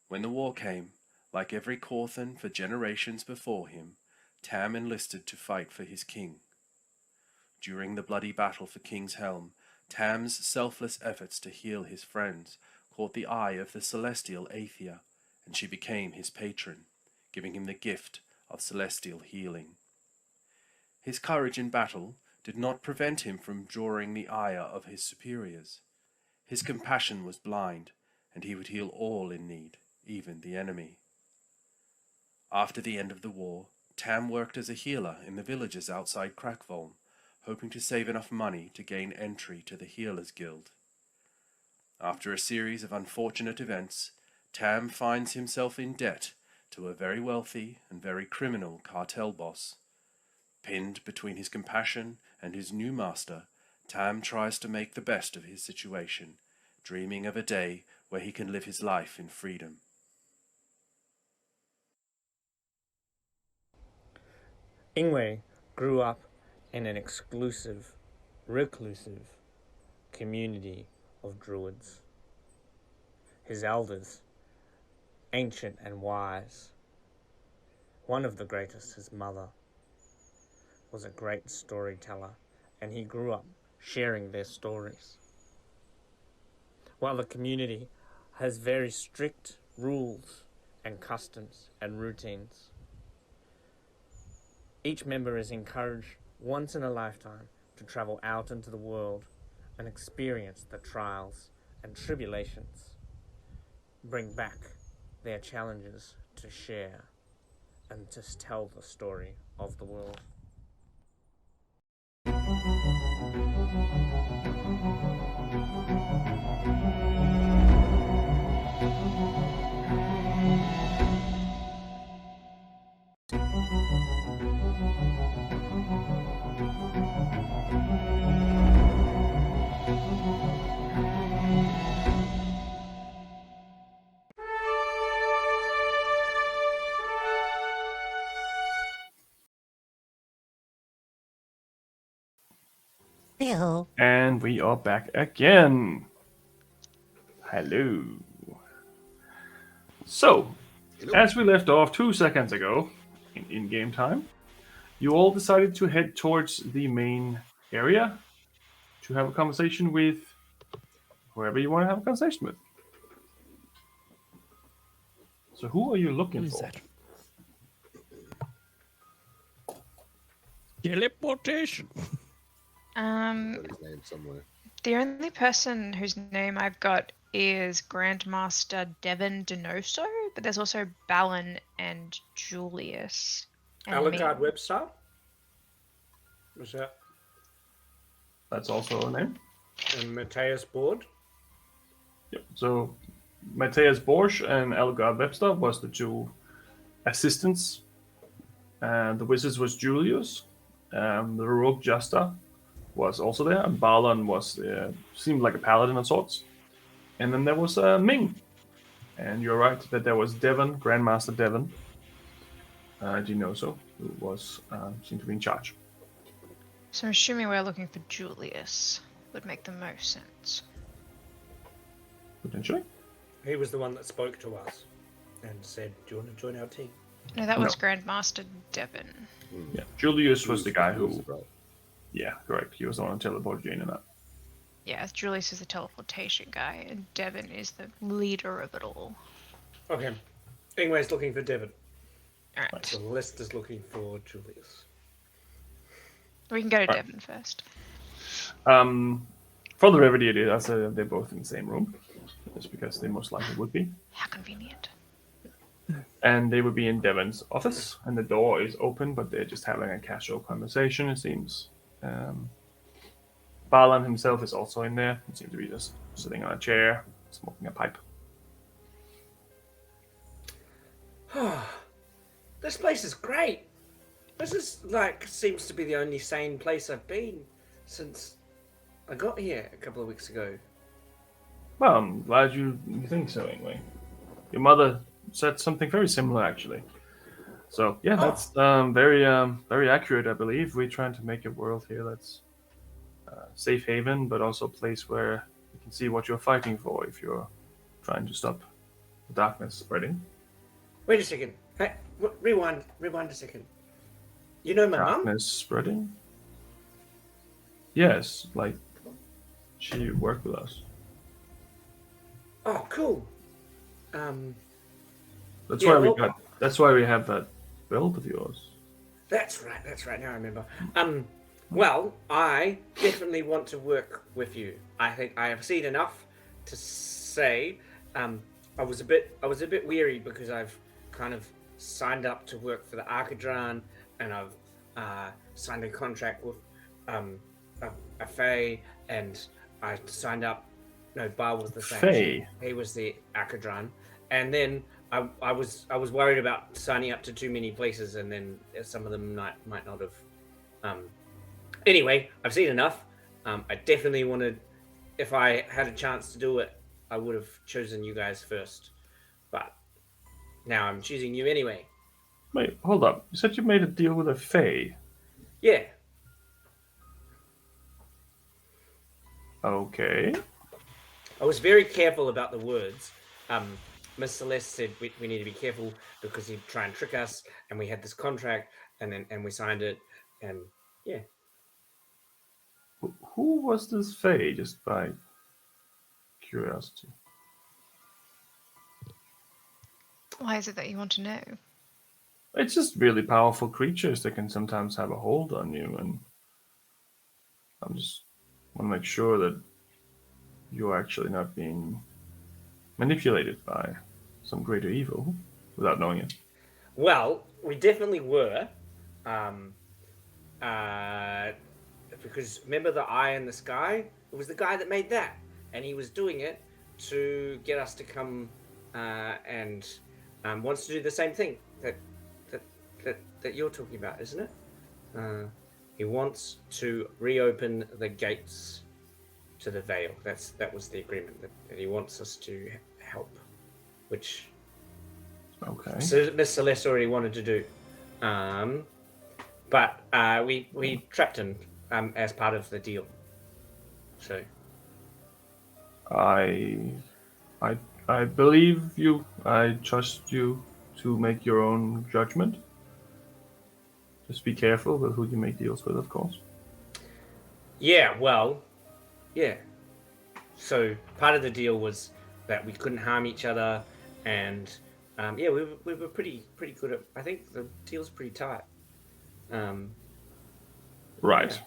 When the war came, like every Corthan for generations before him, Tam enlisted to fight for his king. During the bloody battle for King's Helm, Tam's selfless efforts to heal his friends caught the eye of the celestial Aethia, and she became his patron, giving him the gift of celestial healing. His courage in battle did not prevent him from drawing the ire of his superiors. His compassion was blind, and he would heal all in need, even the enemy. After the end of the war, Tam worked as a healer in the villages outside Crackvolm, hoping to save enough money to gain entry to the Healers Guild. After a series of unfortunate events, Tam finds himself in debt to a very wealthy and very criminal cartel boss. Pinned between his compassion and his new master, Tam tries to make the best of his situation, dreaming of a day where he can live his life in freedom. Ingue grew up in an exclusive, reclusive community of druids. His elders, ancient and wise, one of the greatest, his mother, was a great storyteller, and he grew up sharing their stories. While the community has very strict rules and customs and routines, each member is encouraged once in a lifetime to travel out into the world and experience the trials and tribulations, bring back their challenges to share, and to tell the story of the world. Hello. And we are back again. Hello. So, as we left off 2 seconds ago, in game time, you all decided to head towards the main area to have a conversation with whoever you want to have a conversation with. So, who are you looking for? Teleportation. Got his name somewhere. The only person whose name I've got is Grandmaster Devon Denoso, but there's also Balin and Julius. And Alucard me. Webster? Was that? That's also a name. And Matthias Board? Yep. So, Matthias Borsch and Elgard Webster was the two assistants. And the wizards was Julius. The rogue Justa was also there, and Balin was seemed like a paladin of sorts. And then there was Ming. And you're right that there was Devon, Grandmaster Devon, Dinoso, who was seemed to be in charge. So I'm assuming we're looking for Julius. Would make the most sense. Potentially. He was the one that spoke to us and said, "Do you want to join our team?" No, that was Grandmaster Devon. Yeah, Julius was the guy who. Right. Yeah, correct. He was the one who teleported you in and out. Yeah, Julius is the teleportation guy, and Devon is the leader of it all. Okay. Ingwe's looking for Devon. Alright. So Lester's looking for Julius. We can go to Right. Devon first. For the brevity, they're both in the same room, just because they most likely would be. How convenient. And they would be in Devon's office, and the door is open, but they're just having a casual conversation, it seems. Balin himself is also in there. He seems to be just sitting on a chair, smoking a pipe. This place is great. This is seems to be the only sane place I've been since I got here a couple of weeks ago. Well, I'm glad you think so, anyway. Your mother said something very similar, actually. So, yeah, that's very accurate, I believe. We're trying to make a world here that's safe haven, but also a place where you can see what you're fighting for if you're trying to stop the darkness spreading. Wait a second. Hey, rewind a second. You know my mum? Darkness spreading? Yes, like she worked with us. Oh, cool. That's Yeah, why well- that's why we have that belt of yours. That's right. Now I remember. Well, I definitely want to work with you. I think I have seen enough to say, I was a bit weary because I've kind of signed up to work for the Archidron, and I've signed a contract with a Fae, and I signed up. No, Bar was the same. Fae. He was the Archidron, and then I was worried about signing up to too many places, and then some of them might not have. Anyway, I've seen enough. I definitely wanted, if I had a chance to do it, I would have chosen you guys first. But now I'm choosing you anyway. Wait, hold up. You said you made a deal with a Fae. Yeah. Okay. I was very careful about the words. Miss Celeste said we need to be careful because he'd try and trick us, and we had this contract, and we signed it, and yeah. Who was this Fae, just by curiosity? Why is it that you want to know? It's just really powerful creatures that can sometimes have a hold on you, and I'm just want to make sure that you're actually not being manipulated by some greater evil without knowing it. Well, we definitely were. Because remember the eye in the sky? It was the guy that made that, and he was doing it to get us to come and wants to do the same thing that you're talking about, isn't it? He wants to reopen the gates to the Veil. That was the agreement that he wants us to help, which Miss Celeste already wanted to do, but we trapped him as part of the deal. So I believe you. I trust you to make your own judgment. Just be careful with who you make deals with, of course. Yeah, well, yeah. So part of the deal was that we couldn't harm each other, and we were pretty good at. I think the deal's pretty tight. Right. Yeah.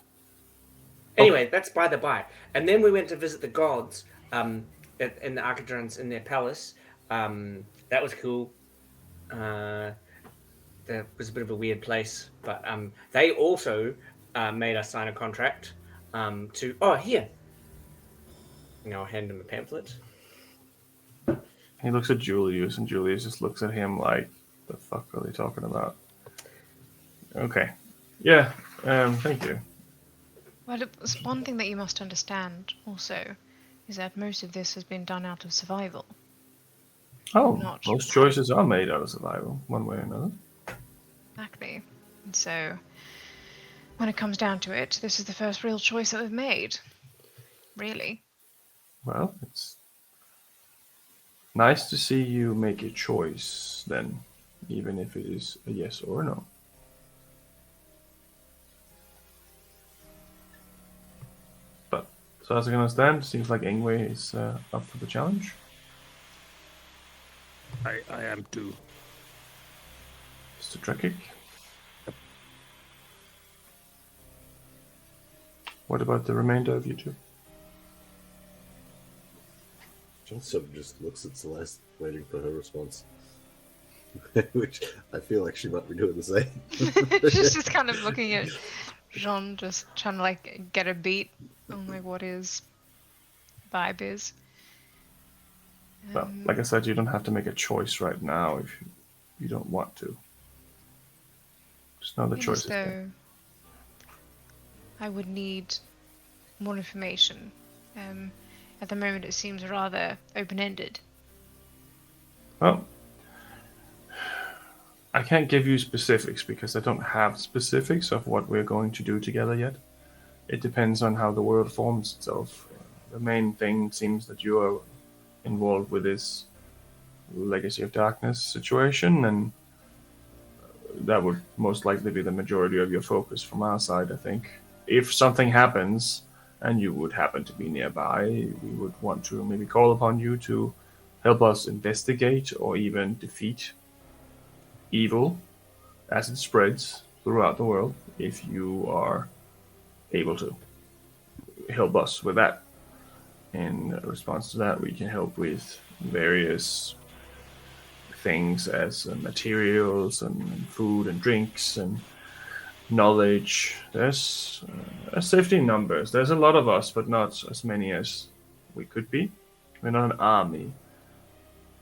Anyway, that's by the by. And then we went to visit the gods in the Archidrons in their palace. That was cool. That was a bit of a weird place, but they also made us sign a contract to. Oh, here. I'll hand him a pamphlet. He looks at Julius, and Julius just looks at him like, "The fuck are they talking about?" Okay. Yeah. Thank you. Well, one thing that you must understand also is that most of this has been done out of survival. Oh, Not most choices are made out of survival, one way or another. Exactly. And so, when it comes down to it, this is the first real choice that we've made. Really. Well, it's nice to see you make a choice, then, even if it is a yes or a no. But, so as I can understand, seems like Ingue is up for the challenge. I am too. Mr. Drekic. What about the remainder of you two? John sort of just looks at Celeste, waiting for her response. Which I feel like she might be doing the same. She's just kind of looking at Jean, just trying to get a beat on what his vibe is. Well, like I said, you don't have to make a choice right now if you don't want to. Just know the choice is there. I would need more information. At the moment, it seems rather open-ended. Well, I can't give you specifics because I don't have specifics of what we're going to do together yet. It depends on how the world forms itself. The main thing seems that you are involved with this Legacy of Darkness situation, and that would most likely be the majority of your focus from our side, I think. If something happens and you would happen to be nearby, we would want to maybe call upon you to help us investigate or even defeat evil as it spreads throughout the world, if you are able to help us with that. In response to that, we can help with various things as materials and food and drinks and knowledge. There's a safety in numbers. There's a lot of us, but not as many as we could be. We're not an army,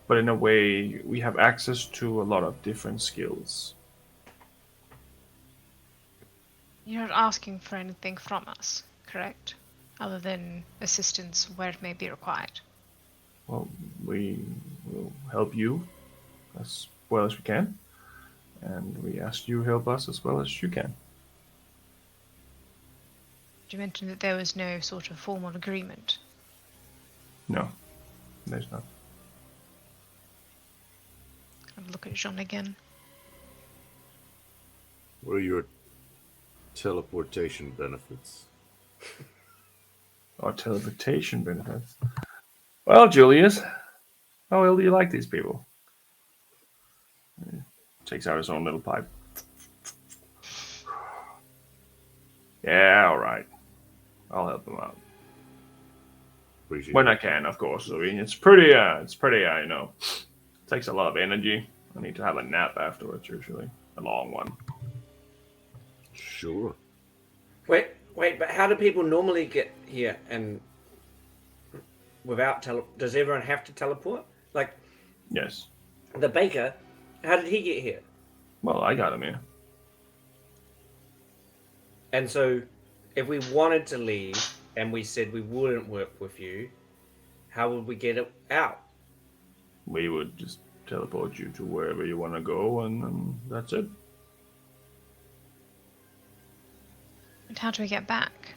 but in a way, we have access to a lot of different skills. You're not asking for anything from us, correct? Other than assistance where it may be required. Well, we will help you as well as we can, and we ask you help us as well as you can. You mentioned that there was no sort of formal agreement. No, there's not. I'll look at Jean again. What are your teleportation benefits? Our teleportation benefits. Well, Julius, how well do you like these people? He takes out his own little pipe. Yeah, all right. I'll help them out Appreciate when it. I can, of course. I mean, it's pretty. You know, it takes a lot of energy. I need to have a nap afterwards, usually a long one. Sure. Wait, but how do people normally get here and without does everyone have to teleport? Like Yes. the baker, how did he get here? Well, I got him here. And so if we wanted to leave and we said we wouldn't work with you, how would we get it out? We would just teleport you to wherever you want to go, and that's it. And how do we get back?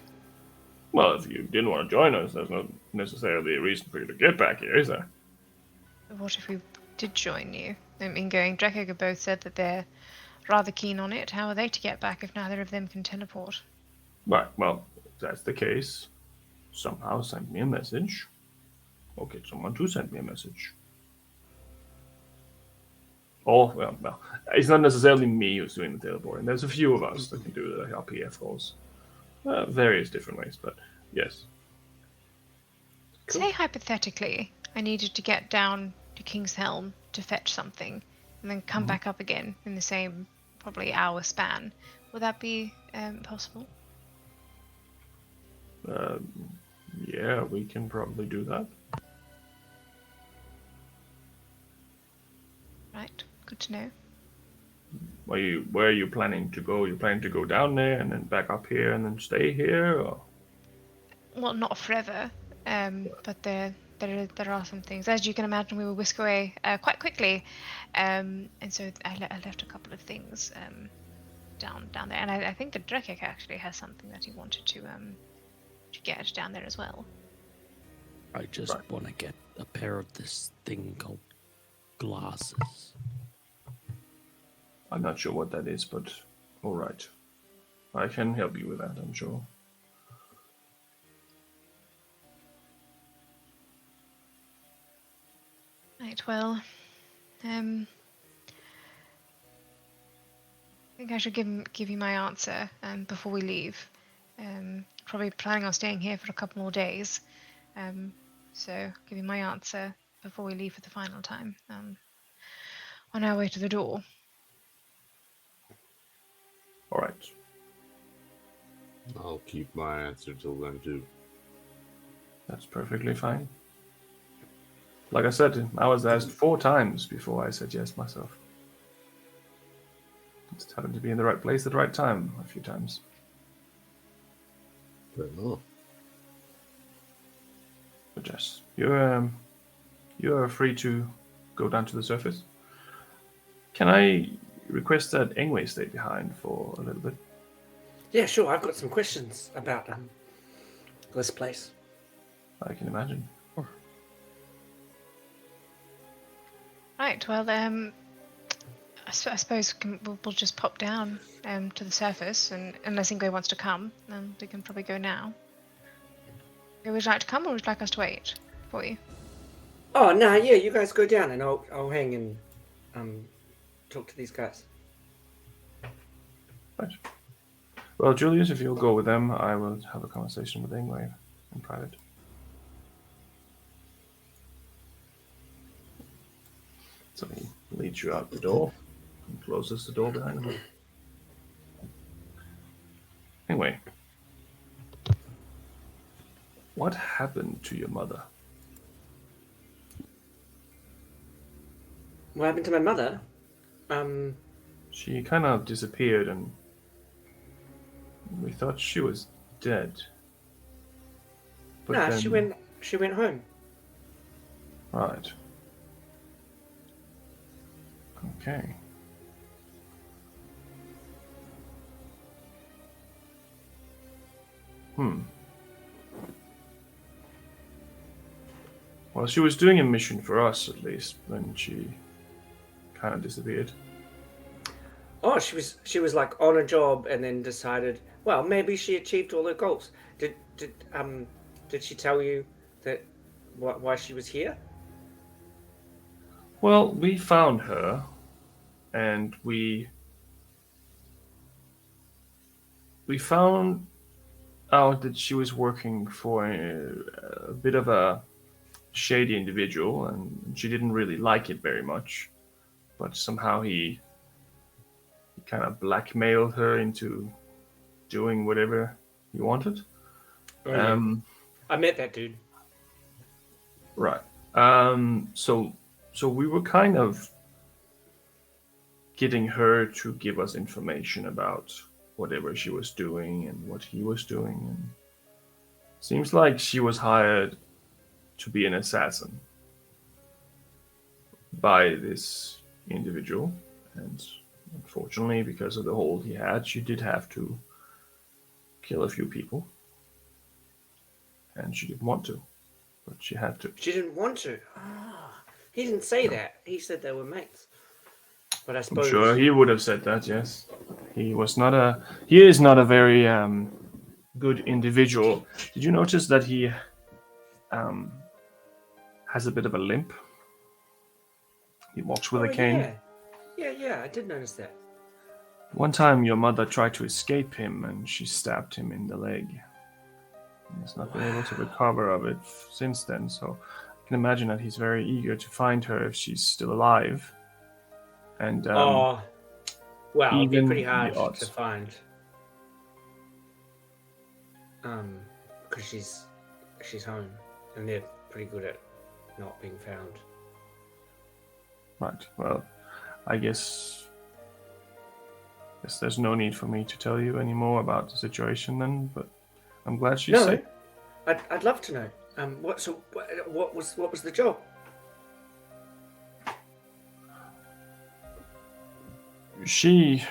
Well, if you didn't want to join us, there's not necessarily a reason for you to get back here, is there? What if we did join you? I mean, Ingue and Drekka both said that they're rather keen on it. How are they to get back if neither of them can teleport? Right, well, if that's the case, somehow send me a message. Or get someone to send me a message. Or, well, it's not necessarily me who's doing the teleporting. There's a few of us that can do the RPF roles. Various different ways, but yes. Cool. Say hypothetically, I needed to get down to King's Helm to fetch something, and then come back up again in the same probably hour span. Would that be possible? Yeah, we can probably do that. Right, good to know. Where are you planning to go? You planning to go down there and then back up here and then stay here, or? Well, not forever, but there are some things. As you can imagine, we will whisk away quite quickly, and so I left a couple of things down there, and I think that Drekek actually has something that he wanted to get down there as well. I just want to get a pair of this thing called glasses. I'm not sure what that is, but all right. I can help you with that, I'm sure. Right, well, I think I should give you my answer before we leave. Probably planning on staying here for a couple more days, so give you my answer before we leave for the final time. On our way to the door. All right. I'll keep my answer till then too. That's perfectly fine. Like I said, I was asked 4 times before I said yes myself. Just happened to be in the right place at the right time a few times. Fair enough. But yes, you're free to go down to the surface. Can I request that Ingue stay behind for a little bit? Yeah, sure. I've got some questions about this place. I can imagine. Right, well, I suppose we'll just pop down to the surface, and unless Ingue wants to come, then we can probably go now. Would you like to come, or would you like us to wait for you? Oh no, yeah, you guys go down, and I'll hang and talk to these guys. Right. Well, Julius, if you'll go with them, I will have a conversation with Ingue in private. So he leads you out the door and closes the door behind him. Anyway, what happened to your mother? What happened to my mother? She kind of disappeared, and we thought she was dead. But No, then, she went home. right. Okay. Well, she was doing a mission for us, at least, when she kind of disappeared. Oh, she was like on a job and then decided, well, maybe she achieved all her goals. Did she tell you that why she was here? Well, we found her, and we found out that she was working for a bit of a shady individual, and she didn't really like it very much. But somehow he kind of blackmailed her into doing whatever he wanted. Oh, yeah. I met that dude. Right. So we were kind of getting her to give us information about whatever she was doing and what he was doing. And seems like she was hired to be an assassin by this individual. And unfortunately, because of the hold he had, she did have to kill a few people. And she didn't want to, but she had to. She didn't want to. Ah, he didn't say that. He said they were mates. But I I'm suppose sure he would have said that, yes. He is not a very good individual. Did you notice that he has a bit of a limp? He walks with a cane. Yeah, I did notice that. One time your mother tried to escape him and she stabbed him in the leg. He's not been able to recover of it since then, so I can imagine that he's very eager to find her if she's still alive. And well, it'd be even pretty hard the odds. to find. Because she's home, and they're pretty good at not being found. Right. Well, I guess there's no need for me to tell you any more about the situation then. But I'm glad she's safe. I'd love to know. What was the job? The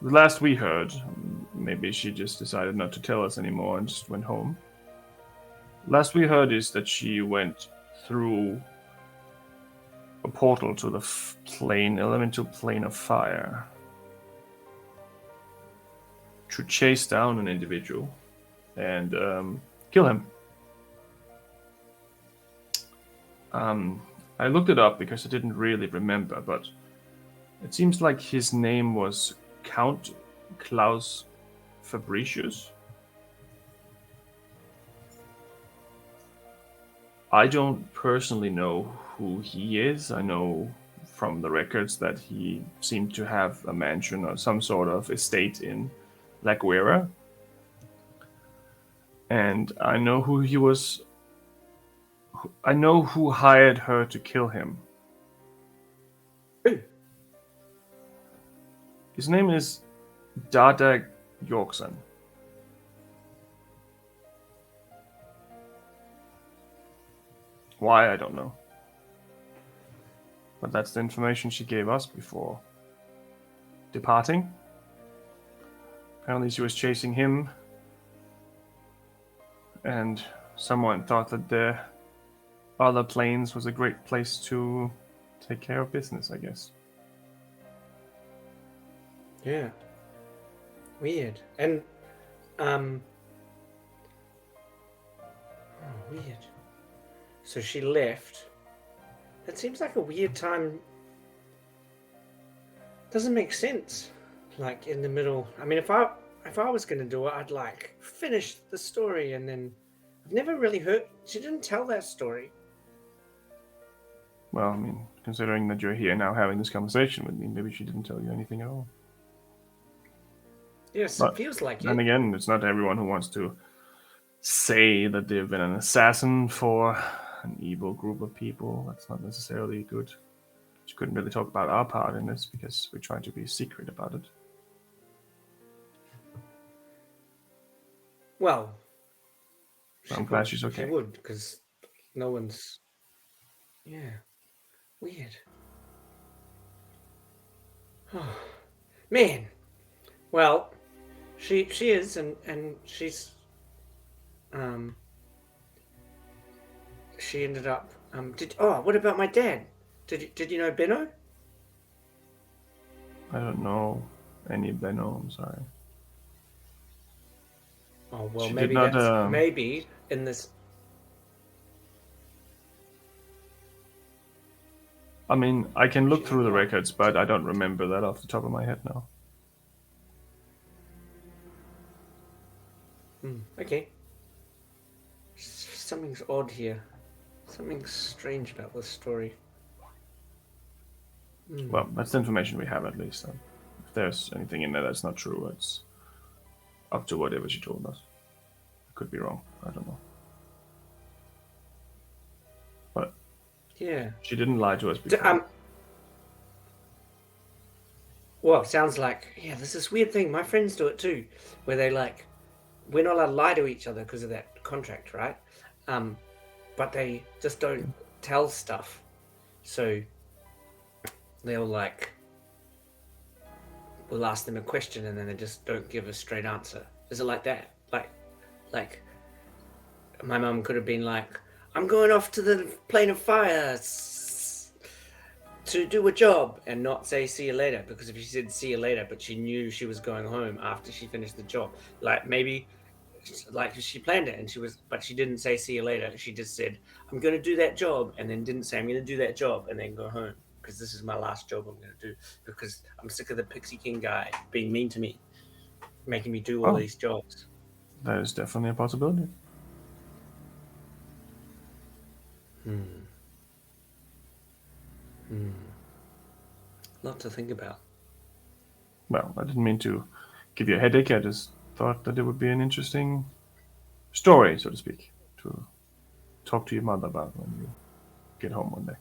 last we heard, maybe she just decided not to tell us anymore and just went home. Last we heard is that she went through a portal to the elemental plane of fire to chase down an individual and kill him. I looked it up because I didn't really remember, but it seems like his name was Count Klaus Fabricius. I don't personally know who he is. I know from the records that he seemed to have a mansion or some sort of estate in La Guerra. And I know who he was. I know who hired her to kill him. His name is Dada Yorkson. Why, I don't know. But that's the information she gave us before departing. Apparently she was chasing him, and someone thought that the other planes was a great place to take care of business, I guess. Yeah. Weird. And weird. So she left. That seems like a weird time. Doesn't make sense. Like in the middle. I mean, if I was gonna do it, I'd like finish the story, and then I've never really heard. She didn't tell that story. Well, I mean, considering that you're here now having this conversation with me, maybe she didn't tell you anything at all. Yes, But it feels like then it. again, it's not everyone who wants to say that they've been an assassin for an evil group of people. That's not necessarily good. She couldn't really talk about our part in this because we're trying to be secret about it. Well, I'm glad she's okay. She would, because no one's. Yeah, weird. Oh, man. Well, she is, and she's she ended up what about my dad? Did you know Benno? I don't know any Benno, I'm sorry. Oh well, She did maybe not, that's maybe in this. I mean, I can look She through the did not. records, but I don't remember that off the top of my head now. Okay. Something's odd here. Something's strange about this story. Well, that's the information we have at least. If there's anything in there that's not true, it's up to whatever she told us. I could be wrong. I don't know. But Yeah. she didn't lie to us before. Well, sounds like there's this weird thing. My friends do it too, where they we're not allowed to lie to each other because of that contract, right? But they just don't tell stuff. So they'll we'll ask them a question and then they just don't give a straight answer. Is it like that? Like my mum could have been like, I'm going off to the plane of fire to do a job, and not say see you later, because if she said see you later but she knew she was going home after she finished the job, maybe she planned it and but she didn't say see you later. She just said I'm going to do that job, and then didn't say I'm going to do that job and then go home, because this is my last job I'm going to do, because I'm sick of the Pixie King guy being mean to me, making me do all these jobs. That is definitely a possibility. Lot to think about. Well, I didn't mean to give you a headache. I just thought that it would be an interesting story, so to speak, to talk to your mother about when you get home one day.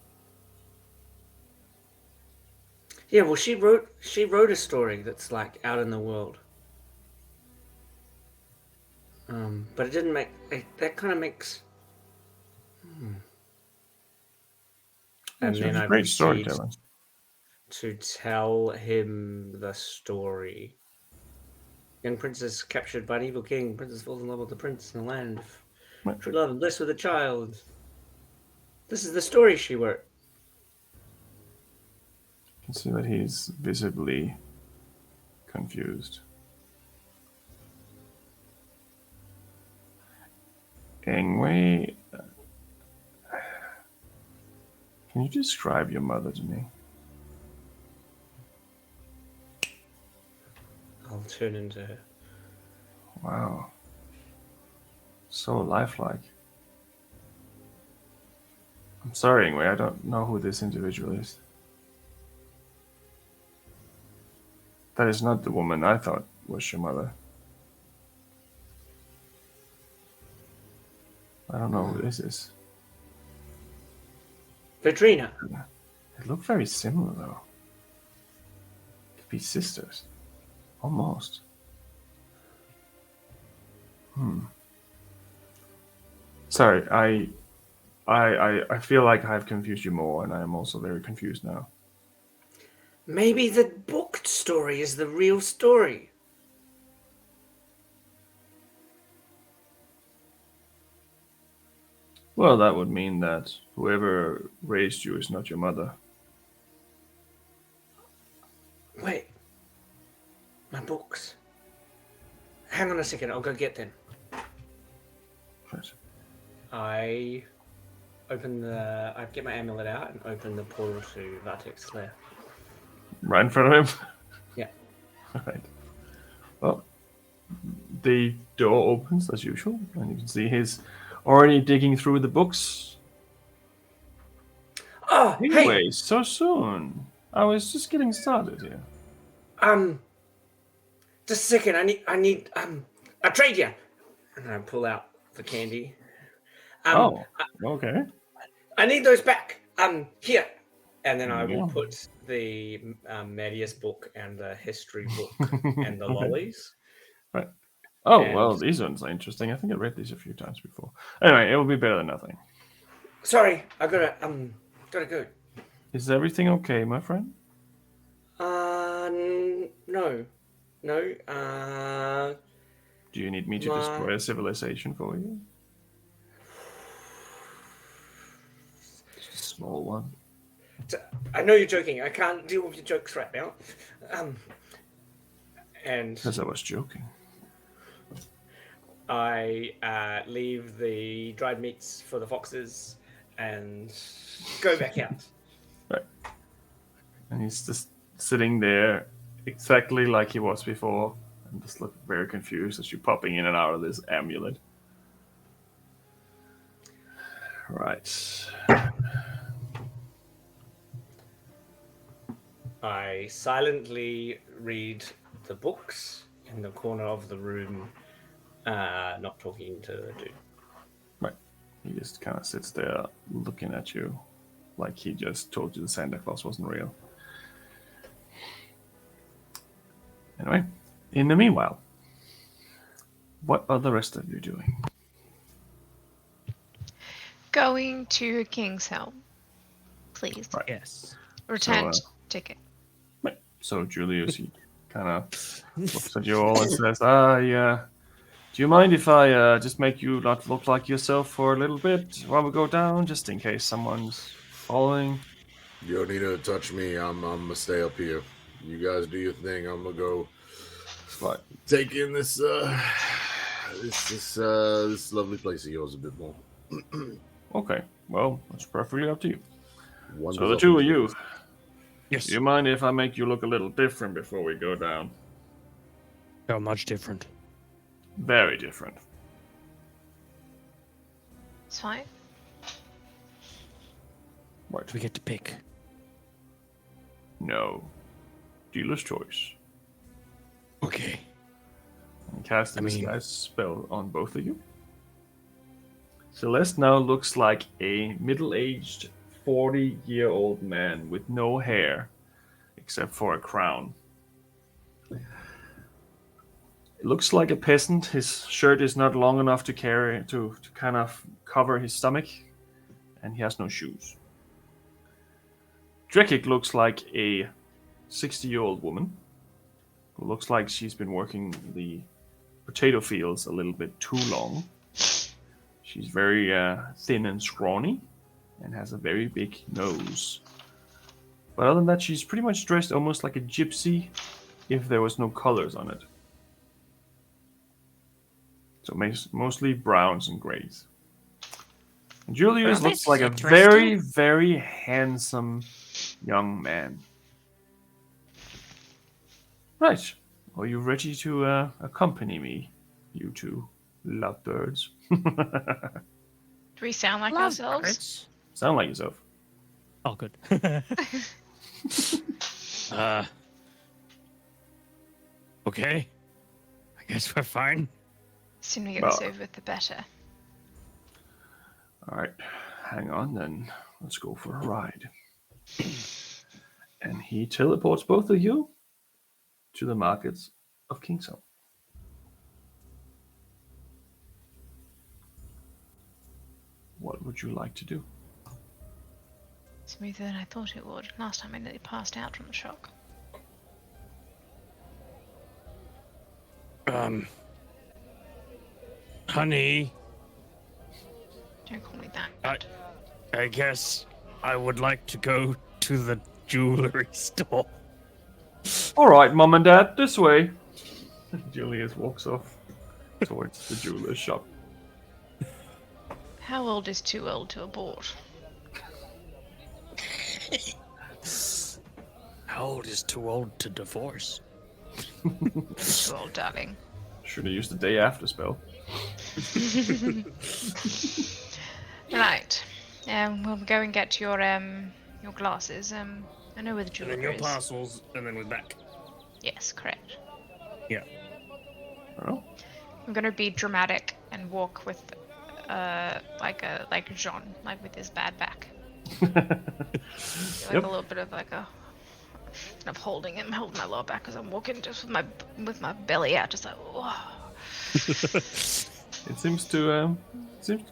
Yeah, well, she wrote a story that's out in the world. But it didn't that kind of makes. And She's then a I great proceed storyteller. to tell him the story. Young princess captured by an evil king. Princess falls in love with the prince in the land of true love and bliss with a child. This is the story she wrote. You can see that he's visibly confused. Ingue, can you describe your mother to me? I'll turn into her. Wow. So lifelike. I'm sorry, Ingue, I don't know who this individual is. That is not the woman I thought was your mother. I don't know who this is. Vitrina. They look very similar, though. Could be sisters. Almost. Sorry, I feel like I've confused you more, and I am also very confused now. Maybe the book story is the real story. Well, that would mean that whoever raised you is not your mother. Wait. My books. Hang on a second, I'll go get them. Right. I get my amulet out and open the portal to Vartex Lair. Right in front of him? Yeah. Alright. Well, the door opens as usual, and you can see he's already digging through the books. Oh, hey, Anyway, so soon. I was just getting started here. just a second. I'll trade you. And I pull out the candy. Oh, okay. I need those back. Here. And then I There you will go. put the Medius book and the history book and the Okay. lollies. Right. Oh, And- well, these ones are interesting. I think I read these a few times before. Anyway, it will be better than nothing. Sorry, I gotta go. Is everything okay, my friend? No. Do you need me to destroy a civilization for you? Just a small one. I know you're joking. I can't deal with your jokes right now. And Because I was joking. I leave the dried meats for the foxes and go back out. Right. And he's just sitting there exactly like he was before and just look very confused as you're popping in and out of this amulet. Right. I silently read the books in the corner of the room, not talking to the dude. Right. He just kind of sits there looking at you like he just told you the Santa Claus wasn't real. Anyway, in the meanwhile, what are the rest of you doing? Going to King's Helm, please. Right. Yes. Return So, ticket. Right. So Julius, he kind of looks at you all and says, yeah. Do you mind if I just make you not look like yourself for a little bit while we go down, just in case someone's following? You don't need to touch me. I'm gonna stay up here. You guys do your thing. I'm gonna go Right. take in this lovely place of yours a bit more. Okay. Well, that's perfectly up to you. One So the two of you, Yes. do you mind if I make you look a little different before we go down? How much different? Very different. It's fine. Right. Do we get to pick? No. Dealer's choice. Okay. And cast a I mean- disguise spell on both of you. Celeste now looks like a middle-aged 40-year-old man with no hair except for a crown. It looks like a peasant. His shirt is not long enough to carry to kind of cover his stomach, and he has no shoes. Drekik looks like a 60-year-old woman who looks like she's been working the potato fields a little bit too long. She's very thin and scrawny and has a very big nose. But other than that, she's pretty much dressed almost like a gypsy if there was no colors on it. So mostly browns and grays. And Julius Well, looks like a that's very, very handsome young man. Right. Are you ready to accompany me, you two lovebirds? Do we sound like ourselves? Birds? Sound like yourself. Oh, good. Okay. I guess we're fine. The sooner we get Well- this over with, the better. All right. Hang on, then. Let's go for a ride. And he teleports both of you to the markets of Kingsholm. What would you like to do? Smoother than I thought it would. Last time I nearly passed out from the shock. Honey, Don't call me that. I guess I would like to go to the jewelry store. All right, Mom and Dad, this way. Julius walks off towards the jeweler's shop. How old is too old to abort? How old is too old to divorce? Too old, darling. Should have used the day after spell. Right. We'll go and get your your glasses. I know where the And jeweler then your is. parcels, and then we're back. Yes, correct. Yeah. Oh. I'm gonna be dramatic and walk with, like Jean, like with his bad back. Like a little bit of like a, kind of holding my lower back as I'm walking, just with my belly out, just like, whoa. It seems to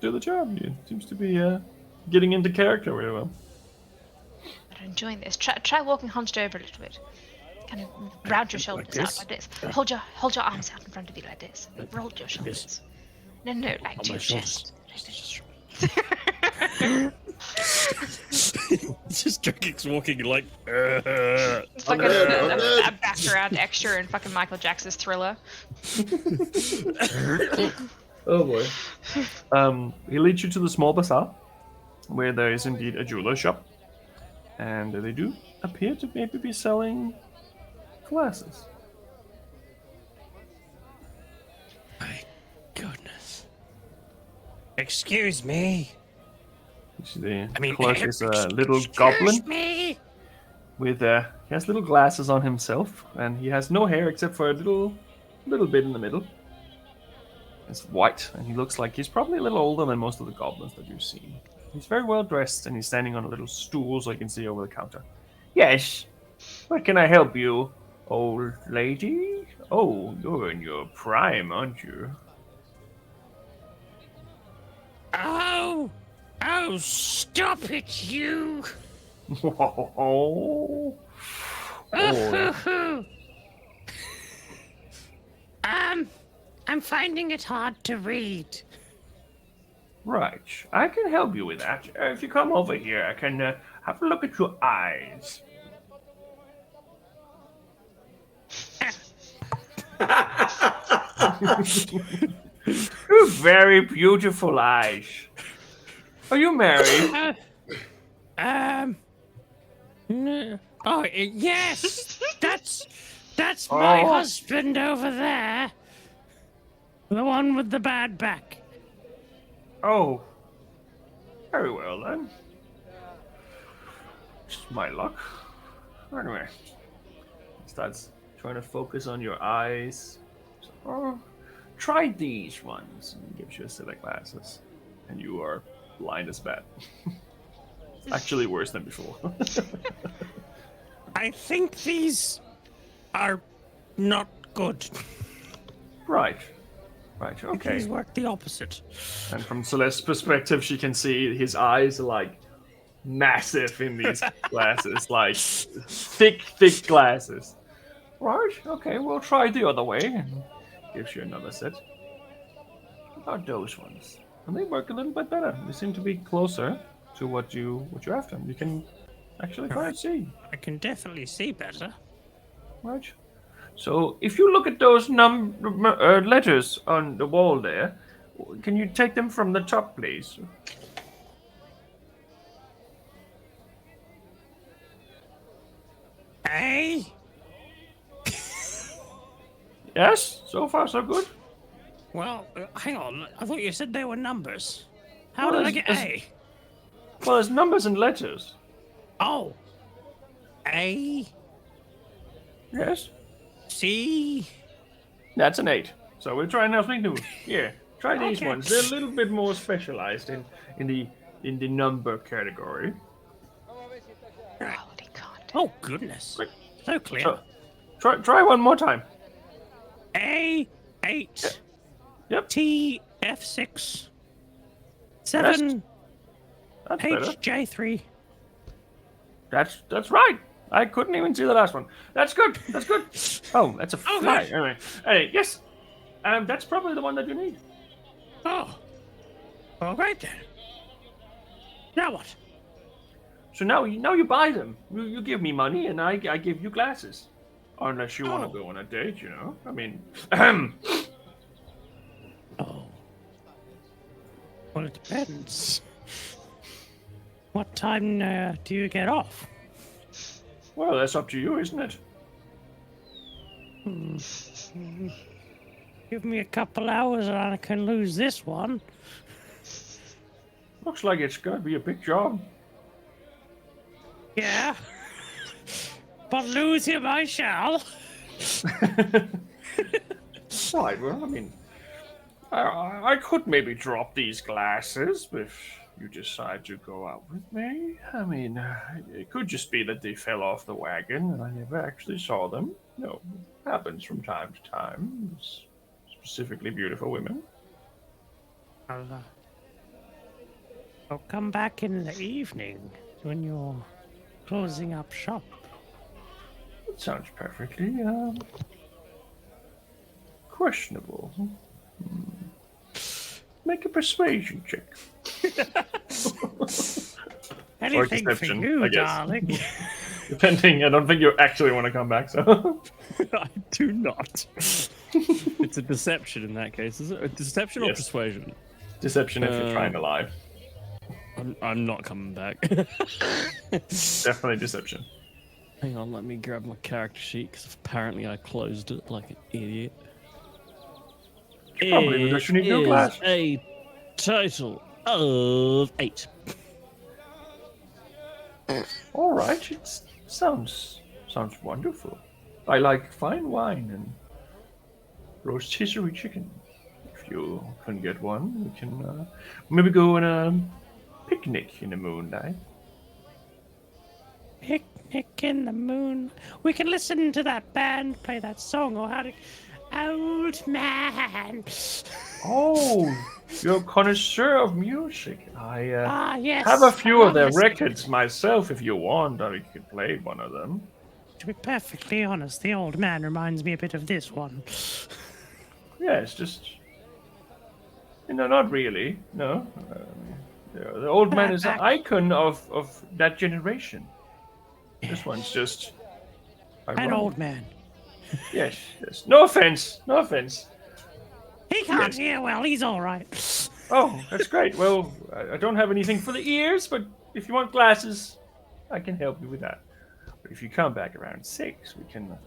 do the job. It seems to be getting into character really well. I'm enjoying this. Try walking hunched over a little bit. Kind of round your shoulders out like this. Hold your arms out in front of you like this. Roll your shoulders. No, like On to my your shoulders. chest. Just Drake's walking like. It's like a background extra in fucking Michael Jackson's Thriller. Oh boy. He leads you to the small bazaar, where there is indeed a jeweler shop, and they do appear to maybe be selling glasses. My goodness. Excuse me. The clerk is a little goblin Me. with he has little glasses on himself, and he has no hair except for a little bit in the middle. It's white, and he looks like he's probably a little older than most of the goblins that you've seen. He's very well dressed, and he's standing on a little stool so you can see over the counter. Yes, what can I help you, old lady? Oh, you're in your prime, aren't you? Oh, stop it, you! Oh. I'm finding it hard to read. Right, I can help you with that. If you come over here, I can have a look at your eyes. You're very beautiful eyes. Are you married? No. Oh, yes! That's my Oh. husband over there. The one with the bad back. Oh. Very well then. Just my luck. Anyway. He starts trying to focus on your eyes. So, try these ones. And gives you a set of glasses. And you are blind as bat. Actually worse than before. I think these are not good. Right. Right, okay. These work the opposite. And from Celeste's perspective, she can see his eyes are like massive in these glasses, like thick glasses. Right, okay, we'll try the other way. And gives you another set. What about those ones? And they work a little bit better. They seem to be closer to what you're after. You can actually quite see. I can definitely see better. Right. So if you look at those letters on the wall there, can you take them from the top, please? A? Yes? So far, so good? Well, hang on. I thought you said they were numbers. How Well, did I get A? Well, there's numbers and letters. Oh. A? Yes? C? That's an 8. So we'll try something new. Here, try these Okay. ones. They're a little bit more specialized in the number category. Holy God. Oh, goodness. Quick. So clear. So, try one more time. A8. Yep. T F6. 7 That's better. HJ3. That's right. I couldn't even see the last one. That's good. That's good. Oh, that's a Oh, fly. good. Anyway, hey, yes. That's probably the one that you need. Oh. All right then. Now what? So now you buy them. You give me money, and I give you glasses. Unless you want Oh. to go on a date, you know. I mean, Oh. Well, it depends. What time do you get off? well, that's up to you, isn't it? Give me a couple hours and I can lose this one. Looks like it's gonna be a big job. Yeah. But lose him I shall. Right, well, I mean, I could maybe drop these glasses if you decide to go out with me. I mean, it could just be that they fell off the wagon and I never actually saw them. No, happens from time to time. Specifically beautiful women. I'll come back in the evening when you're closing up shop. That sounds perfectly, questionable. Make a persuasion check. Anything for deception, you, I guess. darling. Depending, I don't think you actually want to come back, so. I do not. It's a deception in that case, is it? A deception or Yes. persuasion? Deception if you're trying to lie. I'm not coming back. Definitely deception. Hang on, let me grab my character sheet because apparently I closed it like an idiot. Probably because you need no It is glasses. a total of 8. All right, it sounds wonderful. I like fine wine and rotisserie chicken. If you can get one, we can maybe go on a picnic in the moonlight. Picnic in the moon. We can listen to that band play that song, or how to. Old man. Oh, you're a connoisseur of music. I Yes. have a few of their Listen. records myself. If you want, I could play one of them. To be perfectly honest, the old man reminds me a bit of this one. Yeah, it's just, not really. No, the old man is an icon of that generation. This one's just An ironic. old man. Yes. No offense. He can't Yes. hear well. He's all right. Oh, that's great. Well, I don't have anything for the ears, but if you want glasses, I can help you with that. But if you come back around 6, we can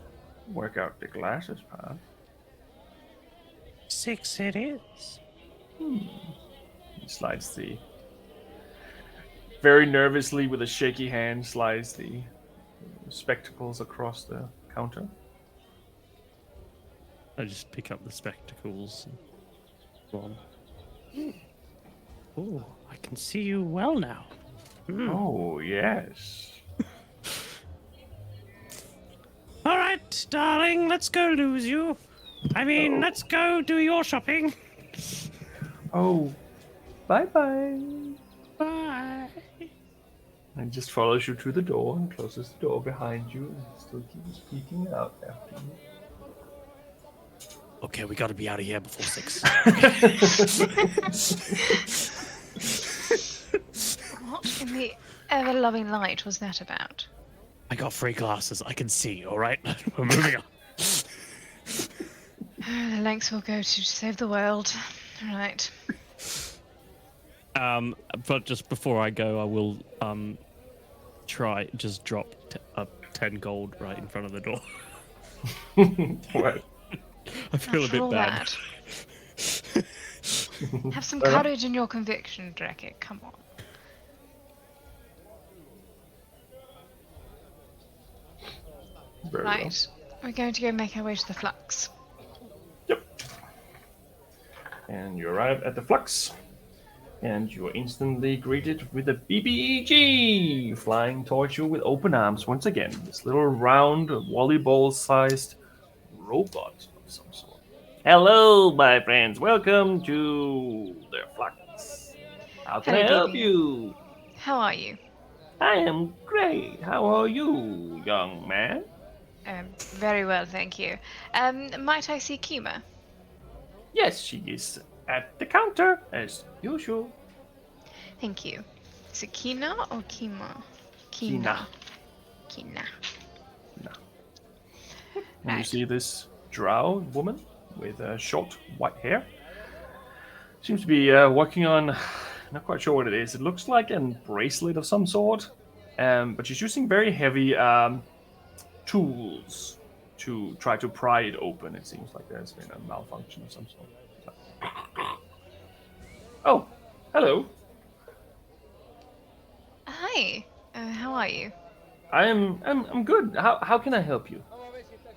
work out the glasses part. 6 it is. He slides very nervously with a shaky hand, slides the spectacles across the counter. I just pick up the spectacles and go on. Oh, I can see you well now. Oh, yes. All right, darling, let's go lose you. I mean, let's go do your shopping. Oh, bye-bye. Bye. And just follows you to the door and closes the door behind you and still keeps peeking out after you. Okay, we gotta be out of here before 6. What in the ever-loving light was that about? I got free glasses. I can see, all right? We're moving on. The lengths we'll go to save the world. Right. But just before I go, I will just drop 10 gold right in front of the door. What? I feel a After bit all bad. that. Have some courage in your conviction, Drecket. Come on. Very well. Right. We're going to go make our way to the flux. Yep. And you arrive at the flux, and you are instantly greeted with a BBEG flying towards you with open arms once again. This little round, volleyball-sized robot of some sort. Hello, my friends. Welcome to the flux. How can Hello, I help BB. you? How are you? I am great. How are you, young man? Very well, thank you. Might I see Kima? Yes, she is at the counter, as usual. Thank you. Is it Kina or Kima? Kina. Kina. And you Right. see this drow woman with short white hair. Seems to be working on, not quite sure what it is. It looks like a bracelet of some sort, but she's using very heavy tools to try to pry it open. It seems like there's been a malfunction of some sort. Oh, hello. Hi. How are you? I'm good. How can I help you?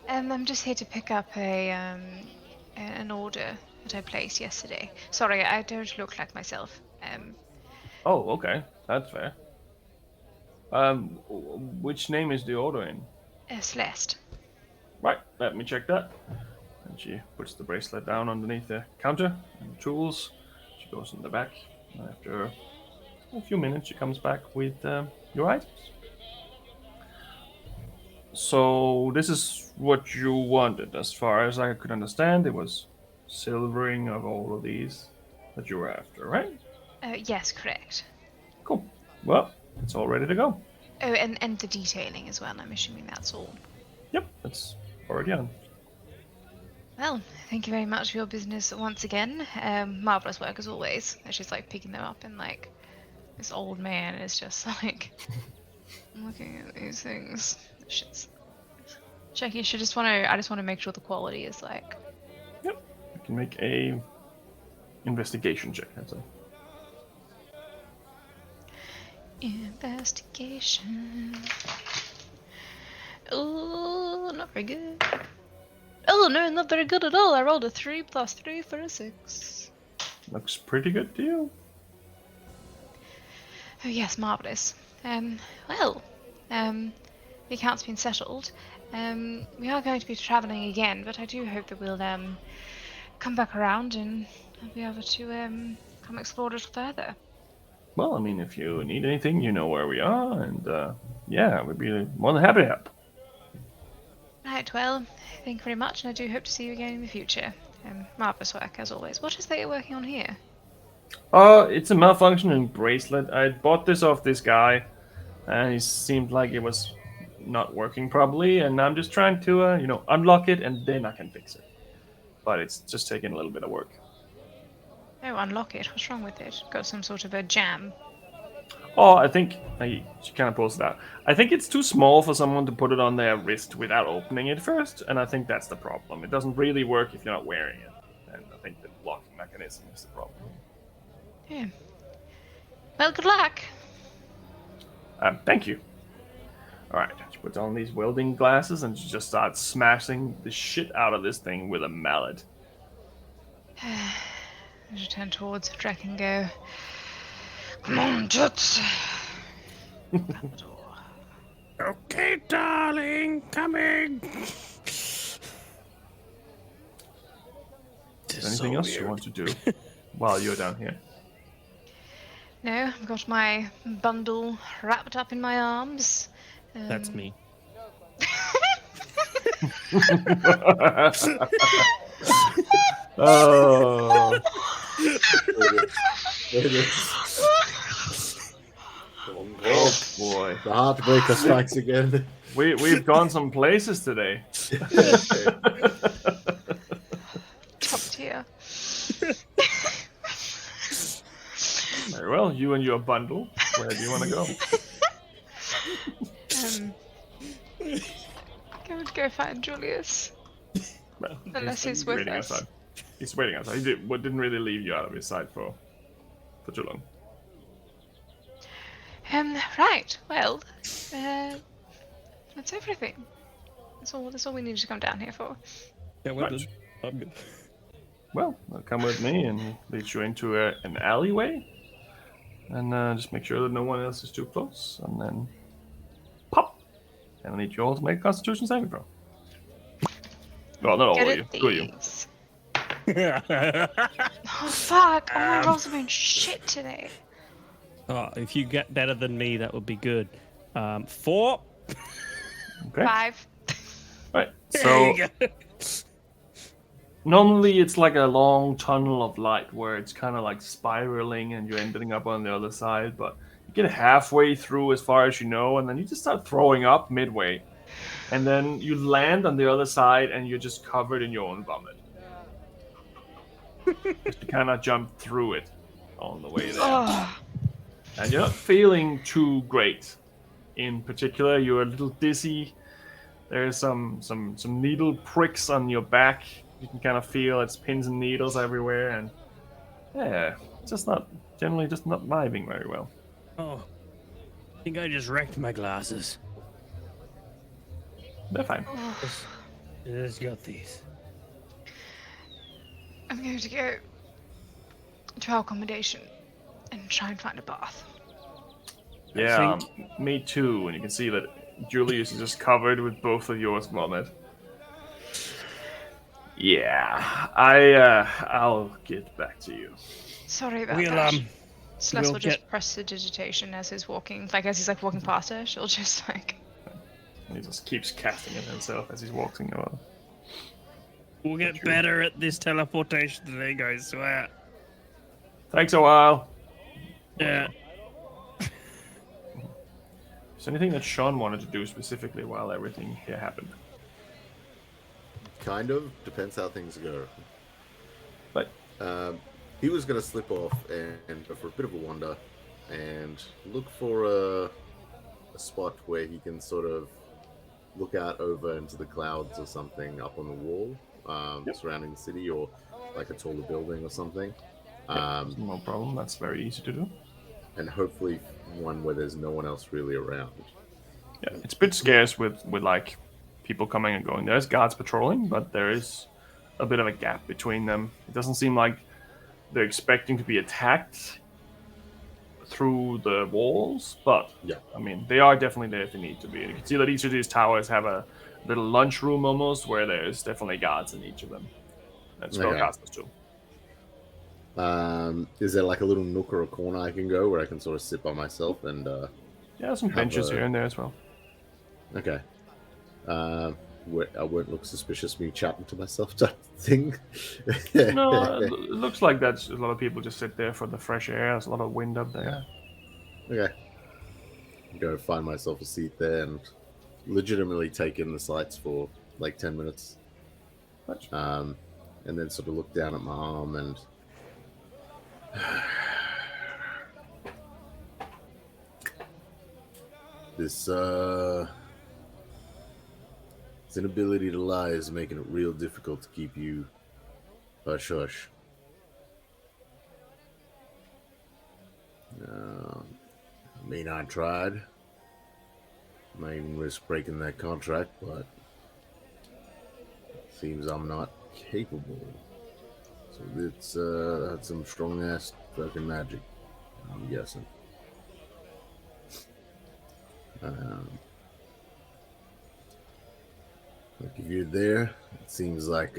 I'm just here to pick up an order that I placed yesterday. Sorry, I don't look like myself. Oh, okay, that's fair. Which name is the order in? Celeste. Right, let me check that. And she puts the bracelet down underneath the counter and tools. She goes in the back. And after a few minutes, she comes back with your items. So this is what you wanted, as far as I could understand. It was silvering of all of these that you were after, right? Yes, correct. Cool. Well, it's all ready to go. Oh, and the detailing as well. I'm assuming that's all. Yep, it's already on. Well, thank you very much for your business once again. Marvelous work as always. And she's like picking them up, and like this old man is just like looking at these things. Shit's checking. I just want to make sure the quality is like. Yep. You can make a investigation check. That's it. Investigation. Oh, not very good. Oh no, not very good at all. I rolled a 3 + 3 for a 6. Looks pretty good to you. Oh yes, marvelous. Well, the account's been settled. We are going to be traveling again, but I do hope that we'll come back around and I'll be able to come explore a little further. Well, I mean, if you need anything, you know where we are, and yeah, we'd be more than happy to help. Right, well, thank you very much, and I do hope to see you again in the future. Marvelous work, as always. What is that you're working on here? It's a malfunctioning bracelet. I bought this off this guy, and he seemed like it was not working properly, and I'm just trying to, unlock it, and then I can fix it. But it's just taking a little bit of work. Oh, unlock it. What's wrong with it? Got some sort of a jam? Oh, I think she kind of pulls it out. I think it's too small for someone to put it on their wrist without opening it first, and I think that's the problem. It doesn't really work if you're not wearing it, and I think the locking mechanism is the problem. Yeah. Well, good luck. Thank you. All right, she puts on these welding glasses and she just starts smashing the shit out of this thing with a mallet. I should turn towards Drek and go. Come on, Toots. Okay, darling, coming. Is there anything else you want to do while you're down here? No, I've got my bundle wrapped up in my arms. That's me. Oh. Oh boy. The heartbreaker strikes again. We've gone some places today. Top tier. Very well, you and your bundle. Where do you want to go? Go find Julius. Well, Unless he's with waiting us. outside. He's waiting outside. He didn't really leave you out of his sight for too long. Right. Well, that's everything. That's all we needed to come down here for. Yeah, well Right. done. I'm good. Well, come with me and lead you into an alleyway. And just make sure that no one else is too close. And then pop! And I need you all to make a Constitution saving throw. Well, not all Good of you. at Two of you. these. Oh fuck! All my rolls have been shit today. Oh, if you get better than me, that would be good. 4. Okay. 5. Right. There So you go. normally it's like a long tunnel of light where it's kind of like spiraling and you're ending up on the other side, but you get halfway through as far as you know, and then you just start throwing up midway. And then you land on the other side and you're just covered in your own vomit. Just you kind of jump through it on the way there. Oh. And you're not feeling too great. In particular, you're a little dizzy. There's some needle pricks on your back. You can kind of feel it's pins and needles everywhere, and yeah, just not generally just not vibing very well. Oh, I think I just wrecked my glasses. They're fine. Just got these. I'm going to go to our accommodation and try and find a bath. Yeah, me too. And you can see that Julius is just covered with both of yours vomit. Yeah, I'll get back to you. Sorry about We'll that. Celeste we'll will just press the digitation as he's walking. Like as he's like walking past her, she'll just like. And he just keeps casting it himself as he's walking over. We'll get better at this teleportation today, guys. Swear. Takes a while. Yeah. Is there anything that Sean wanted to do specifically while everything here happened? Kind of. Depends how things go. But he was going to slip off and go for a bit of a wander and look for a spot where he can sort of look out over into the clouds or something up on the wall surrounding the city, or like a taller building or something. No problem. That's very easy to do. And hopefully one where there's no one else really around. Yeah, it's a bit scarce with like people coming and going. There's guards patrolling, but there is a bit of a gap between them. It doesn't seem like they're expecting to be attacked through the walls, but yeah, I mean, they are definitely there if they need to be. And you can see that each of these towers have a little lunchroom almost, where there's definitely guards in each of them. And spellcasters too. Is there like a little nook or a corner I can go where I can sort of sit by myself and yeah, some benches here and there as well. Okay. I won't look suspicious me chatting to myself type thing. No, it looks like that's a lot of people just sit there for the fresh air. There's a lot of wind up there. Okay. Go find myself a seat there and legitimately take in the sights for like 10 minutes. And then sort of look down at my arm and this inability to lie is making it real difficult to keep you hush hush. I mean, I tried. Might even risk breaking that contract, but it seems I'm not capable. So it's that's some strong ass fucking magic, I'm guessing. Like if you're there, it seems like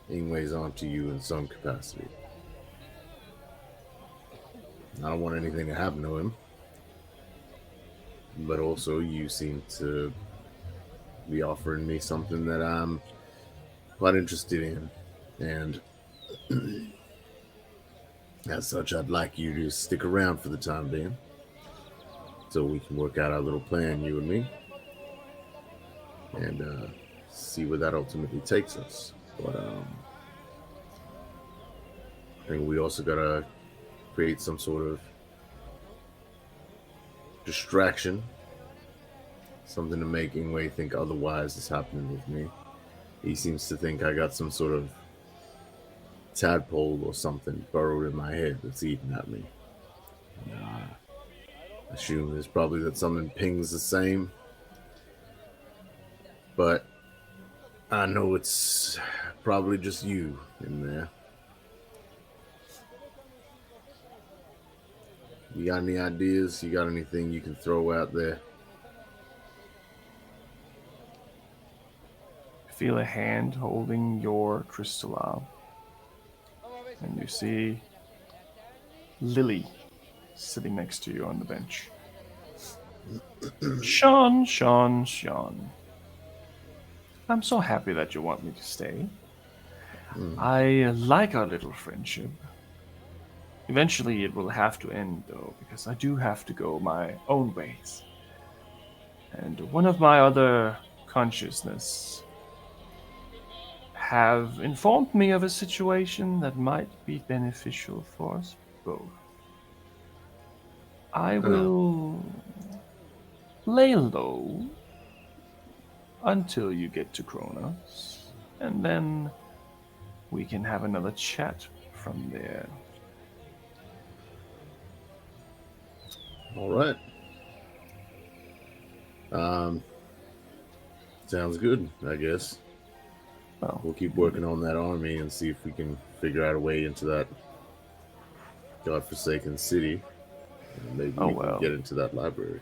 Ingwe's onto you in some capacity. I don't want anything to happen to him, but also you seem to be offering me something that I'm quite interested in, and as such, I'd like you to stick around for the time being, so we can work out our little plan, you and me, and see where that ultimately takes us. But I think we also gotta create some sort of distraction, something to make Ingue think otherwise is happening with me. He seems to think I got some sort of tadpole or something burrowed in my head that's eating at me. I assume it's probably that something pings the same, but I know it's probably just you in there. You got any ideas? You got anything you can throw out there? Feel a hand holding your crystal arm. And you see Lily sitting next to you on the bench. Sean. I'm so happy that you want me to stay. I like our little friendship. Eventually it will have to end, though, because I do have to go my own ways. And one of my other consciousness have informed me of a situation that might be beneficial for us both. I will lay low until you get to Kronos, and then we can have another chat from there. All right. Sounds good, I guess. Well, We'll keep working on that army and see if we can figure out a way into that godforsaken city. And maybe we can get into that library.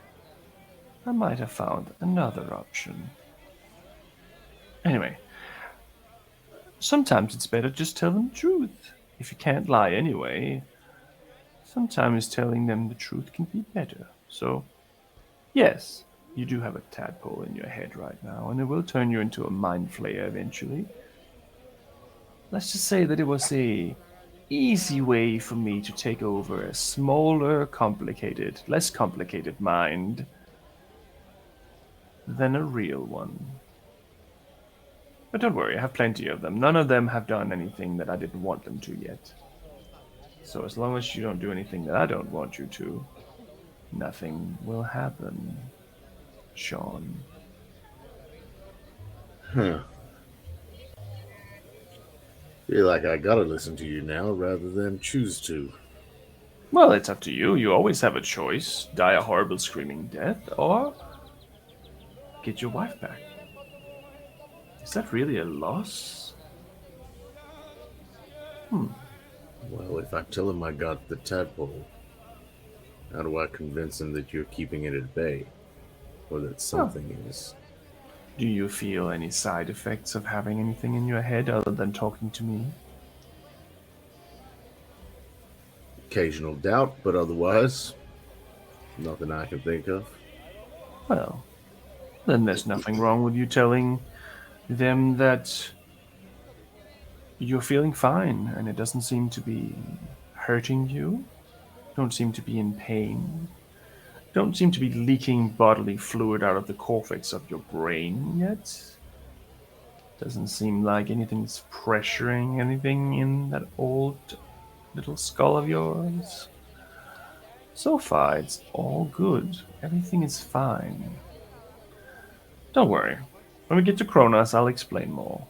I might have found another option. Anyway, sometimes it's better just tell them the truth. If you can't lie anyway, sometimes telling them the truth can be better. So, yes, you do have a tadpole in your head right now, and it will turn you into a mind flayer eventually. Let's just say that it was a easy way for me to take over a smaller, complicated, less complicated mind than a real one. But don't worry, I have plenty of them. None of them have done anything that I didn't want them to yet. So as long as you don't do anything that I don't want you to, nothing will happen, Sean. Huh. Feel like I gotta listen to you now rather than choose to. Well, it's up to you. You always have a choice. Die a horrible screaming death, or get your wife back. Is that really a loss? Well, if I tell him I got the tadpole, how do I convince him that you're keeping it at bay? Or that something is... Do you feel any side effects of having anything in your head other than talking to me? Occasional doubt, but otherwise, nothing I can think of. Well, then there's nothing wrong with you telling them that you're feeling fine and it doesn't seem to be hurting you. Don't seem to be in pain. Don't seem to be leaking bodily fluid out of the cortex of your brain yet. Doesn't seem like anything's pressuring anything in that old little skull of yours. So far, it's all good. Everything is fine. Don't worry. When we get to Kronos, I'll explain more.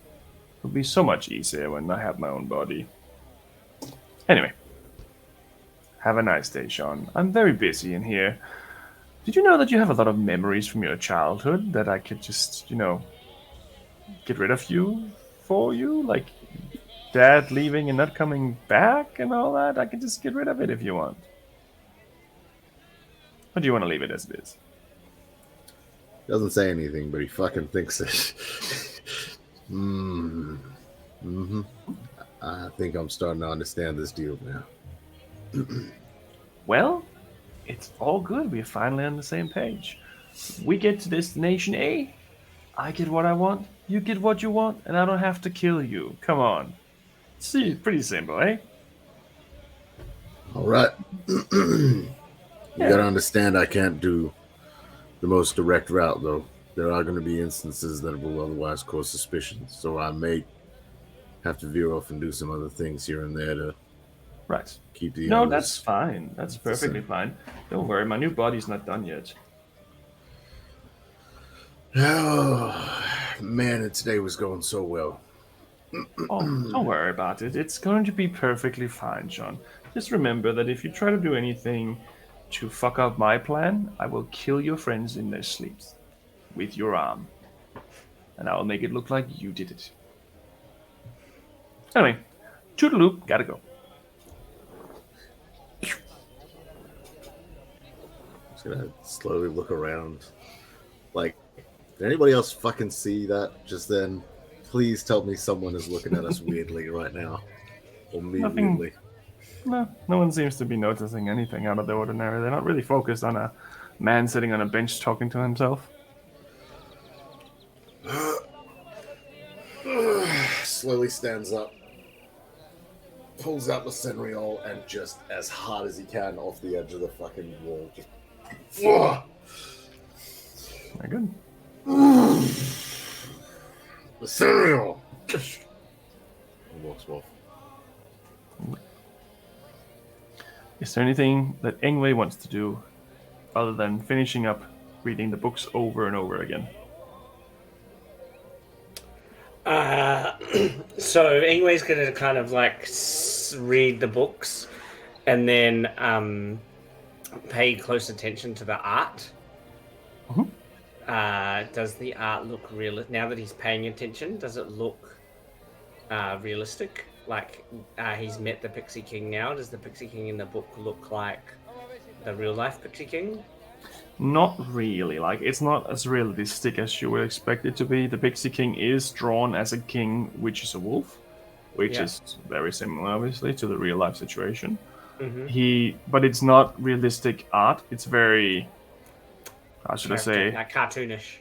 It'll be so much easier when I have my own body. Anyway. Have a nice day, Sean. I'm very busy in here. Did you know that you have a lot of memories from your childhood that I could just, get rid of you for you? Like Dad leaving and not coming back and all that? I can just get rid of it if you want. Or do you want to leave it as it is? Doesn't say anything, but he fucking thinks it. Mm-hmm. I think I'm starting to understand this deal now. Well, it's all good. We're finally on the same page. We get to destination A. I get what I want. You get what you want, and I don't have to kill you. Come on. See, pretty simple, eh? All right. You gotta understand I can't do the most direct route, though. There are going to be instances that will otherwise cause suspicion, so I may have to veer off and do some other things here and there to keep the No, that's fine. That's perfectly fine. Don't worry, my new body's not done yet. Oh, man, and today was going so well. Oh, don't worry about it. It's going to be perfectly fine, Sean. Just remember that if you try to do anything to fuck up my plan, I will kill your friends in their sleeps with your arm. And I will make it look like you did it. Anyway, toodaloo, gotta go. Just gonna slowly look around. Like, did anybody else fucking see that just then? Please tell me someone is looking at us weirdly right now. Or me weirdly. No one seems to be noticing anything out of the ordinary. They're not really focused on a man sitting on a bench talking to himself. Slowly stands up, pulls out the Senriol, and just as hard as he can off the edge of the fucking wall, just. Very good. The Senriol! And walks off. Is there anything that Ingue wants to do other than finishing up reading the books over and over again? So Ingwe's going to kind of like read the books and then pay close attention to the art. Mm-hmm. Does the art look real? Now that he's paying attention, does it look realistic? Like he's met the Pixie King now. Does the Pixie King in the book look like the real life Pixie King? Not really. Like, it's not as realistic as you would expect it to be. The Pixie King is drawn as a king, which is a wolf, which Yeah. is very similar, obviously, to the real life situation. Mm-hmm. But it's not realistic art. It's very, how should I say? Like cartoonish.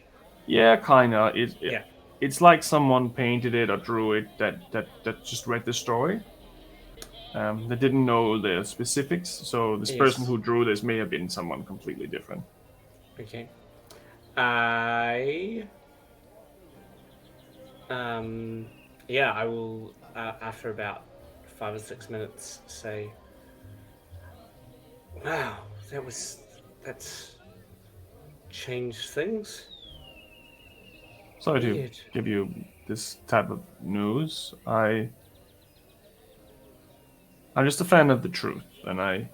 Yeah, kinda. Yeah. It's like someone painted it or drew it that just read the story. They didn't know the specifics, so this person Yes. who drew this may have been someone completely different. Okay. Yeah, I will, after about 5 or 6 minutes, say, wow, that's changed things. Sorry to Weird. give you this type of news. I'm just a fan of the truth, and I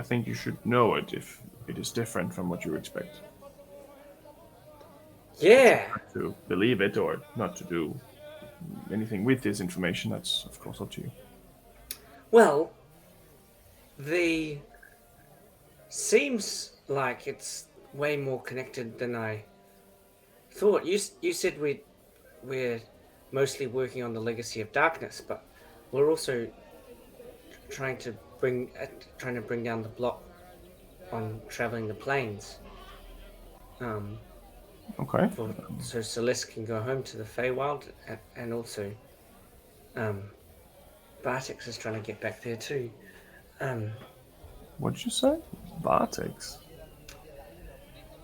think you should know it if it is different from what you expect. Yeah. To believe it or not to do anything with this information, that's of course up to you. Well, the seems like it's way more connected than I thought. You said we're mostly working on the legacy of darkness, but we're also trying to bring down the block on traveling the plains. Okay. So Celeste can go home to the Feywild, and also, Bartex is trying to get back there too. What'd you say? Bartex?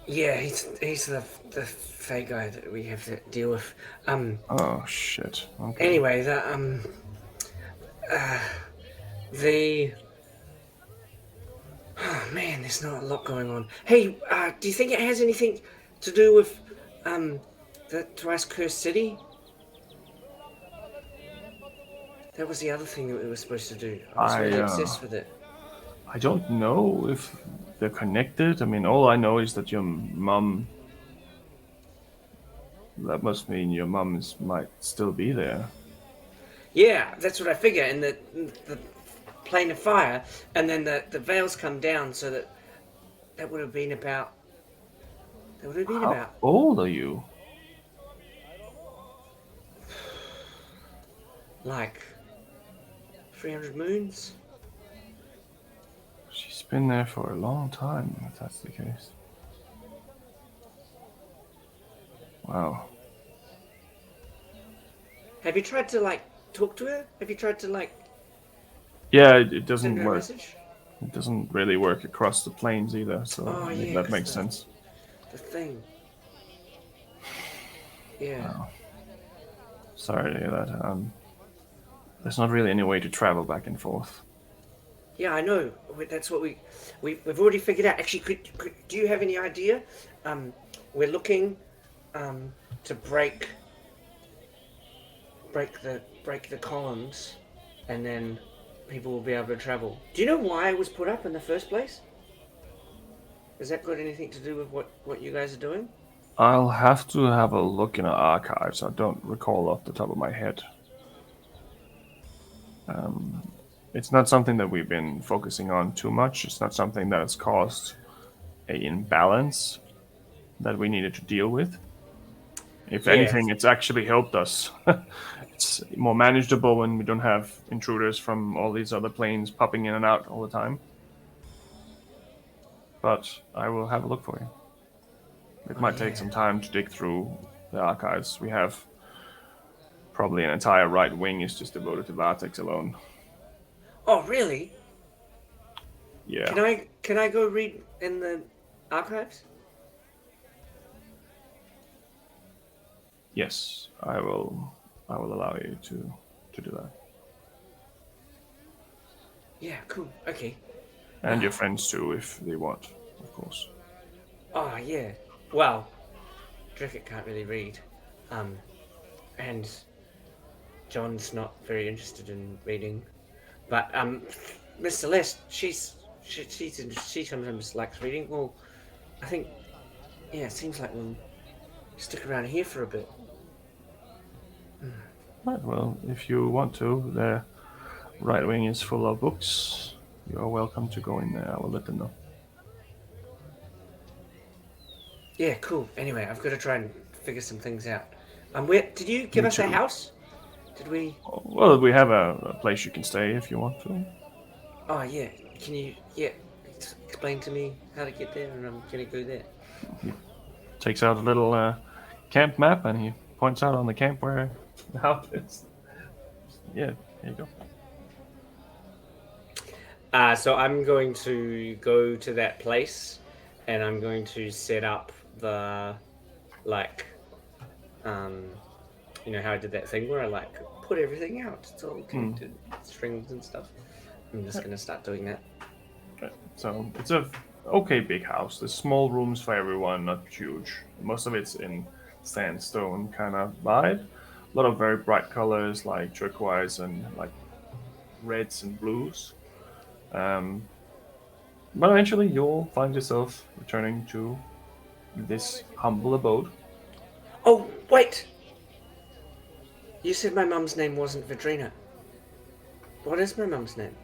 Yeah, he's the Fey guy that we have to deal with. Oh shit. Okay. Anyway, oh man, there's not a lot going on. Hey, do you think it has anything to do with the Twice Cursed City? That was the other thing that we were supposed to do. I was really obsessed with it. I don't know if they're connected. I mean, all I know is that your mum. That must mean your mum might still be there. Yeah, that's what I figure. And the plane of fire, and then the veils come down, so that would have been about. That would have been How about. old are you? Like 300 moons. She's been there for a long time, if that's the case. Wow. Have you tried to talk to her? Have you tried to Yeah, it send doesn't her a work. message? It doesn't really work across the plains either, so Oh, yeah, that 'cause makes sense. The thing. Yeah. Wow. Sorry to hear that. There's not really any way to travel back and forth. Yeah, I know. That's what we've already figured out. Actually, do you have any idea? We're looking to break the columns, and then people will be able to travel. Do you know why it was put up in the first place? Has that got anything to do with what you guys are doing? I'll have to have a look in our archives. I don't recall off the top of my head. It's not something that we've been focusing on too much. It's not something that has caused an imbalance that we needed to deal with. If anything, it's actually helped us. It's more manageable when we don't have intruders from all these other planes popping in and out all the time. But I will have a look for you. It might take some time to dig through the archives. We have probably an entire right wing is just devoted to Vartex alone. Oh, really? Yeah. Can I go read in the archives? Yes, I will allow you to do that. Yeah, cool. Okay. And your friends too, if they want, of course. Oh, yeah. Well, Dricket can't really read. And John's not very interested in reading. But, Miss Celeste, she sometimes likes reading. Well, I think Yeah, it seems like we'll stick around here for a bit. Right, well, if you want to, the right wing is full of books. You're welcome to go in there. I will let them know. Yeah, cool. Anyway, I've got to try and figure some things out. Where did you give Me us a too. house? Did we? Well, we have a place you can stay if you want to. Oh yeah. Can you explain to me how to get there, and I'm gonna go there. Takes out a little camp map and he points out on the camp where the house is. Yeah, there you go. So I'm going to go to that place, and I'm going to set up the, like, you know how I did that thing where I like put everything out. It's all connected, strings and stuff. I'm just gonna start doing that. Right. So it's a okay big house. There's small rooms for everyone, not huge. Most of it's in sandstone kind of vibe. A lot of very bright colors like turquoise and like reds and blues. But eventually you'll find yourself returning to this humble abode. Oh wait! You said my mum's name wasn't Vidrina. What is my mum's name?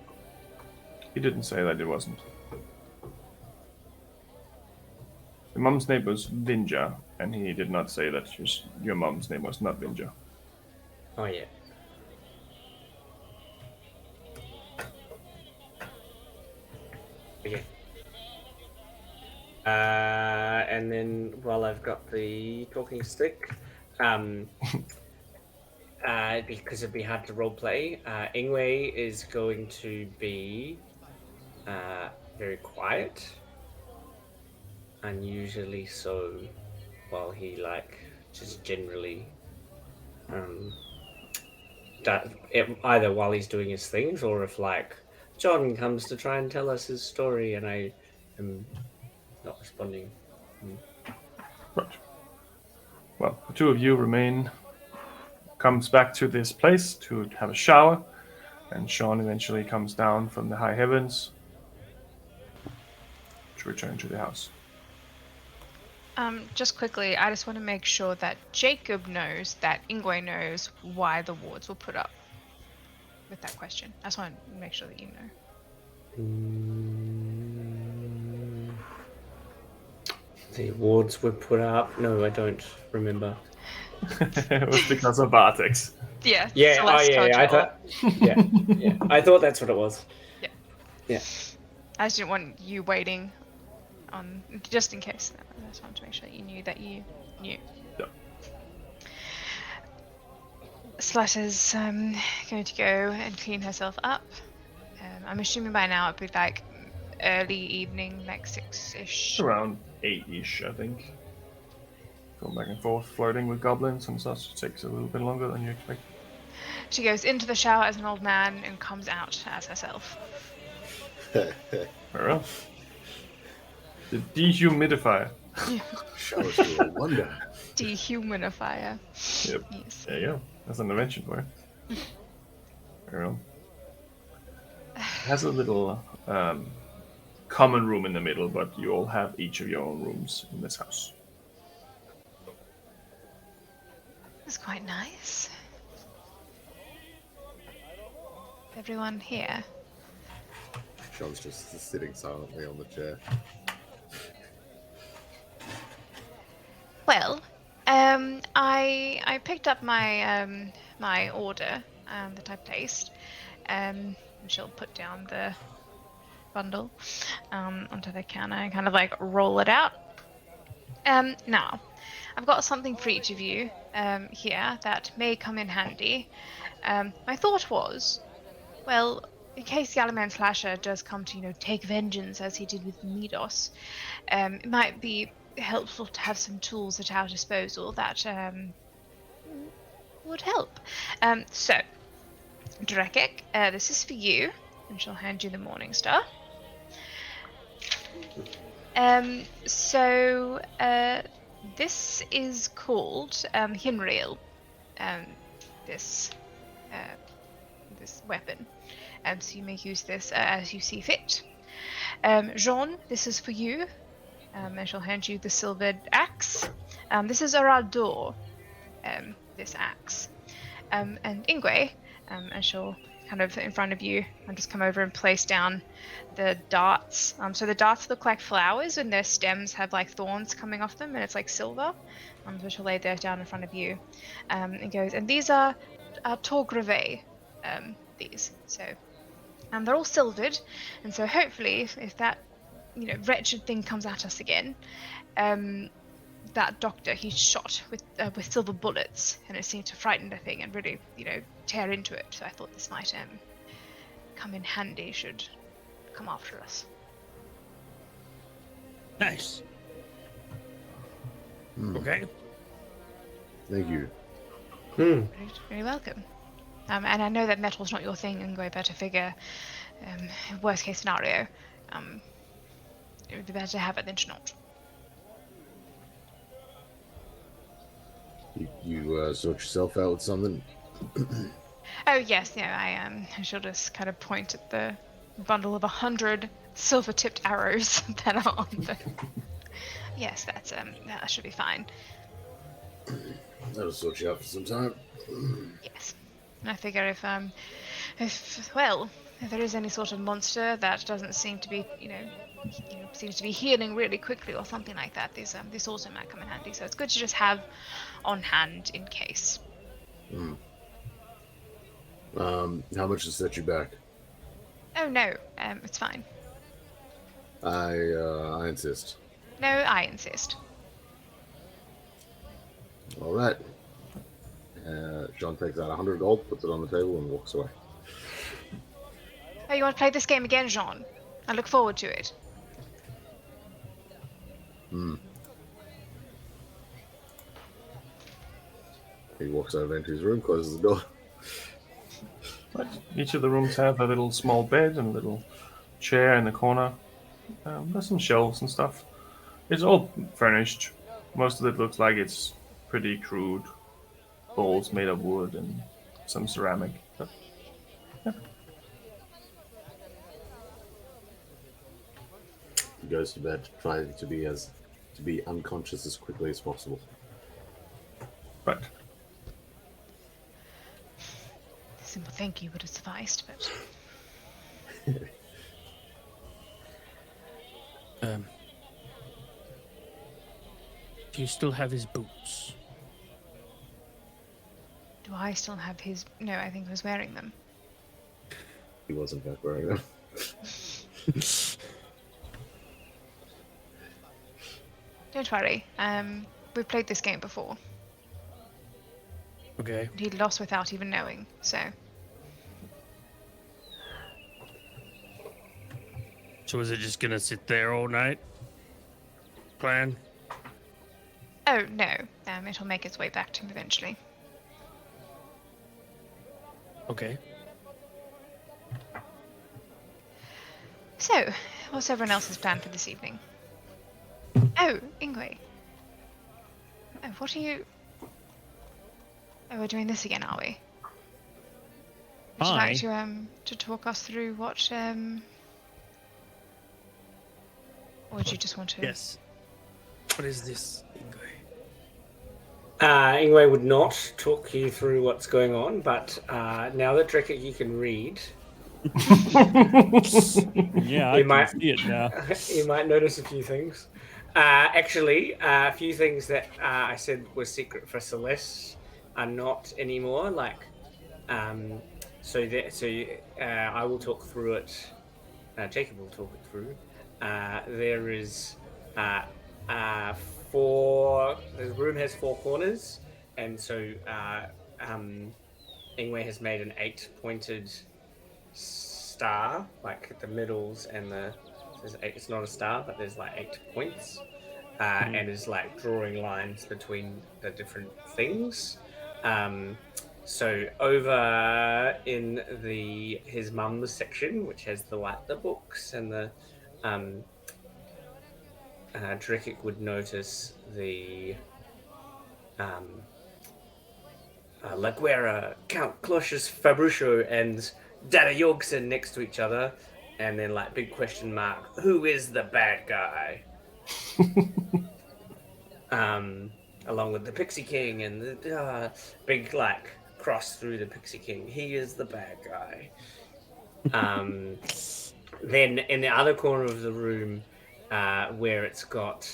He didn't say that it wasn't. Your mum's name was Vinja, and he did not say that your mum's name was not Vinja. Oh yeah. Okay. And then while I've got the talking stick, because it'd be hard to roleplay, Ingue is going to be very quiet, unusually so, while he like just generally either while he's doing his things or if like John comes to try and tell us his story and I am not responding. Right. Well, the two of you remain. Comes back to this place to have a shower, and Sean eventually comes down from the high heavens to return to the house. Just quickly, I just want to make sure that Jacob knows that Ingue knows why the wards were put up with that question. I just want to make sure that you know. The awards were put up. No, I don't remember. It was because of Bartex. Yeah. Yeah. Celeste told you I all. thought. Yeah. I thought that's what it was. Yeah. Yeah. I just didn't want you waiting on, just in case. I just wanted to make sure that you knew that you knew. Yep. Celeste is going to go and clean herself up. I'm assuming by now it'd be like early evening, like 6-ish. Around 8-ish, I think. Going back and forth, flirting with goblins and such. It takes a little bit longer than you expect. She goes into the shower as an old man and comes out as herself. Very well. The dehumidifier. Showers do a wonder. Dehumidifier. Yep. Yes. There you go. That's an invention for it. Very well. It has a little common room in the middle, but you all have each of your own rooms in this house. That's quite nice. Everyone here. Sean's just sitting silently on the chair. Well, I picked up my my order that I placed. And she'll put down the bundle onto the counter and kind of like roll it out. Now, I've got something for each of you here that may come in handy. My thought was, well, in case the Alaman Slasher does come to, take vengeance as he did with Midos, it might be helpful to have some tools at our disposal that would help. So, Drekik, this is for you, and she'll hand you the Morning Star. This is called Hinrail, this weapon. So you may use this as you see fit. Jean, this is for you. and she'll hand you the silvered axe. This is Arador, this axe. And Ingue, and she'll kind of in front of you and just come over and place down the darts. So the darts look like flowers and their stems have like thorns coming off them and it's like silver. So she'll lay those down in front of you and goes, and these are Torgrave, these. So they're all silvered, and so hopefully if that wretched thing comes at us again, that doctor, he's shot with silver bullets, and it seemed to frighten the thing and really, tear into it. So I thought this might come in handy should come after us. Nice. Hmm. Okay. Thank you. Very, very welcome. And I know that metal's not your thing, Ingue, but I figure, worst case scenario, it would be better to have it than to not. You sort yourself out with something? Oh yes, I shall just kind of point at the bundle of 100 silver-tipped arrows that are on the. Yes, that should be fine. That'll sort you out for some time. Yes, I figure if there is any sort of monster that doesn't seem to be, seems to be healing really quickly or something like that, this also might come in handy. So it's good to just have on hand in case. How much to set you back? Oh no, it's fine. I insist. No, I insist. All right. John takes out 100 gold, puts it on the table, and walks away. Oh, you want to play this game again, Jean? I look forward to it. He walks over into his room, closes the door. Right. Each of the rooms have a little small bed and a little chair in the corner. There's some shelves and stuff. It's all furnished. Most of it looks like it's pretty crude. Bowls made of wood and some ceramic. But, yeah. He goes to bed, trying to be unconscious as quickly as possible. Right. A simple thank you would have sufficed, but Do you still have his boots? do I still have his? No, I think he was wearing them. He wasn't back wearing them. Don't worry. We've played this game before. Okay. He lost without even knowing. So So is it just gonna sit there all night? Plan? oh no, it'll make its way back to him eventually. Okay. So, what's everyone else's plan for this evening? Oh, Ingue. Oh, what are you? Oh, we're doing this again, are we? Would you like to talk us through what or would you just want to? Yes. What is this, Ingue? Ingwe would not talk you through what's going on, but now that Drekka you can read, Yeah, I can see it now. you might notice a few things. Actually, a few things that I said were secret for Celeste are not anymore. Like, I will talk through it. Jacob will talk it through. There is the room has 4 corners, and so Ingwe has made an 8-pointed star, like the middles and it's not a star, but there's like 8 points, and is like drawing lines between the different things. So over in his mum's section, which has the books and the Drekik would notice the Laguera, Count Clochus Fabrusho, and Dada Yorgson next to each other, and then like big question mark, who is the bad guy? Along with the Pixie King and the big like cross through the Pixie King. He is the bad guy. Then in the other corner of the room, where it's got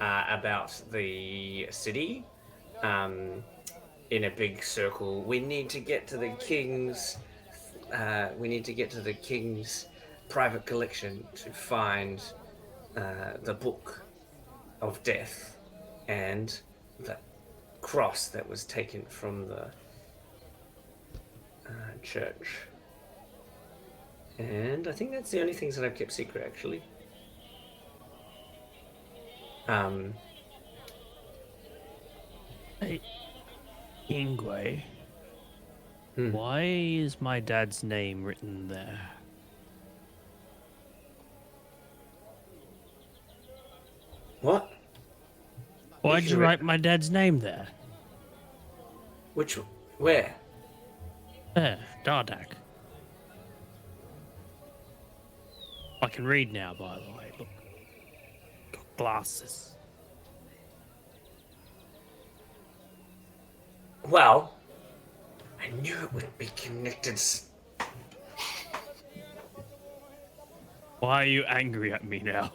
about the city, in a big circle. We need to get to the king's. We need to get to the king's private collection to find the book of death and the cross that was taken from the church. And I think that's the only things that I've kept secret, actually. Hey, Ingue, Hmm. why is my dad's name written there? What? Why'd you can write my dad's name there? Which? Where? There, Dardak. I can read now, by the way. Look, got glasses. Well, I knew it would be connected. Why are you angry at me now?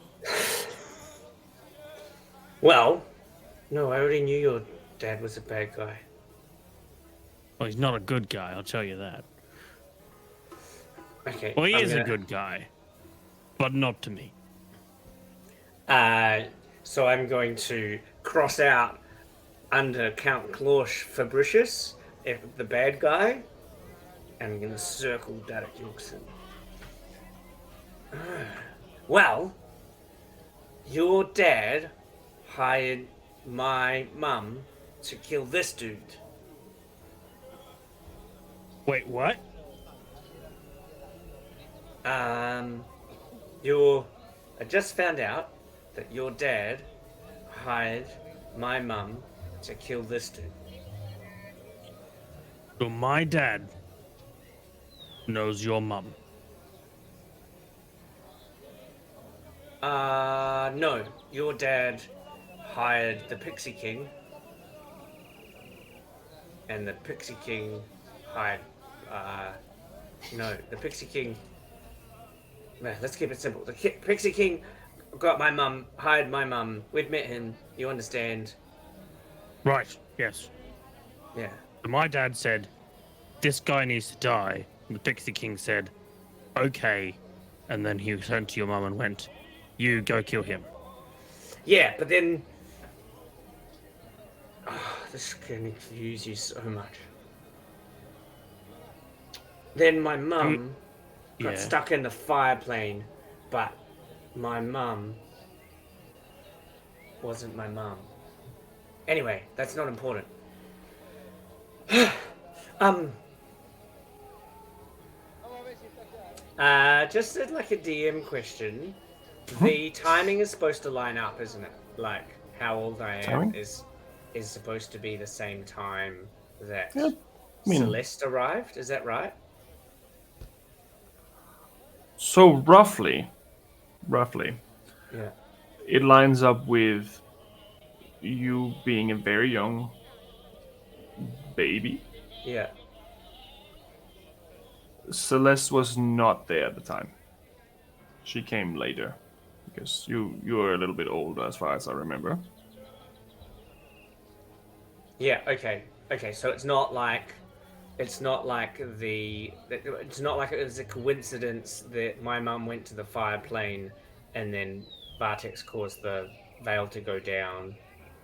Well, no, I already knew your dad was a bad guy. Well, he's not a good guy, I'll tell you that. Okay. Well, he I'm is a gonna- good guy, but not to me. So I'm going to cross out under Count Clauche Fabricius, the bad guy, and I'm going to circle Derek Yorkson. Well, your dad hired my mum to kill this dude. Wait, what? I just found out that your dad hired my mum to kill this dude. So my dad knows your mum. No. Your dad hired the Pixie King. And the Pixie King hired, no, the Pixie King... Man, let's keep it simple. The Pixie King got my mum, hired my mum. We'd met him, you understand. Right, yes. Yeah. So my dad said, this guy needs to die. And the Pixie King said, okay. And then he turned to your mum and went, you go kill him. Yeah, but then... Oh, this is going to confuse you so much. Then my mum got Yeah. stuck in the fire plane, but my mum wasn't my mum. Anyway, that's not important. Just like a DM question. The timing is supposed to line up, isn't it? Like how old I am Timing? is supposed to be the same time that Yeah, I mean- Celeste arrived. Is that right? So roughly, Yeah. it lines up with you being a very young baby. Yeah. Celeste was not there at the time. She came later because you were a little bit older, as far as I remember. Yeah. Okay. Okay. So it's not like it was a coincidence that my mum went to the fire plane and then Bartex caused the veil to go down.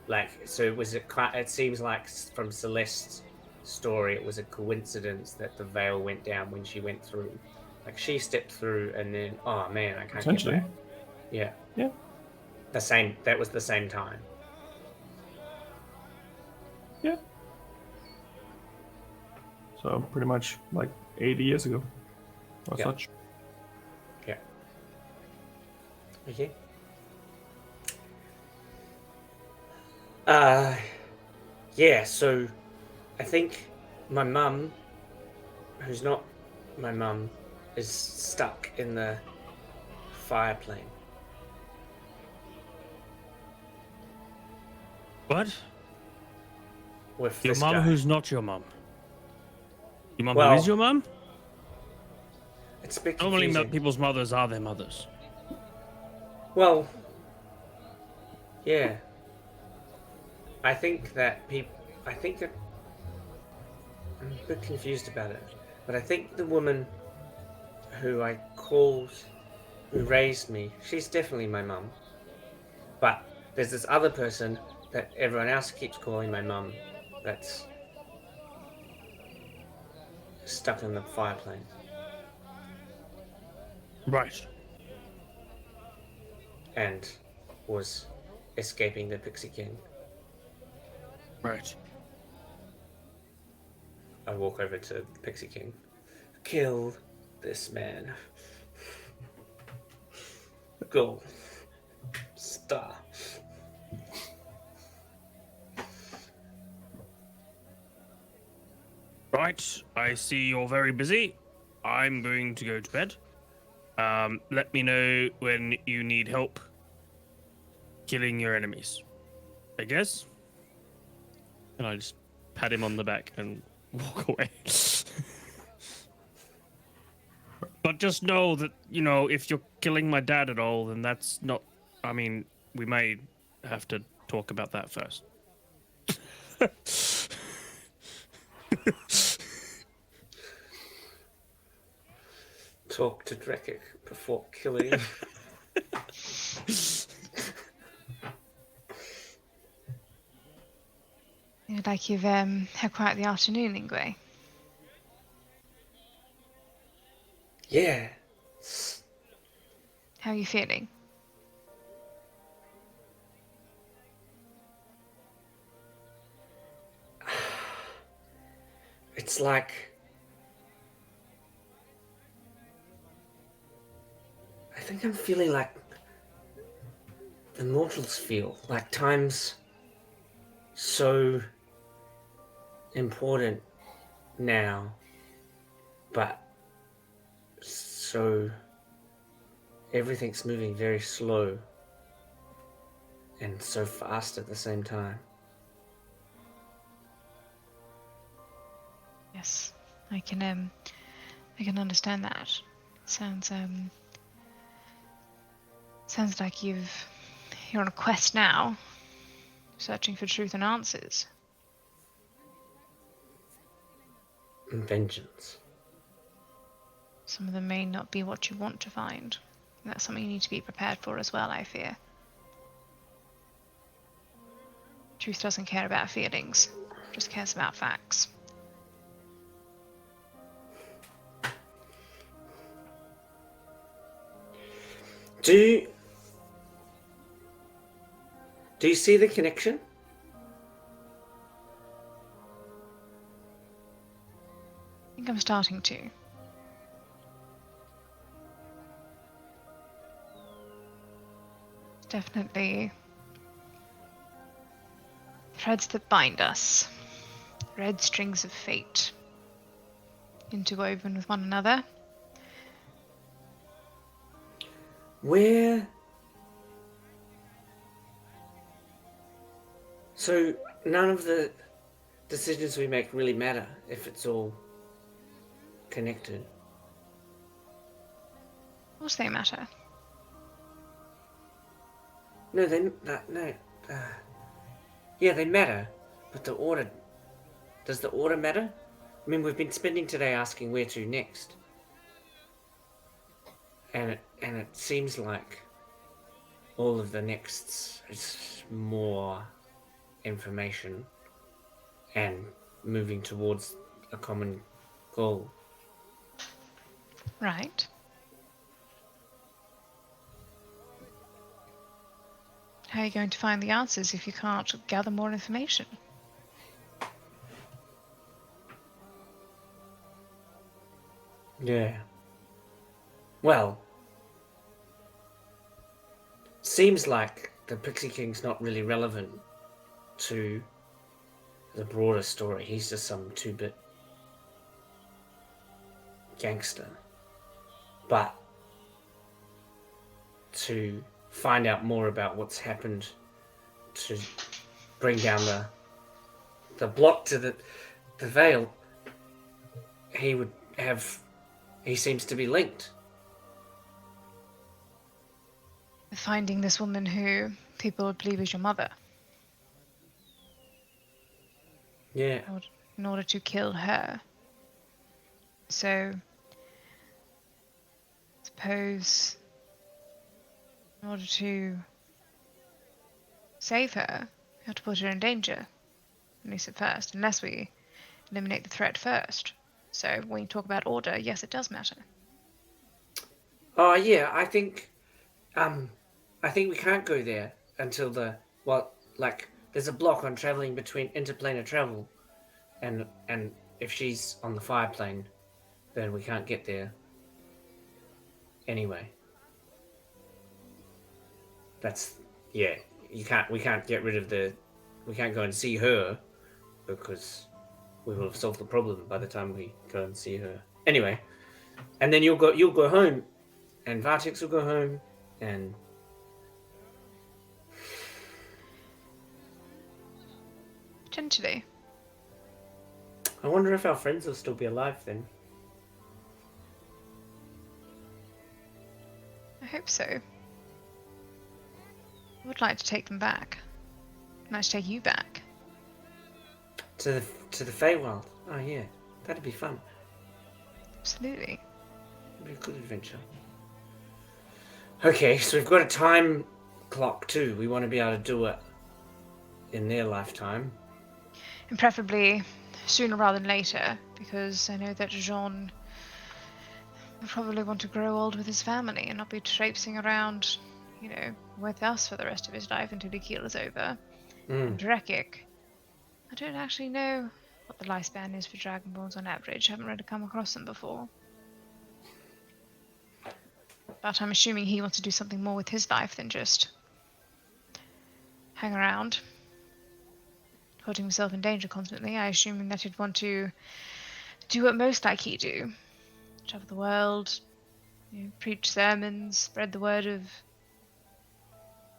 Like, so it seems like from Celeste's story, it was a coincidence that the veil went down when she went through. Like, she stepped through and then, oh man, I can't get Essentially. back. Yeah. Yeah. That was the same time. Yeah. So pretty much like 80 years ago or Yeah. such. Yeah. Okay. Yeah, so I think my mum, who's not my mum, is stuck in the fire plane. What? with Your this mum guy. who's not your mum? Your mum Well, who is your mum? It's a bit Normally, confusing. people's mothers are their mothers. Well, yeah. I think that I'm a bit confused about it. But I think the woman who who raised me, she's definitely my mum. But there's this other person that everyone else keeps calling my mum that's stuck in the fireplace. Right. And was escaping the Pixie King. Right. I walk over to the Pixie King. Kill this man. Go. Star. Right. I see you're very busy. I'm going to go to bed. Let me know when you need help killing your enemies. I guess. And I just pat him on the back and walk away. But just know that, if you're killing my dad at all, then that's not. I mean, we may have to talk about that first. Talk to Drekik before killing him. Like you've had quite the afternoon, Ingue. Yeah. How are you feeling? It's like I think I'm feeling like the mortals feel, like time's so important now, but so everything's moving very slow and so fast at the same time. Yes, I can understand that. Sounds like you're on a quest now, searching for truth and answers. And vengeance. Some of them may not be what you want to find. That's something you need to be prepared for as well, I fear. Truth doesn't care about feelings, just cares about facts. Do you see the connection? I think I'm starting to. Definitely threads that bind us, red strings of fate, interwoven with one another. So none of the decisions we make really matter if it's all connected. Of course they matter. No, yeah, they matter, but the order. Does the order matter? I mean, we've been spending today asking where to next, and it seems like all of the nexts is more information and moving towards a common goal. Right. How are you going to find the answers if you can't gather more information? Yeah. Well, seems like the Pixie King's not really relevant to the broader story. He's just some 2-bit gangster. But to find out more about what's happened to bring down the block to the veil, he seems to be linked. Finding this woman who people would believe is your mother. Yeah. In order to kill her. So, suppose in order to save her, we have to put her in danger. At least at first, unless we eliminate the threat first. So when you talk about order, yes, it does matter. Oh yeah, I think we can't go there until there's a block on traveling between interplanar travel, and if she's on the fire plane, then we can't get there. Anyway, we can't get rid of we can't go and see her because we will have solved the problem by the time we go and see her. Anyway, and then you'll go home, and Vartex will go home, and Potentially. I wonder if our friends will still be alive then. I hope so. I would like to take them back. I'd like to take you back. To the Feywild. Oh yeah, that'd be fun. Absolutely. It'd be a good adventure. Okay, so we've got a time clock too. We want to be able to do it in their lifetime. And preferably sooner rather than later, because I know that Jean will probably want to grow old with his family and not be traipsing around, with us for the rest of his life until the keel is over. And Drekik, I don't actually know what the lifespan is for Dragonborns on average. I haven't really come across them before. But I'm assuming he wants to do something more with his life than just hang around, putting himself in danger constantly. I assume that he'd want to do what most like he do. Travel the world, preach sermons, spread the word of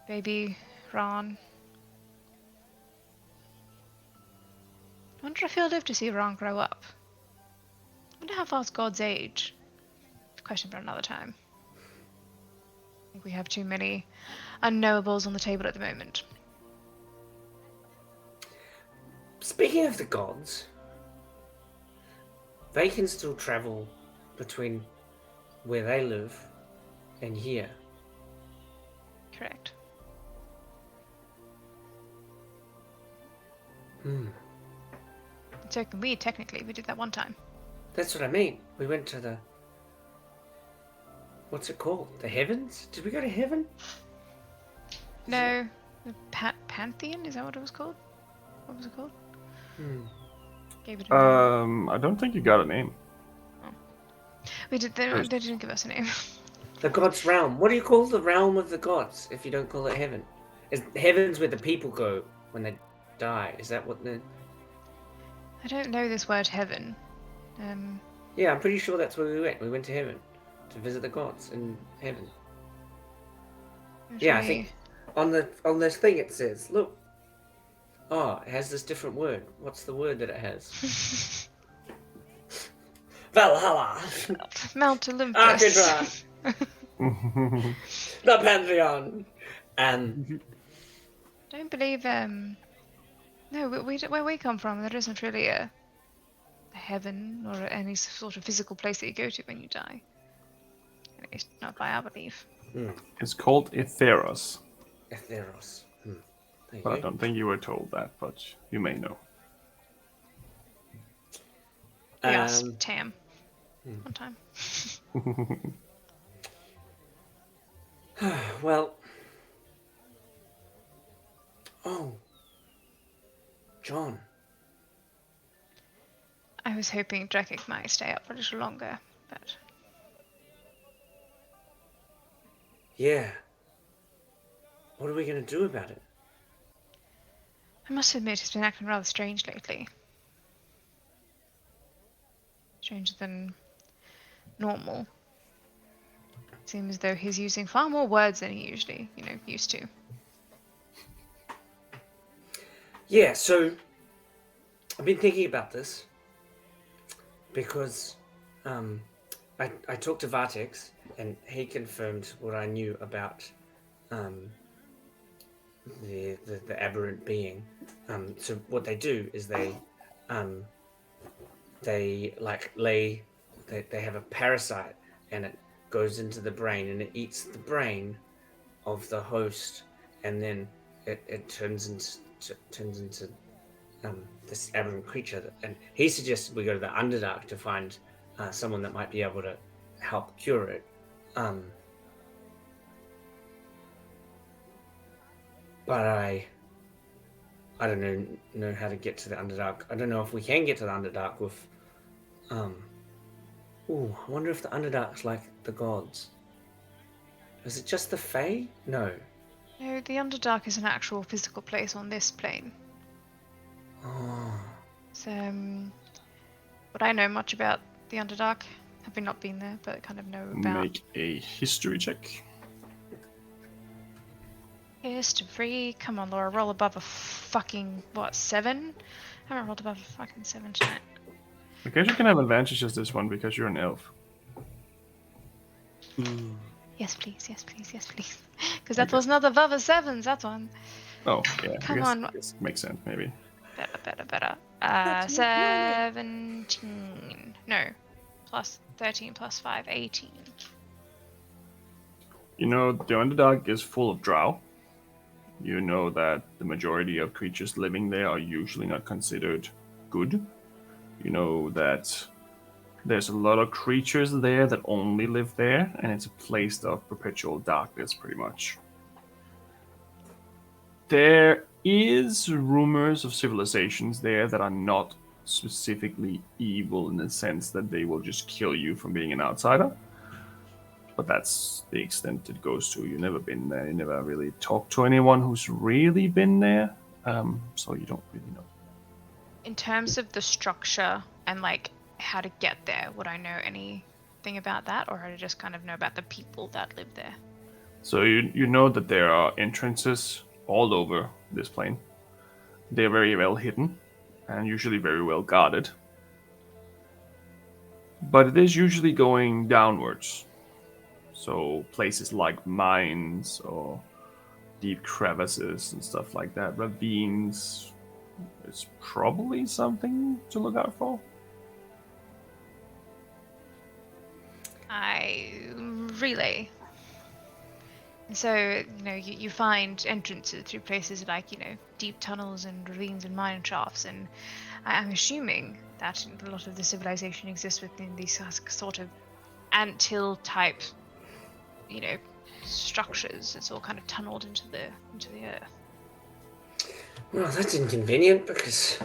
baby Ron. I wonder if he'll live to see Ron grow up. I wonder how fast gods age. Question for another time. I think we have too many unknowables on the table at the moment. Speaking of the gods, they can still travel between where they live and here. Correct. So can we, technically. We did that one time. That's what I mean. We went to the... What's it called? The heavens? Did we go to heaven? No. The Pantheon? Is that what it was called? What was it called? Gave it a name. I don't think you got a name. We did. They didn't give us a name. The gods' realm. What do you call the realm of the gods if you don't call it heaven? Is heaven's where the people go when they die? Is that what the... I don't know this word heaven. Yeah, I'm pretty sure that's where we went. We went to heaven to visit the gods in heaven. Yeah, I think on this thing it says, look. Oh, it has this different word. What's the word that it has? Valhalla. Mount Olympus. Akitra. The Pantheon. And Don't believe. No, where we come from, there isn't really a heaven or any sort of physical place that you go to when you die. At least not by our belief. It's called Etheros. Etheros. But I don't think you were told that, but you may know. We asked Tam one time. Well. Oh. John. I was hoping Drekik might stay up for a little longer, but... Yeah. What are we going to do about it? I must admit he's been acting rather strange lately. Stranger than normal. It seems as though he's using far more words than he usually, used to. Yeah, so I've been thinking about this because I talked to Vartex and he confirmed what I knew about the aberrant being. So what they do is they have a parasite and it goes into the brain and it eats the brain of the host, and then it turns into this aberrant creature. And he suggested we go to the Underdark to find someone that might be able to help cure it. But I don't know how to get to the Underdark. I don't know if we can get to the Underdark with. Ooh, I wonder if the Underdark's like the gods. Is it just the Fae? No. No, the Underdark is an actual physical place on this plane. Oh. So, would I know much about the Underdark? Having not been there, but kind of know about. Make a history check. History. Come on, Laura, roll above a fucking, 7? I haven't rolled above a fucking 7 tonight. I guess you can have advantages this one because you're an elf. Yes, please, yes, please, yes, please. Because that was not above a 7, that one. Oh, yeah. Come on. I guess it makes sense, maybe. Better. 17. No. Plus 13 plus 5, 18. You know, the Underdark is full of drow. You know that the majority of creatures living there are usually not considered good. You know that there's a lot of creatures there that only live there, and it's a place of perpetual darkness, pretty much. There is rumors of civilizations there that are not specifically evil in the sense that they will just kill you from being an outsider. But that's the extent it goes to. You've never been there. You never really talked to anyone who's really been there. So you don't really know. In terms of the structure and like how to get there, would I know anything about that, or would I just kind of know about the people that live there? So you know that there are entrances all over this plane. They're very well hidden and usually very well guarded. But it is usually going downwards. So places like mines or deep crevices and stuff like that. Ravines is probably something to look out for. I relay. So, you find entrances through places like, deep tunnels and ravines and mine shafts, and I'm assuming that a lot of the civilization exists within these sort of anthill type, structures. It's all kind of tunneled into the earth. Well, that's inconvenient because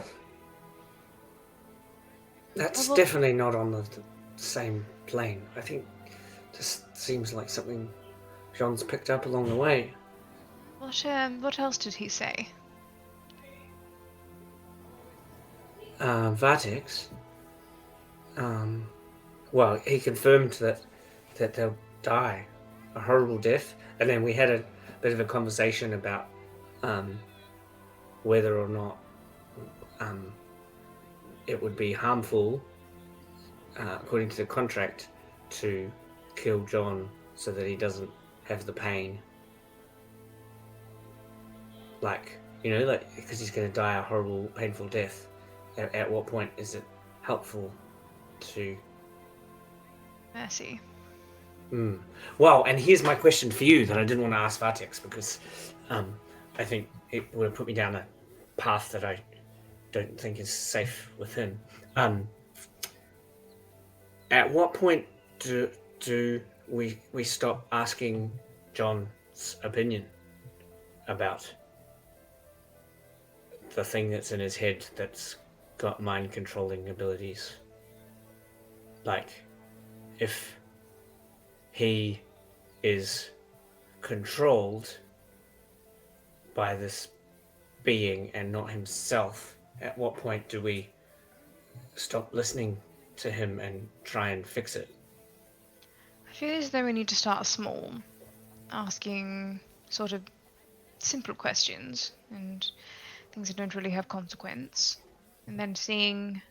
that's definitely not on the same plane. I think this seems like something John's picked up along the way. What else did he say? Vartex. Well, he confirmed that they'll die a horrible death, and then we had a bit of a conversation about whether or not it would be harmful, according to the contract, to kill John so that he doesn't have the pain. Because he's going to die a horrible, painful death. At what point is it helpful to... Mercy. Well, and here's my question for you that I didn't want to ask Vartex, because I think it would have put me down a path that I don't think is safe with him. At what point do we stop asking John's opinion about the thing that's in his head that's got mind controlling abilities? Like, if he is controlled by this being and not himself, at what point do we stop listening to him and try and fix it? I feel as though we need to start small, asking sort of simple questions and things that don't really have consequence, and then seeing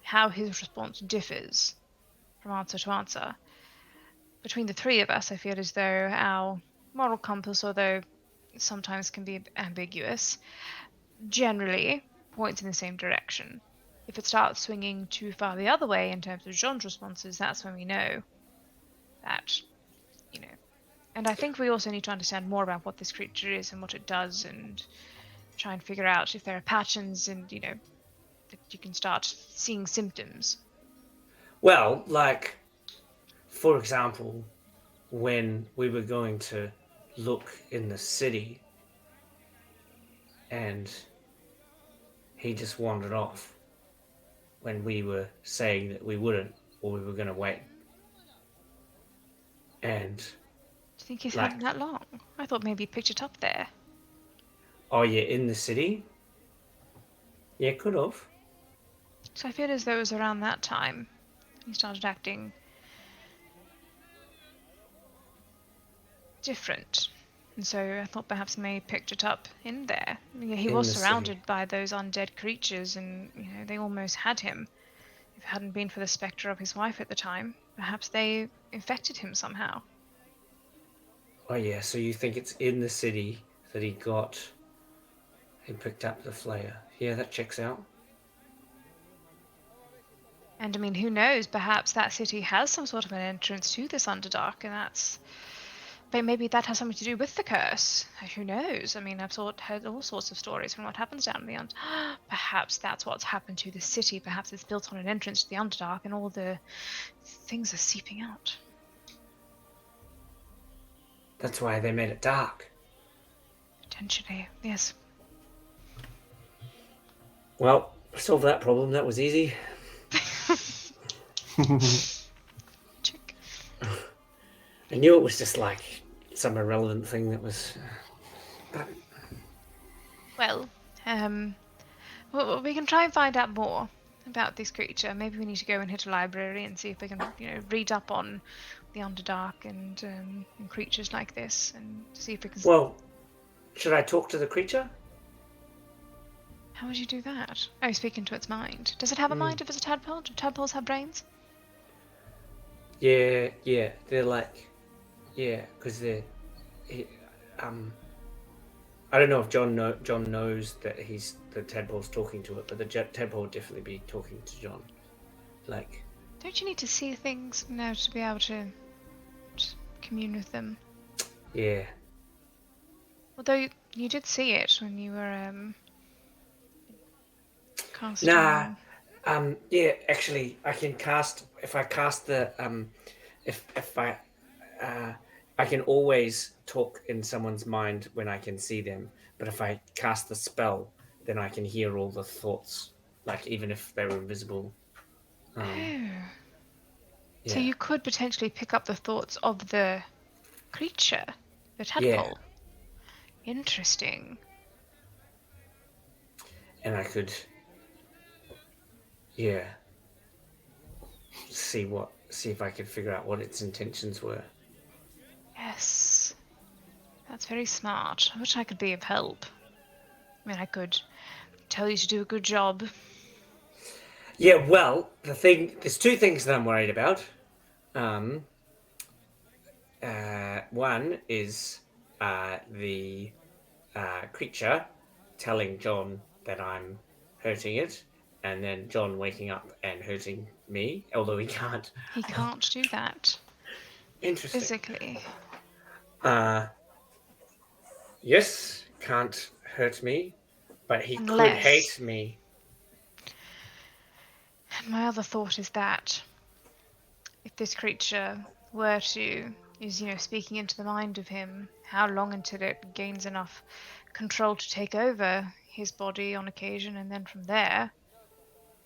how his response differs from answer to answer. Between the three of us, I feel as though our moral compass, although sometimes can be ambiguous, generally points in the same direction. If it starts swinging too far the other way in terms of Jean's responses, that's when we know that, you know. And I think we also need to understand more about what this creature is and what it does, and try and figure out if there are patterns and, you know, that you can start seeing symptoms. Well, like, for example, when we were going to look in the city and he just wandered off when we were saying that we wouldn't, or we were going to wait. And, Do you think he's like, had it that long? I thought maybe he'd picked it up there. oh yeah, in the city? Yeah, could have. So I feel as though it was around that time he started acting different. And so I thought perhaps he may have picked it up in there. Yeah, he In was the surrounded city. by those undead creatures, and, you know, they almost had him. If it hadn't been for the spectre of his wife at the time, perhaps they infected him somehow. Oh yeah, so you think it's in the city that he picked up the flayer. Yeah, that checks out. And I mean, who knows? Perhaps that city has some sort of an entrance to this Underdark, and that's. But maybe that has something to do with the curse. Who knows? I mean, I've heard all sorts of stories from what happens down in the Underdark. Perhaps that's what's happened to the city. Perhaps it's built on an entrance to the Underdark, and all the things are seeping out. That's why they made it dark. Potentially, yes. Well, solve that problem. That was easy. Check. I knew it was just like some irrelevant thing that was. Well, we can try and find out more about this creature. Maybe we need to go and hit a library and see if we can, you know, read up on the Underdark and creatures like this, and see if we can. Well, should I talk to the creature? How would you do that? Oh, speaking to its mind. Does it have a mind if it's a tadpole? Do tadpoles have brains? Yeah, they're like, yeah, because I don't know if John knows that the tadpole's talking to it, but the tadpole would definitely be talking to John. Like, Don't you need to see things, you know, to be able to commune with them? yeah, Although you did see it when you were casting. nah, yeah, actually, I can cast if I cast the if I can always talk in someone's mind when I can see them, but if I cast the spell, then I can hear all the thoughts, like even if they're invisible. Oh. Yeah. So you could potentially pick up the thoughts of the creature, the tadpole. Interesting. And I could, see if I could figure out what its intentions were. Yes. That's very smart. I wish I could be of help. I mean, I could tell you to do a good job. Yeah, well, there's two things that I'm worried about. One is the creature telling John that I'm hurting it, and then John waking up and hurting me, although he can't. He can't do that. Interesting. Physically. Yes, can't hurt me, but he could Unless- hate me. And my other thought is that if this creature were to, is, you know, speaking into the mind of him, how long until it gains enough control to take over his body on occasion, and then from there,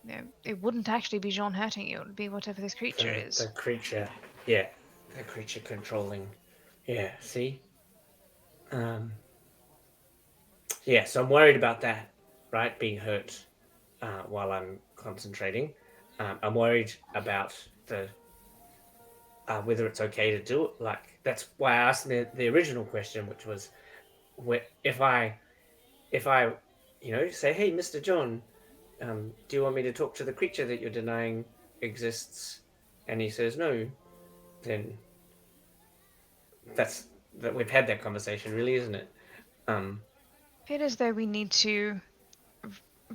you know, it wouldn't actually be Jean hurting you, it would be whatever this creature is. The creature, yeah, the creature controlling, yeah. See, yeah. So I'm worried about that, right? Being hurt while I'm concentrating. I'm worried about the whether it's okay to do it. Like, that's why I asked the original question, which was, if I say, hey, Mr. John, do you want me to talk to the creature that you're denying exists? And he says no, then that we've had that conversation, really, isn't it? I feel as though we need to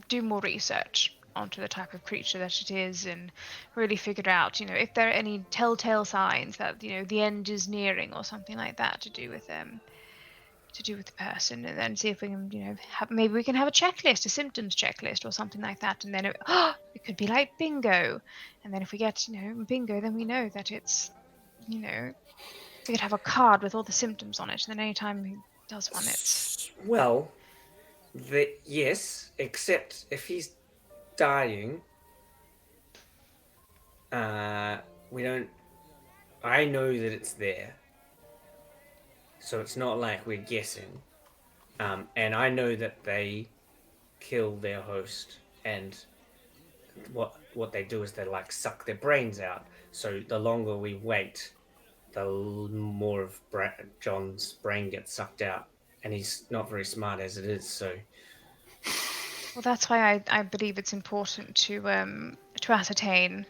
do more research onto the type of creature that it is and really figure out, if there are any telltale signs that, the end is nearing or something like that to do with the person, and then see if we can, maybe we can have a checklist, a symptoms checklist or something like that, and then it could be like bingo, and then if we get, bingo, then we know that it's, we could have a card with all the symptoms on it, and then anytime he does one, it's... Well, yes, except if he's dying, we don't... I know that it's there. So it's not like we're guessing. And I know that they kill their host, and what they do is they suck their brains out. So the longer we wait, the more of John's brain gets sucked out, and he's not very smart as it is. So, well, that's why I believe it's important to ascertain,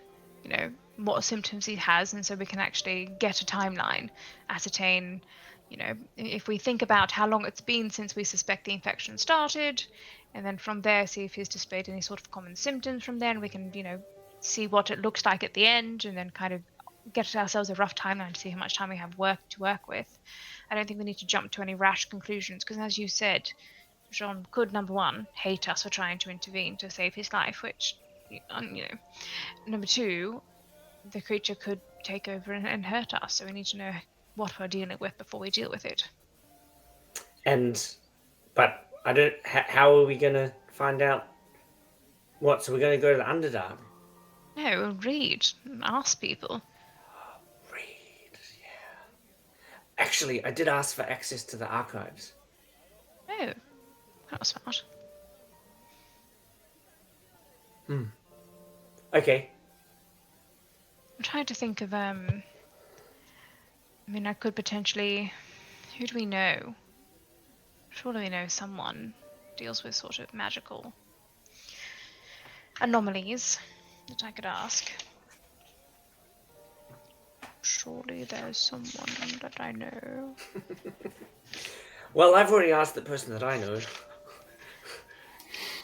what symptoms he has, and so we can actually get a timeline, ascertain, if we think about how long it's been since we suspect the infection started, and then from there see if he's displayed any sort of common symptoms from there, and we can, see what it looks like at the end, and then kind of get ourselves a rough timeline to see how much time we have to work with. I don't think we need to jump to any rash conclusions, because as you said, Jean could, number one, hate us for trying to intervene to save his life, which, number two, the creature could take over and hurt us, so we need to know what we're dealing with before we deal with it. But I don't... How are we going to find out what? So we're going to go to the Underdark? No, read and ask people. Read, yeah. Actually, I did ask for access to the archives. Oh, that was smart. Okay. I'm trying to think of, I could potentially... Who do we know? Surely we know someone deals with sort of magical anomalies that I could ask. Surely there's someone that I know. Well, I've already asked the person that I know.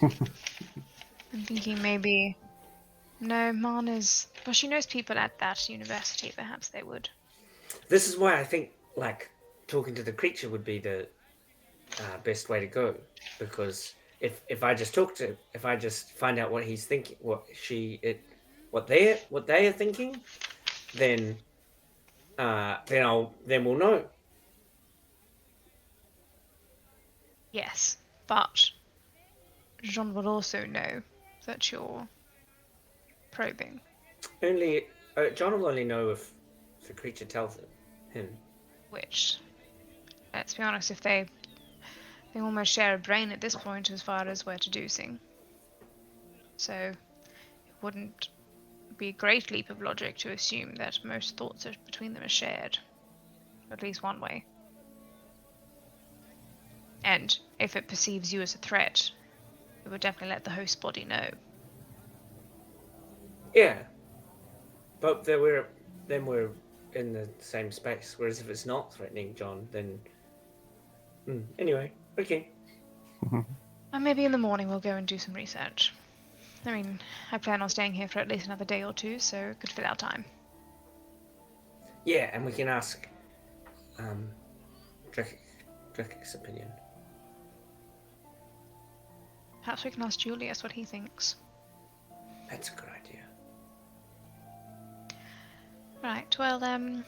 I'm thinking maybe... No, Mana's... Well, she knows people at that university. Perhaps they would. This is why I think, talking to the creature would be the best way to go. Because if I just find out what he's thinking, what they are thinking, then we'll know. Yes, but Jean will also know that you're probing. John will only know if the creature tells him. Which, let's be honest, if they almost share a brain at this point as far as we're deducing. So it wouldn't be a great leap of logic to assume that most thoughts between them are shared, at least one way. And if it perceives you as a threat, it would definitely let the host body know. Yeah, but we're in the same space. Whereas if it's not threatening John, then anyway, okay. And maybe in the morning we'll go and do some research. I plan on staying here for at least another day or two, so it could fit our time. Yeah, and we can ask Drekic's opinion. Perhaps we can ask Julius what he thinks. That's a good idea. Right, well, I'm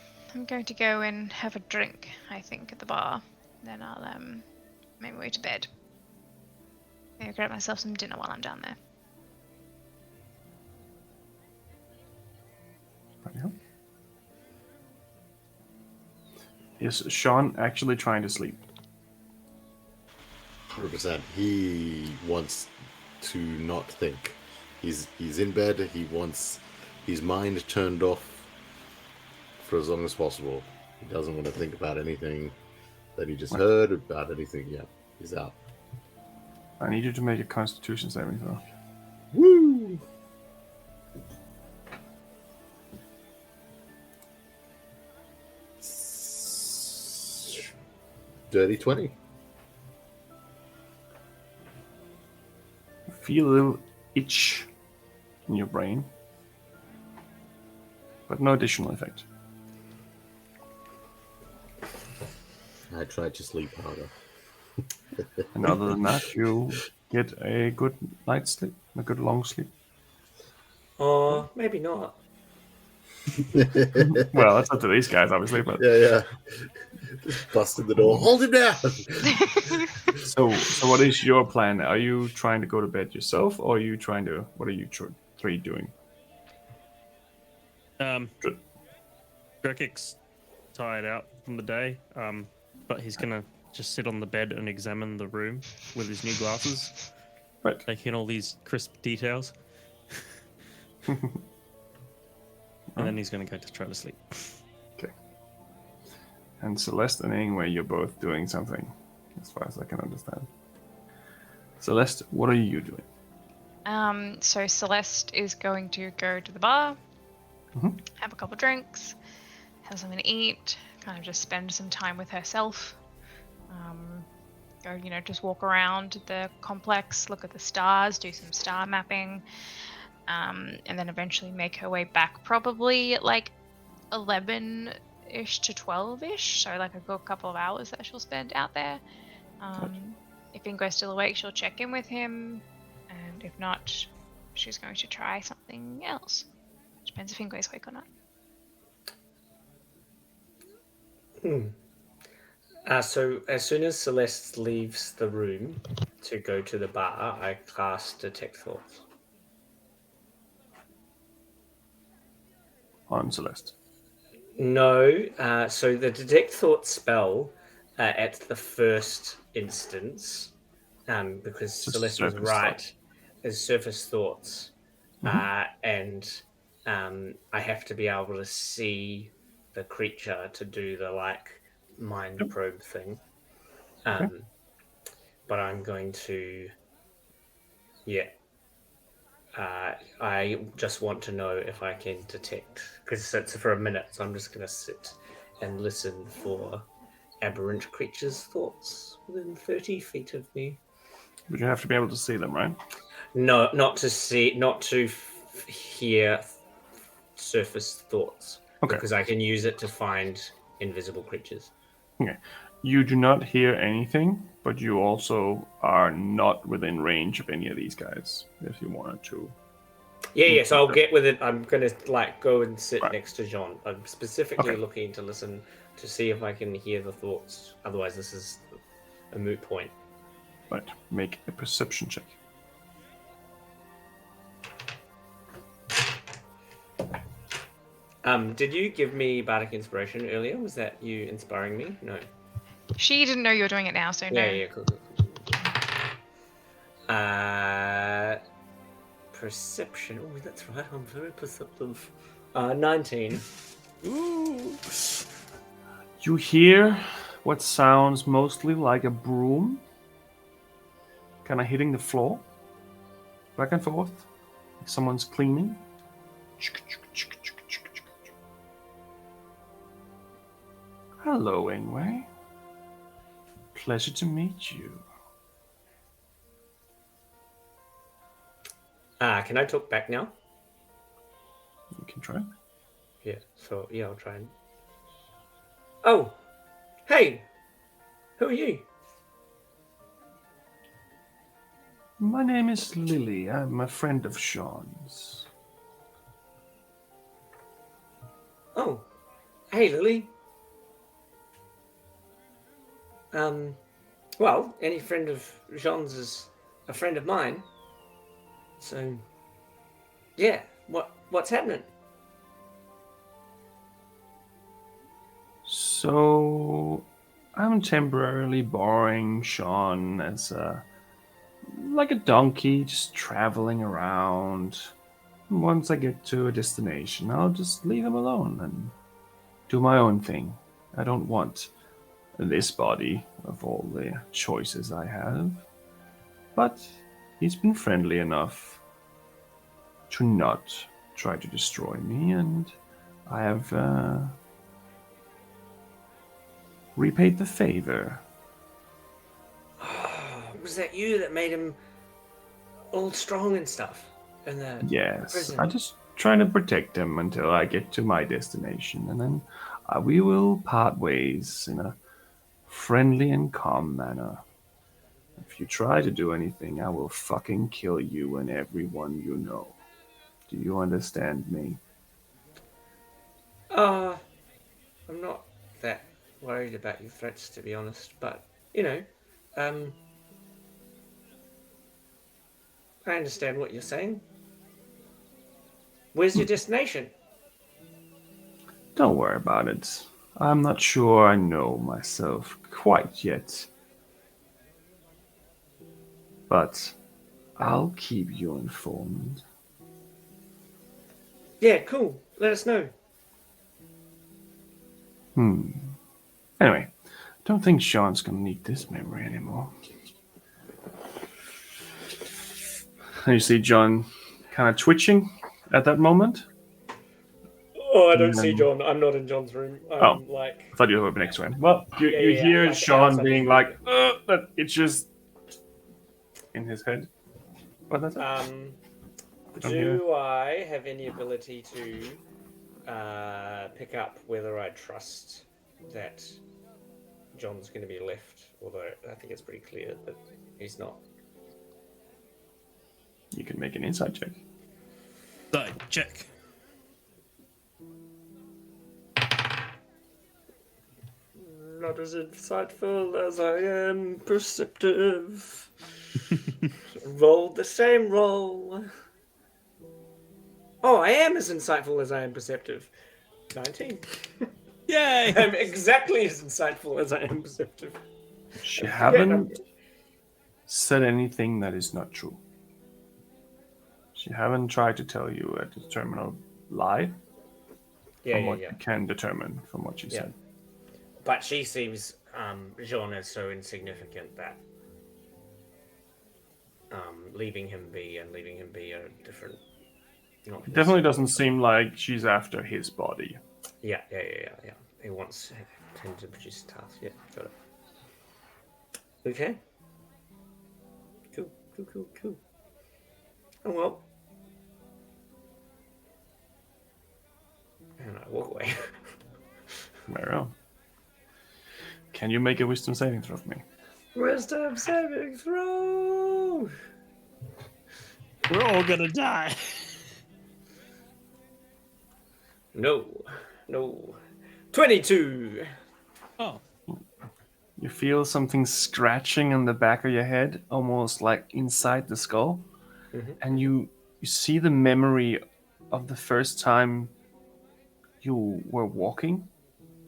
going to go and have a drink, I think, at the bar. Then I'll, make my way to bed. Maybe grab myself some dinner while I'm down there. Is Sean actually trying to sleep? 100%. He wants to not think. He's in bed. He wants his mind turned off for as long as possible. He doesn't want to think about anything that he just heard, about anything. Yeah, he's out. I need you to make a Constitution saving throw. Woo! Dirty 20. Feel a little itch in your brain, but no additional effect. I tried to sleep harder. And other than that, you get a good night's sleep, a good long sleep. Or maybe not. Well, that's up to these guys, obviously. But Yeah. Just busted the door. Hold him down! so what is your plan? Are you trying to go to bed yourself, or are you trying to? What are you three doing? Drekik's tired out from the day, but he's gonna just sit on the bed and examine the room with his new glasses, Right. taking in all these crisp details. And then he's gonna go to try to sleep. Okay. And Celeste and Ingue, you're both doing something, as far as I can understand. Celeste, what are you doing? So Celeste is going to go to the bar, Mhm. have a couple drinks, have something to eat, kind of just spend some time with herself. Go, just walk around the complex, look at the stars, do some star mapping, and then eventually make her way back, probably at like 11-ish to 12-ish, so like a good couple of hours that she'll spend out there. If Ingue's still awake, she'll check in with him, and if not, she's going to try something else. Depends if Ingue's awake or not. So as soon as Celeste leaves the room to go to the bar, I cast Detect Thoughts. On Celeste. No, so the Detect Thoughts spell at the first instance, because Just Celeste was surface right, is surface thoughts, and I have to be able to see the creature to do the mind probe thing. But I'm going to, I just want to know if I can detect, because it's for a minute, so I'm just going to sit and listen for aberrant creatures' thoughts within 30 feet of me. But you have to be able to see them, right? No, not to see, not to hear surface thoughts, because I can use it to find invisible creatures. Okay. You do not hear anything, but you also are not within range of any of these guys, if you wanted to. Yeah, so I'll get with it. I'm going to go and sit next to Jean. I'm specifically looking to listen to see if I can hear the thoughts. Otherwise, this is a moot point. Right. Make a perception check. Did you give me Bardic Inspiration earlier? Was that you inspiring me? No. She didn't know you were doing it now, so no. Yeah, cool. Perception. Oh, that's right. I'm very perceptive. 19. Ooh. You hear what sounds mostly like a broom kind of hitting the floor back and forth, like someone's cleaning. Hello, Ingue. Pleasure to meet you. Can I talk back now? You can try. Yeah, I'll try and... Oh! Hey! Who are you? My name is Lily. I'm a friend of Sean's. Oh! Hey, Lily! Well, any friend of Jean's is a friend of mine. So, yeah, what's happening? So, I'm temporarily borrowing Sean as like a donkey, just traveling around. Once I get to a destination, I'll just leave him alone and do my own thing. I don't want this body of all the choices I have. but he's been friendly enough to not try to destroy me, and I have repaid the favor. Was that you that made him all strong and stuff? In the Yes, prison? I just trying to protect him until I get to my destination, and then we will part ways in a friendly and calm manner. If you try to do anything, I will fucking kill you and everyone you know. Do you understand me? I'm not that worried about your threats, to be honest, but, you know, I understand what you're saying. Where's your destination? Don't worry about it. I'm not sure I know myself quite yet. But I'll keep you informed. Yeah, cool. Let us know. Anyway, don't think Sean's gonna need this memory anymore. And you see John kind of twitching at that moment. Oh, I don't see John. I'm not in John's room. I'm I thought you were next to him. Well, you hear like Sean outside being the like, that it's just in his head. But that's it. Do I have any ability to pick up whether I trust that John's going to be left? Although I think it's pretty clear that he's not. You can make an insight check. Check. Not as insightful as I am perceptive. Rolled the same roll. Oh, I am as insightful as I am perceptive. 19. Yay! I'm exactly as insightful as I am perceptive. You haven't said anything that is not true. She haven't tried to tell you a determinable lie. Yeah, You can determine from what she said. But she seems Jean is so insignificant that leaving him be are different. It definitely doesn't seem like she's after his body. Yeah. He wants him to produce a task. Yeah, got it. Okay. Cool. Oh well. And I walk away. Very well. Can you make a wisdom saving throw for me? Wisdom saving throw. We're all gonna die. No. 22. Oh. You feel something scratching on the back of your head, almost like inside the skull. Mm-hmm. And you see the memory of the first time you were walking.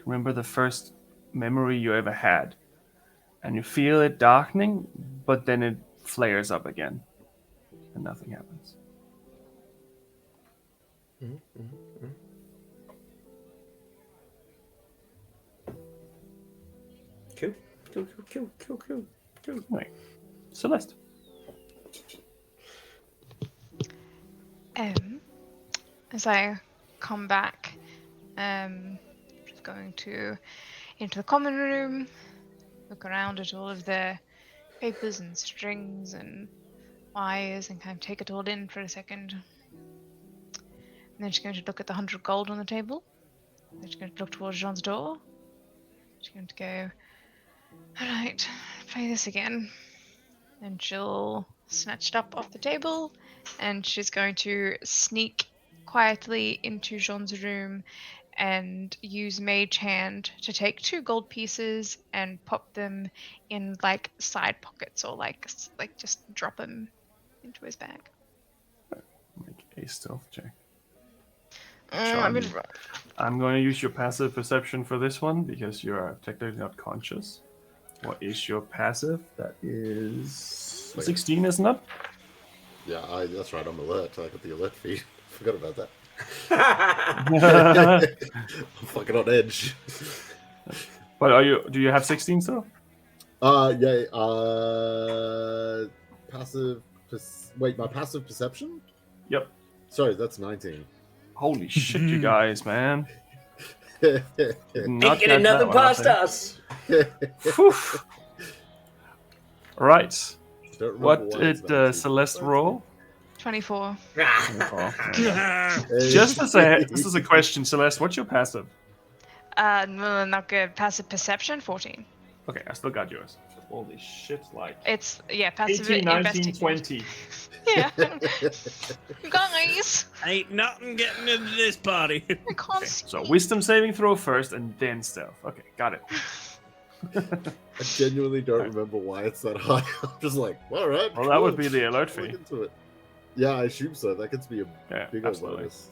Remember the first memory you ever had. And you feel it darkening, but then it flares up again. And nothing happens. Cool. Right. Celeste. As I come back, just going into the common room, look around at all of the papers and strings and wires and kind of take it all in for a second. And then she's going to look at the 100 gold on the table. Then she's going to look towards Jean's door. She's going to go, alright, play this again. And she'll snatch it up off the table and she's going to sneak quietly into Jean's room and use Mage Hand to take 2 gold pieces and pop them in like side pockets or like just drop them into his bag. Make a stealth check. I'm going to use your passive perception for this one because you are technically not conscious. What is your passive? That is 16, isn't it? Yeah, that's right. I'm alert. I got the alert feed. Forgot about that. I'm fucking on edge. But do you have 16 still? Yeah. passive. Wait, my passive perception? Yep. Sorry, that's 19. Holy shit, you guys, man. Don't Not Ain't getting get that nothing one, I past think. us. Phew. Right. remember What why it's did 19. Celeste roll? 24. Just as a question, Celeste, what's your passive? No, not good. Passive perception, 14. Okay, I still got yours. Holy shit, like It's, passive 18, 19, investigation. 20. Yeah. Guys, Ain't nothing getting into this party. I can't Okay, see. so wisdom saving throw first and then stealth. Okay, got it. I genuinely don't remember why it's that high. I'm just like, all right. Well, that would be the alert Look fee. into it. Yeah, I assume so. That could be a Yeah, big old absolutely. bonus.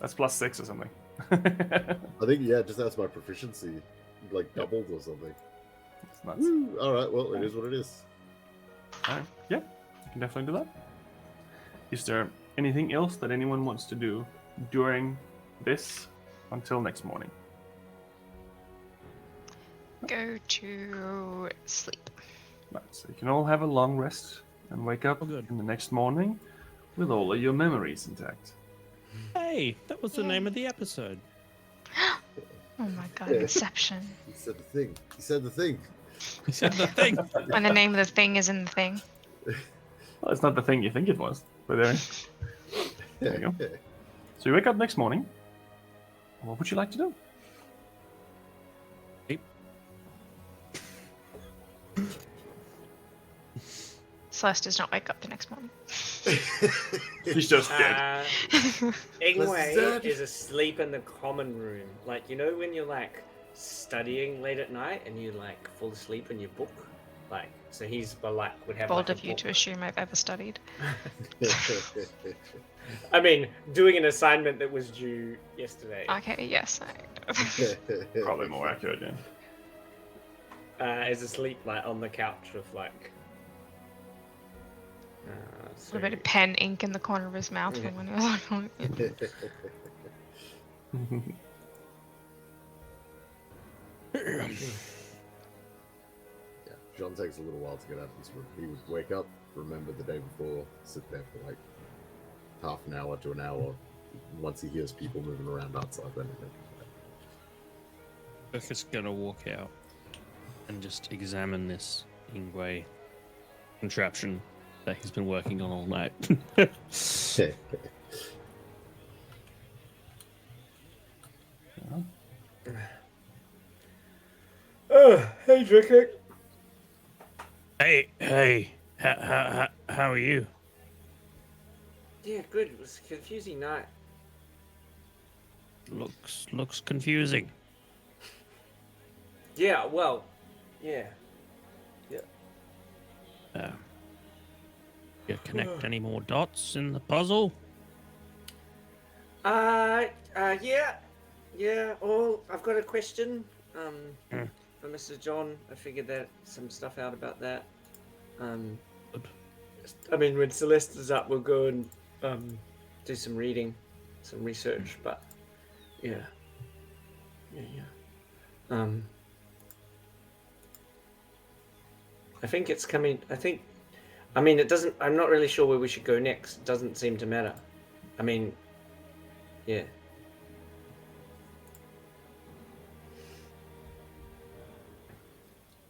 That's +6 or something. I think, just that's my proficiency, like doubled or something. It's nuts. Woo! All right, well, it is what it is. Alright, yeah, you can definitely do that. Is there anything else that anyone wants to do during this until next morning? Go to sleep. Right, so you can all have a long rest and wake up in the next morning with all of your memories intact. Hey, that was the name of the episode. Oh my god, Inception. He said the thing. He said the thing. He said the thing. When the name of the thing is in the thing. Well, it's not the thing you think it was, but there you go. So you wake up next morning. What would you like to do? Celeste does not wake up the next morning. She's just dead. Ingue is asleep in the common room. Like, you know when you're like studying late at night and you like fall asleep in your book? Like, so he's like would have Bold like, of you to assume I've ever studied. I mean, doing an assignment that was due yesterday. Okay, yes. Probably more accurate, yeah. Is asleep like on the couch with like A bit of pen ink in the corner of his mouth from when he was like, John takes a little while to get out of his room. He would wake up, remember the day before, sit there for like half an hour to an hour. Once he hears people moving around outside, then We're just gonna walk out and just examine this Ingue contraption that he's been working on all night. Hey, Drickett. Hey, how are you? Yeah, good. It was a confusing night. Looks confusing. Yeah, well, yeah. You connect any more dots in the puzzle? Yeah. Oh, I've got a question. For Mr. John, I figured that some stuff out about that. Good. I mean, when Celeste is up, we'll go and do some reading, some research. But yeah. I think it's coming. I mean, it doesn't. I'm not really sure where we should go next. It doesn't seem to matter. I mean, yeah.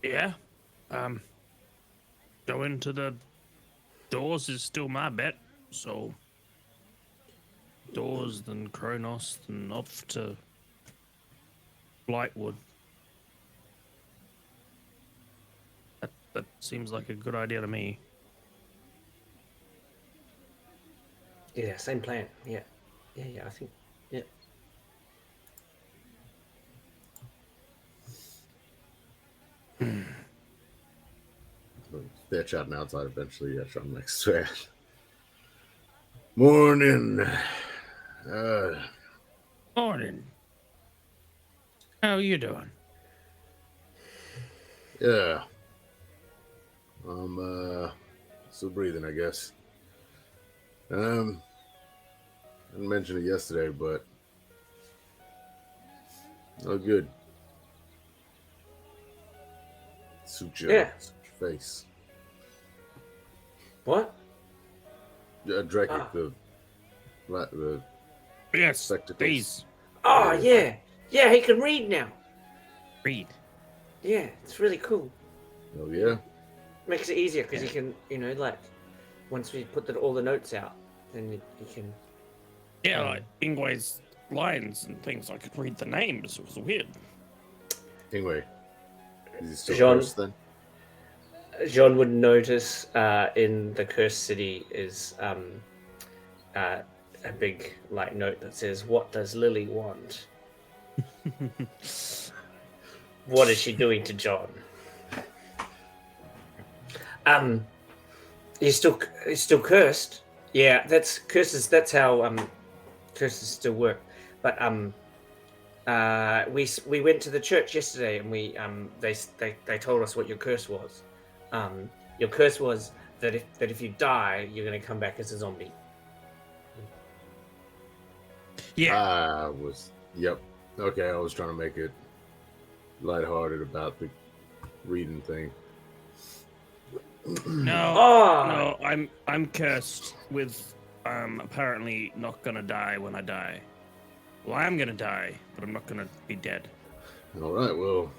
Yeah. Going to the doors is still my bet. So doors, then Kronos, then off to Blightwood. That seems like a good idea to me. Yeah, same plan. Yeah, I think. Yeah. they're chatting outside. Eventually, Sean next to it. Morning. Morning. How are you doing? Yeah. I'm still breathing, I guess. I didn't mention it yesterday, but oh, good. Suit your face. What? Drakic, the Yes, spectacles. please Oh, yeah. Yeah, he can read now. read. Yeah, it's really cool. Oh yeah. Makes it easier because he can, once we put all the notes out, then he can. Yeah, like Ingwe's lines and things. I could read the names. It was weird. Anyway, is he still Jean- cursed then? John would notice in the cursed city is a big note that says, "What does Lily want?" What is she doing to John? He's still cursed. Yeah, that's curses. That's how curses still work. But we went to the church yesterday, and they told us what your curse was. Your curse was that if you die, you're going to come back as a zombie. Yeah. Yep. Okay, I was trying to make it lighthearted about the reading thing. No, I'm cursed with apparently not gonna die when I die. Well, I am gonna die, but I'm not gonna be dead. All right, well,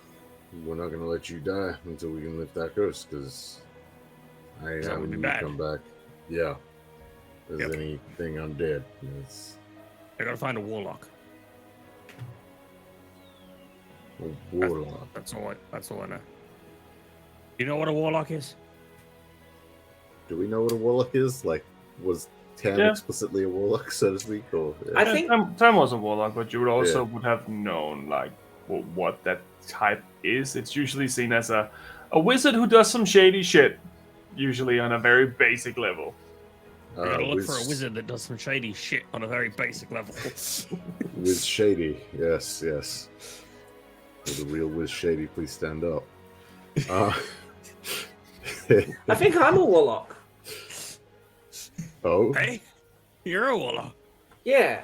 we're not gonna let you die until we can lift that curse, because I ain't That would having be you bad. come back. Yeah, if there's Yep. anything undead. It's I gotta find a warlock. a warlock. That's all I know. You know what a warlock is? Do we know what a warlock is? Like, was Tam Yeah. explicitly a warlock, so to speak? Or I think- Time was a warlock, but you would also would have known like what that type is. It's usually seen as a wizard who does some shady shit, usually on a very basic level. You gotta look for a wizard that does some shady shit on a very basic level. Wiz Shady, yes. For the real Wiz Shady, please stand up. I think I'm a warlock. Oh, Hey, you're a warlock. Yeah,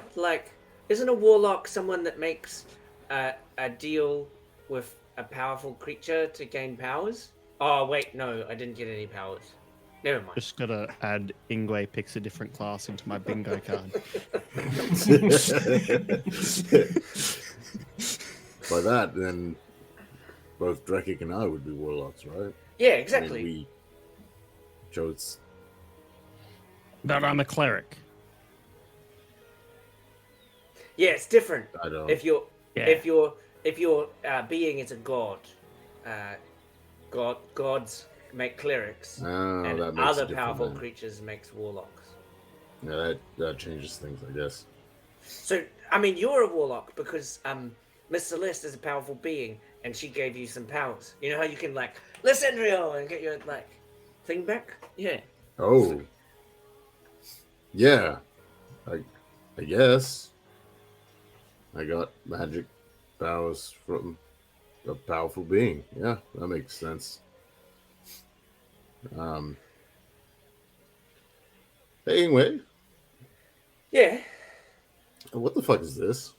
isn't a warlock someone that makes a deal with a powerful creature to gain powers? Oh, wait, no, I didn't get any powers. Never mind. Just gotta add Ingue picks a different class into my bingo card. by that, then both Drakic and I would be warlocks, right? Yeah, I mean, exactly. we chose. But I'm a cleric. Yeah, it's different. I don't. If your being is a god, gods make clerics, Oh, and that makes it other different powerful then. creatures makes warlocks. Yeah, that changes things, I guess. So, I mean, you're a warlock because Miss Celeste is a powerful being, and she gave you some powers. You know how you can listen real and get your thing back? Yeah. Oh, yeah. I guess I got magic powers from a powerful being. Yeah, that makes sense. Anyway, Yeah. what the fuck is this?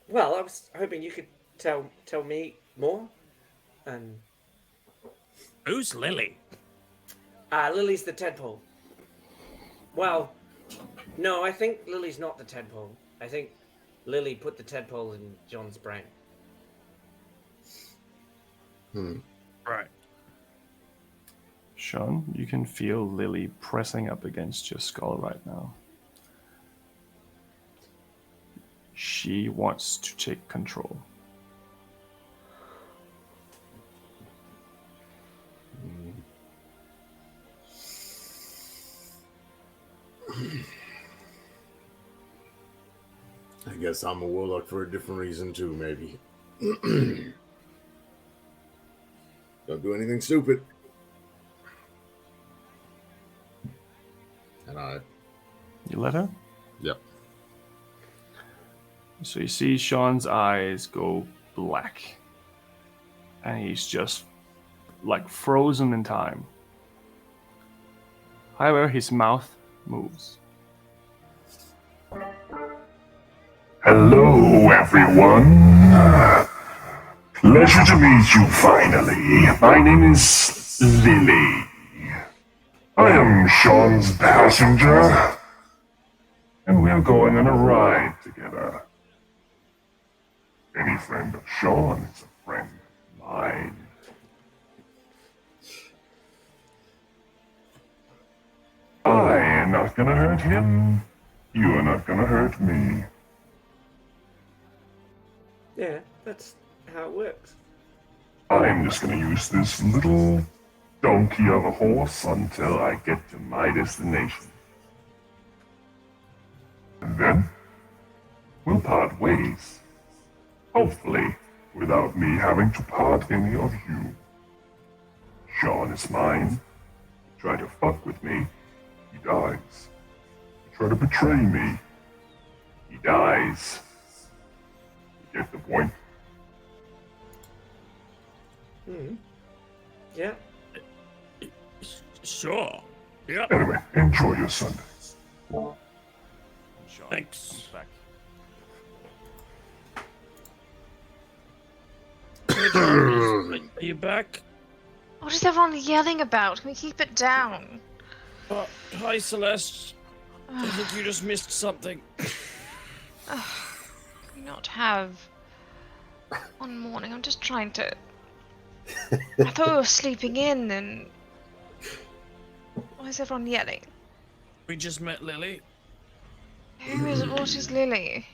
Well, I was hoping you could tell me more. Who's Lily? Lily's the tadpole. Well, no, I think Lily's not the tadpole. I think Lily put the tadpole in John's brain. Right. Sean, you can feel Lily pressing up against your skull right now. She wants to take control. I guess I'm a warlock for a different reason too, maybe. Don't do anything stupid. And I. You let her? Yep. So you see Sean's eyes go black. And he's just frozen in time. However, his mouth moves. Hello, everyone. Pleasure to meet you finally. My name is Lily. I am Sean's passenger, and we're going on a ride together. Any friend of Sean is a friend of mine. I am not gonna hurt him. You are not gonna hurt me. Yeah, that's how it works. I'm just gonna use this little donkey of a horse until I get to my destination. And then we'll part ways. Hopefully, without me having to part any of you. Sean is mine. You try to fuck with me, he dies. You try to betray me, he dies. You get the point? Yeah. Sure. Yeah. Anyway, enjoy your Sunday. And Sean Thanks. comes back. Are you back? What is everyone yelling about? Can we keep it down? Hi, Celeste. I think you just missed something. Can we not have one morning? I'm just trying to. I thought we were sleeping in, and why is everyone yelling? We just met Lily. Who is? What is Lily?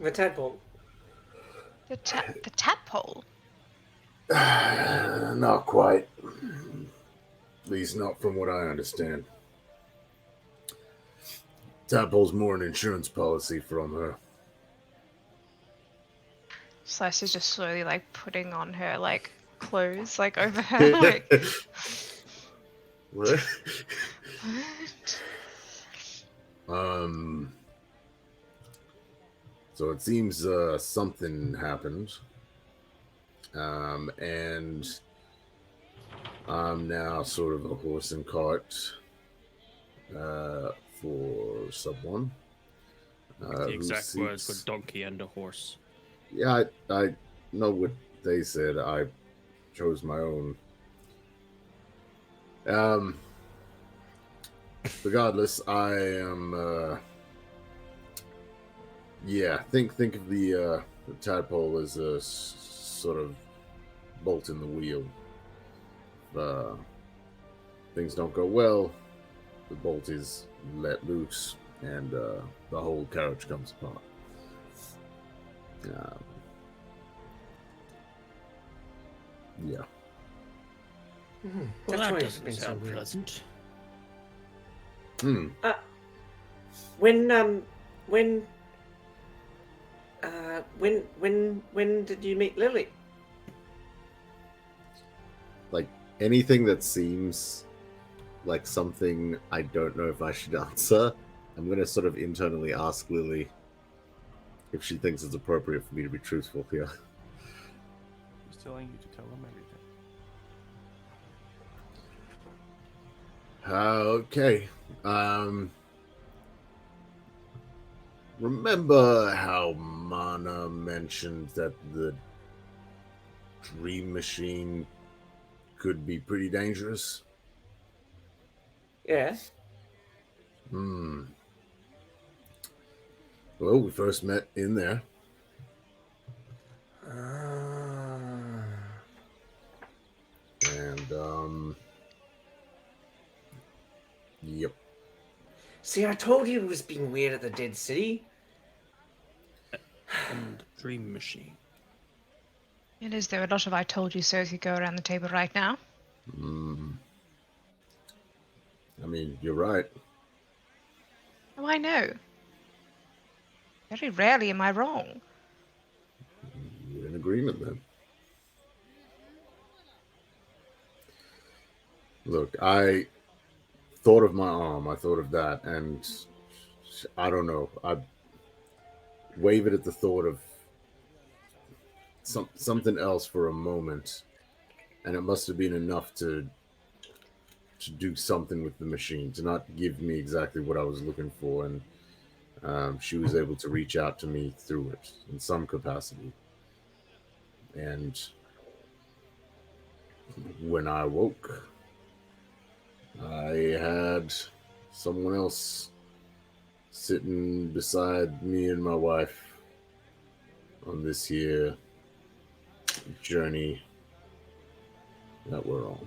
The tadpole. The tadpole. Not quite. At least not from what I understand. Tadpole's more an insurance policy from her. Celeste is just slowly like putting on her like clothes like over her like. What? What? So it seems something happened. And I'm now sort of a horse and cart for someone. The exact who words seeks- were donkey and a horse. Yeah, I know what they said. I chose my own. Regardless, I am. Yeah, think of the tadpole as a sort of bolt in the wheel. Things don't go well, the bolt is let loose, and the whole carriage comes apart. Yeah. Well, That's that why it's doesn't been so sound weird. pleasant. When did you meet Lily? Like anything that seems like something I don't know if I should answer, I'm gonna sort of internally ask Lily if she thinks it's appropriate for me to be truthful here. He's telling you to tell him everything. Okay. Remember how Mana mentioned that the dream machine could be pretty dangerous? Yeah. Well, we first met in there. And, yep. See, I told you it was being weird at the Dead City. And the dream machine. And is there a lot of I told you so if you go around the table right now? I mean, you're right. Oh, I know. Very rarely am I wrong. We're in agreement then. Look, I thought of my arm. I thought of that, and I don't know. I wavered at the thought of something else for a moment, and it must have been enough to do something with the machine, to not give me exactly what I was looking for, and she was able to reach out to me through it in some capacity. And When I woke, I had someone else sitting beside me and my wife on this here journey that we're on.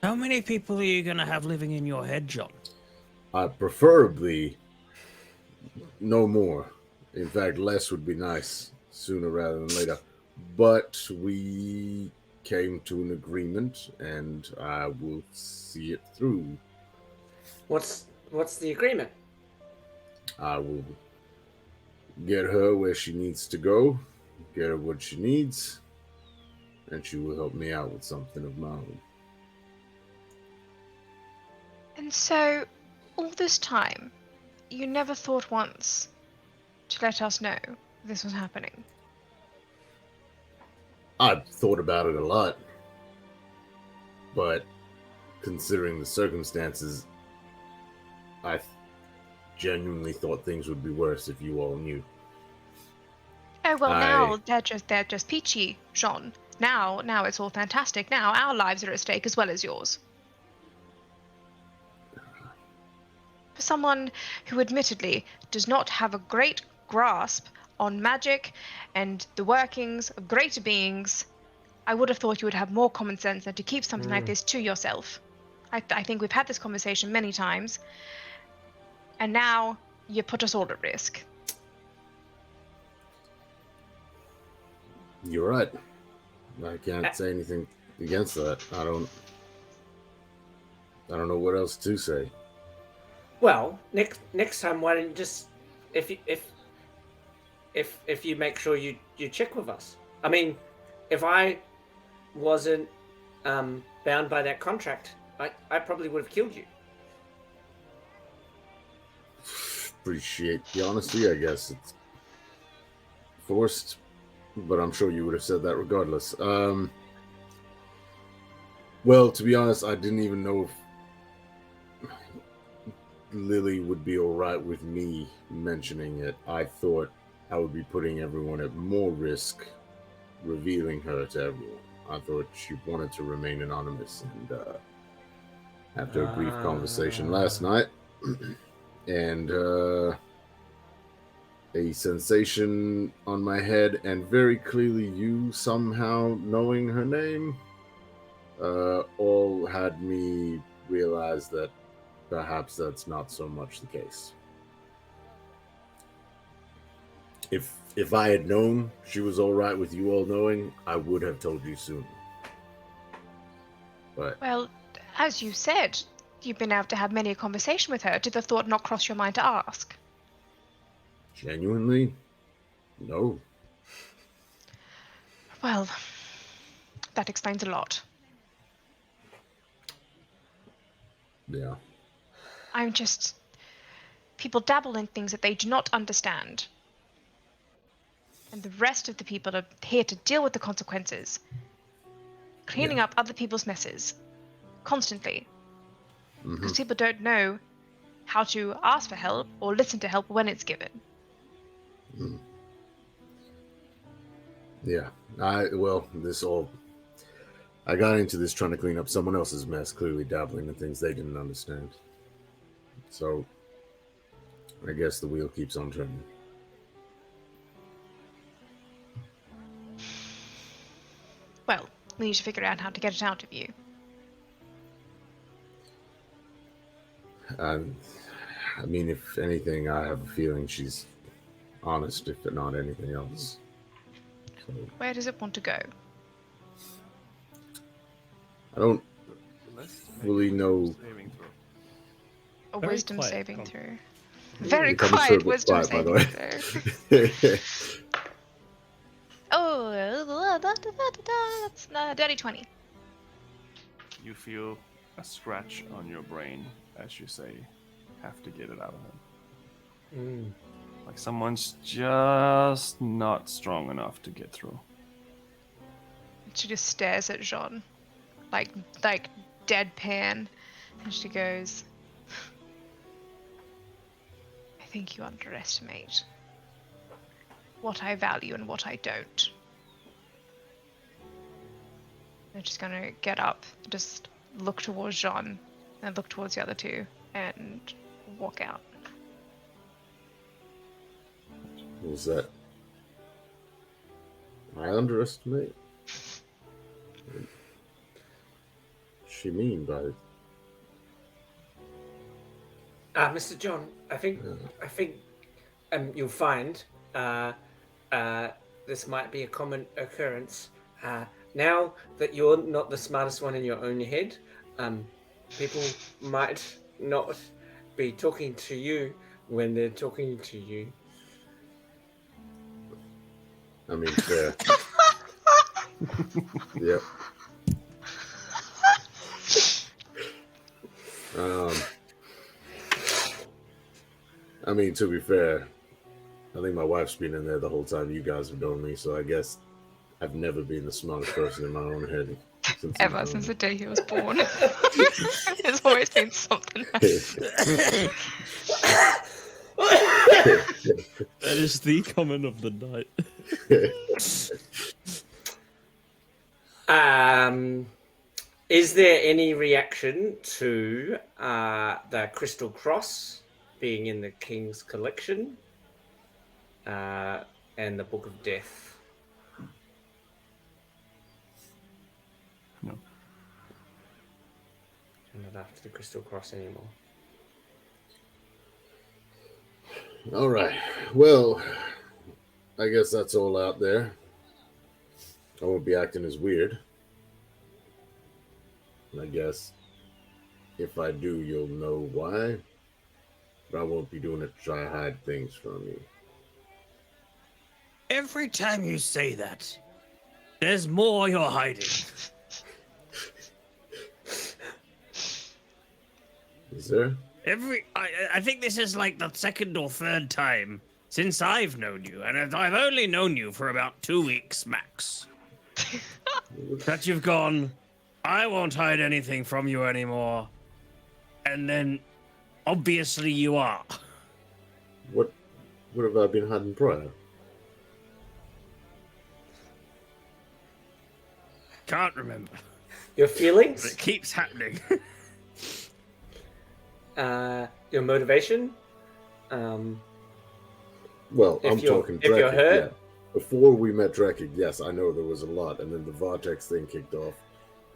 How many people are you gonna have living in your head, John? Preferably no more. In fact, less would be nice sooner rather than later. But we came to an agreement, and I will see it through. What's the agreement? I will get her where she needs to go, get her what she needs, and she will help me out with something of my own. And so, all this time, you never thought once to let us know this was happening? I've thought about it a lot, but considering the circumstances, I genuinely thought things would be worse if you all knew. Oh well, now they're just peachy, Jean. Now it's all fantastic. Now our lives are at stake as well as yours. For someone who admittedly does not have a great grasp on magic and the workings of greater beings, I would have thought you would have more common sense than to keep something like this to yourself. I think we've had this conversation many times, and now you put us all at risk. You're right. I can't say anything against that. I don't know what else to say. Well, next time, why don't you just if you make sure you check with us. I mean, if I wasn't bound by that contract, I probably would have killed you. Appreciate the honesty. I guess it's forced, but I'm sure you would have said that regardless. Well, to be honest, I didn't even know if Lily would be all right with me mentioning it. I thought I would be putting everyone at more risk revealing her to everyone. I thought she wanted to remain anonymous, and after a brief conversation last night and a sensation on my head, and very clearly you somehow knowing her name, all had me realize that perhaps that's not so much the case. If I had known she was all right with you all knowing, I would have told you sooner. But Well, as you said, you've been able to have many a conversation with her. Did the thought not cross your mind to ask? genuinely, no. Well, that explains a lot. Yeah. People dabble in things that they do not understand. And the rest of the people are here to deal with the consequences. Cleaning up other people's messes. Constantly. Because people don't know how to ask for help or listen to help when it's given. Yeah. I got into this trying to clean up someone else's mess, clearly dabbling in things they didn't understand. So I guess the wheel keeps on turning. Well, we need to figure out how to get it out of you. I mean, if anything, I have a feeling she's honest, if not anything else. So, Where does it want to go? I don't fully know. A Very wisdom quiet saving con- through. Very It comes through a quiet bit wisdom quiet, by the saving throw. way. Oh, that's dirty 20. You feel a scratch on your brain as you say, have to get it out of him. Like someone's just not strong enough to get through. She just stares at Jean, like deadpan, and she goes, I think you underestimate what I value and what I don't. I'm just gonna get up, just look towards Jean, and look towards the other two, and walk out. What was that? I underestimate? What does she mean by it? Mr. John, I think you'll find this might be a common occurrence. Now that you're not the smartest one in your own head, people might not be talking to you when they're talking to you. I mean, fair. Yep. I mean, to be fair, I think my wife's been in there the whole time you guys have known me, so I guess I've never been the smartest person in my own head. Since the day he was born. There's always been something. That is the comment of the night. Is there any reaction to the Crystal Cross being in the King's collection and the Book of Death? No. I'm not after the Crystal Cross anymore. All right. Well, I guess that's all out there. I won't be acting as weird. And I guess if I do, you'll know why. But I won't be doing it to try to hide things from you. Every time you say that, there's more you're hiding. Is there? I think this is like the second or third time since I've known you, and I've only known you for about 2 weeks max. That you've gone, I won't hide anything from you anymore, and then obviously you are. What have I been hiding prior? Can't remember. Your feelings? But it keeps happening. Your motivation? Well, I'm talking if you're Drekig, hurt? yeah. Before we met Drekig, yes, I know there was a lot, and then the Vortex thing kicked off,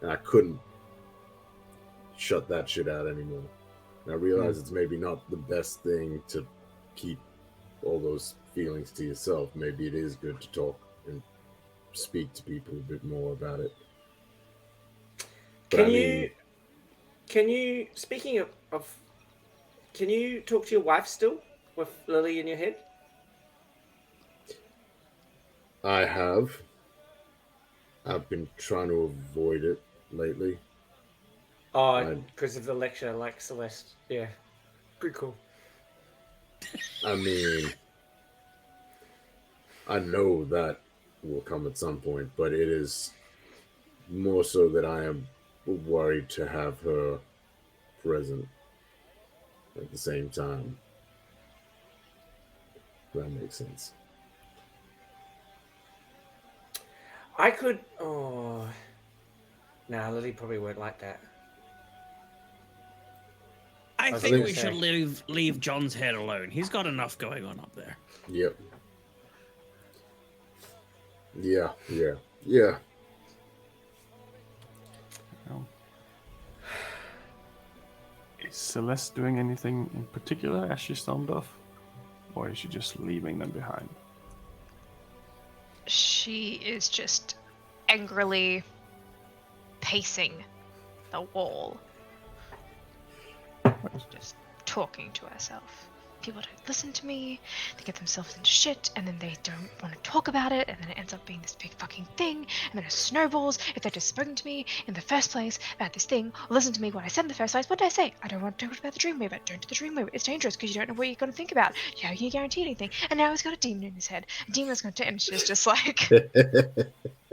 and I couldn't shut that shit out anymore. And I realize it's maybe not the best thing to keep all those feelings to yourself. Maybe it is good to talk and speak to people a bit more about it. But Can you, speaking of, can you talk to your wife still with Lily in your head? I have. I've been trying to avoid it lately. Oh, because of the lecture, like Celeste. Yeah. Good call. I mean, I know that will come at some point, but it is more so that I am worried to have her present at the same time. That makes sense. I could. Oh. Nah, Lily probably won't like that. I think we should leave John's head alone. He's got enough going on up there. Yep. Yeah. Is Celeste doing anything in particular as she stormed off? Or is she just leaving them behind? She is just angrily pacing the wall. Just talking to herself. People don't listen to me, they get themselves into shit, and then they don't want to talk about it, and then it ends up being this big fucking thing, and then it snowballs. If they'd just spoken to me in the first place about this thing, or listened to me what I said in the first place, what did I say? I don't want to talk about the Dreamweaver. Don't do the Dreamweaver. It's dangerous because you don't know what you're going to think about. How can you guarantee anything? And now he's got a demon in his head. A demon's going to, and she's just like...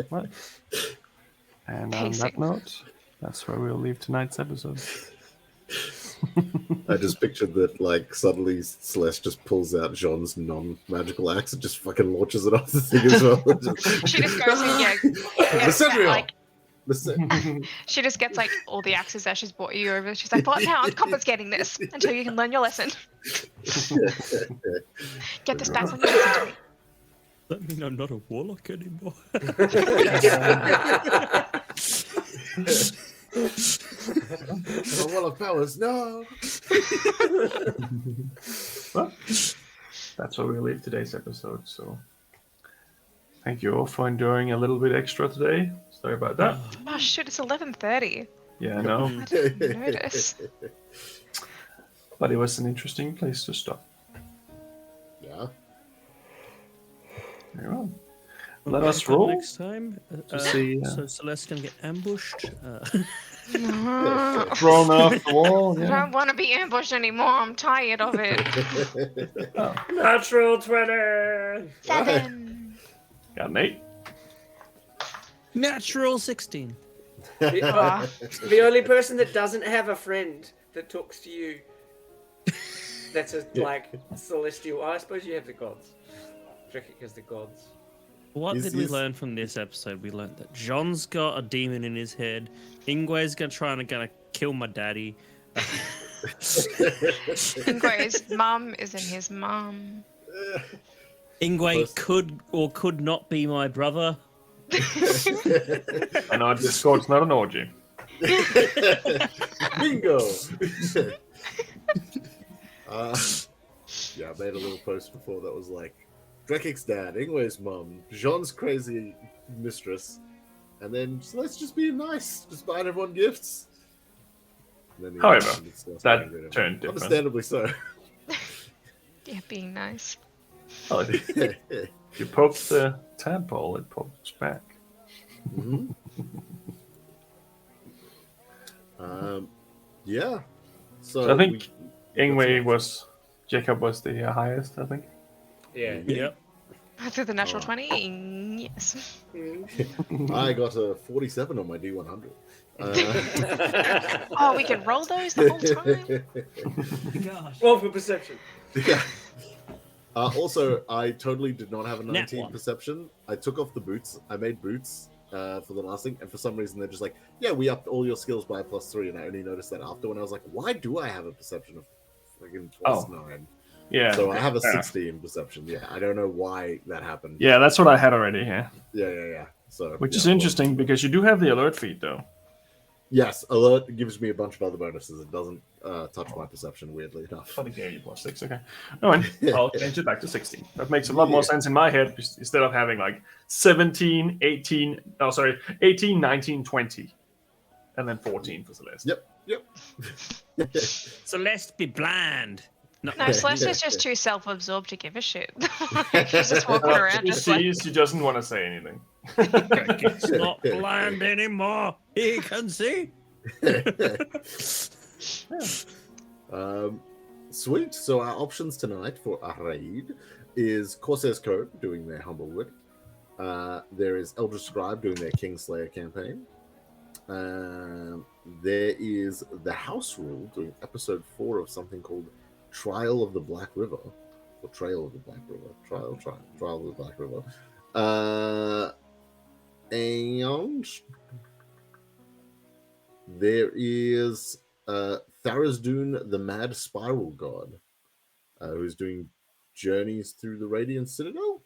What? And on Pacing. that note, that's where we'll leave tonight's episode. I just pictured that, like, suddenly Celeste just pulls out Jean's non-magical axe and just fucking launches it off the thing as well. She just goes in, Incendiary! like She just gets like all the axes that she's brought you over. She's like, "But now I'm confiscating this until you can learn your lesson. Get this back when you listen to me." That mean I'm not a warlock anymore? Oh, well of powers, no. Well, that's where we'll leave today's episode. So, thank you all for enduring a little bit extra today. Sorry about that. Oh shoot! It's 11:30. Yeah, I know. I didn't notice. But it was an interesting place to stop. Yeah. Very well. Let us roll next time. to see. So Celeste's gonna get ambushed. Thrown off the wall. I Yeah. don't want to be ambushed anymore. I'm tired of it. Natural 20. 7. Got an 8. Natural 16. The only person that doesn't have a friend that talks to you. That's like celestial. I suppose you have the gods. Drake has the gods. What did we learn from this episode? We learned that John's got a demon in his head. Ingwe's gonna kill my daddy. Ingwe's mum is in his mum. Ingwe could not be my brother. And our Discord's not an orgy. Bingo. Yeah, I made a little post before that was like, Drekic's dad, Ingwe's mum, Jean's crazy mistress, and then let's just be nice, just buying everyone gifts. However, that turned different. Understandably so. Yeah, being nice. Oh, if you poke the tadpole, it pokes back. Mm-hmm. Yeah. So I think Ingwe Jacob was the highest, I think. Yeah. Yep. Through the natural 20? Yes. I got a 47 on my D100. Oh, we can roll those the whole time? Gosh. Roll for perception. Yeah. Also, I totally did not have a Nat 19 one. perception. I took off the boots. I made boots for the last thing, and for some reason they're just like, yeah, we upped all your skills by +3, and I only noticed that after when I was like, why do I have a perception of freaking +9? Yeah. So I have a fair 16 perception. Yeah, I don't know why that happened. Yeah, that's what I had already. Yeah. Yeah. So Which yeah, is interesting because you do have the alert feed though. Yes, alert gives me a bunch of other bonuses. It doesn't touch my perception, weirdly enough. But it gave you +6. Okay. No, and I'll change it back to 16. That makes a lot more sense in my head instead of having like 17, 18, 19, 20, and then 14 for Celeste. Yep. Celeste be bland. No, Celeste is just too self-absorbed to give a shit. She's just walking around just like... She doesn't want to say anything. It's not bland anymore. He can see. Sweet. So our options tonight for a raid is Corsair's Code doing their Humblewood. There is Eldritch Scribe doing their Kingslayer campaign. There is the House Rule doing episode 4 of something called Trial of the Black River, or Trail of the Black River, Trial of the Black River, and there is Tharizdun, the Mad Spiral God, who's doing journeys through the Radiant Citadel.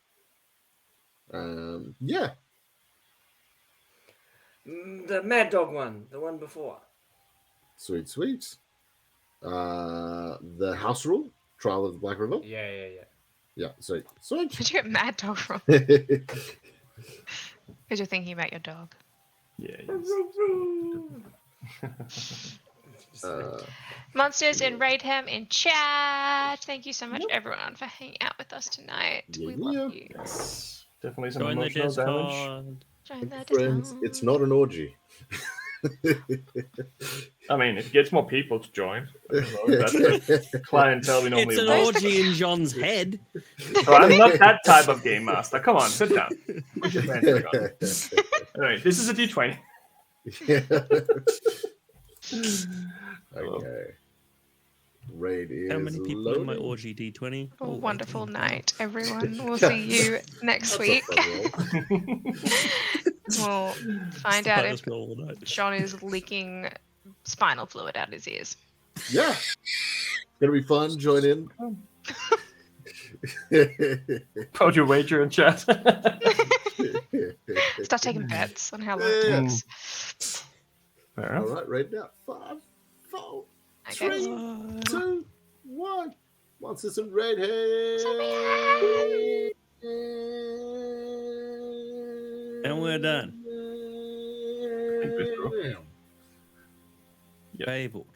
Yeah. The Mad Dog one, the one before. Sweet. The House Rule, Trial of the Black River. Yeah. Sweet. Did you get Mad Dog from? Yeah. Because you're thinking about your dog. Yeah. Monsters in Mayhem in chat. Thank you so much, everyone, for hanging out with us tonight. We love you. Yes. Definitely some Join the emotional damage. Discord. Join the Friends, Discord. it's not an orgy. I mean, it gets more people to join. That's the clientele we normally It's an want. orgy in John's head. So I'm not that type of game master. Come on, sit down. Put your pants back on. Anyway, this is a D20. Okay. Raid is How many people in my loading. orgy D20? A wonderful night, everyone. We'll see you next week. We'll find the out if highest roll of the night. Sean is leaking spinal fluid out his ears. Yeah. It's gonna be fun. Join in. Put your wager in chat. Start taking bets on how long Yeah. it takes. Fair All enough. right, right now. 5, 4, Okay. 3, 2, 1. Monsters and redhead. And we're done. think we're through. Damn. Fabled.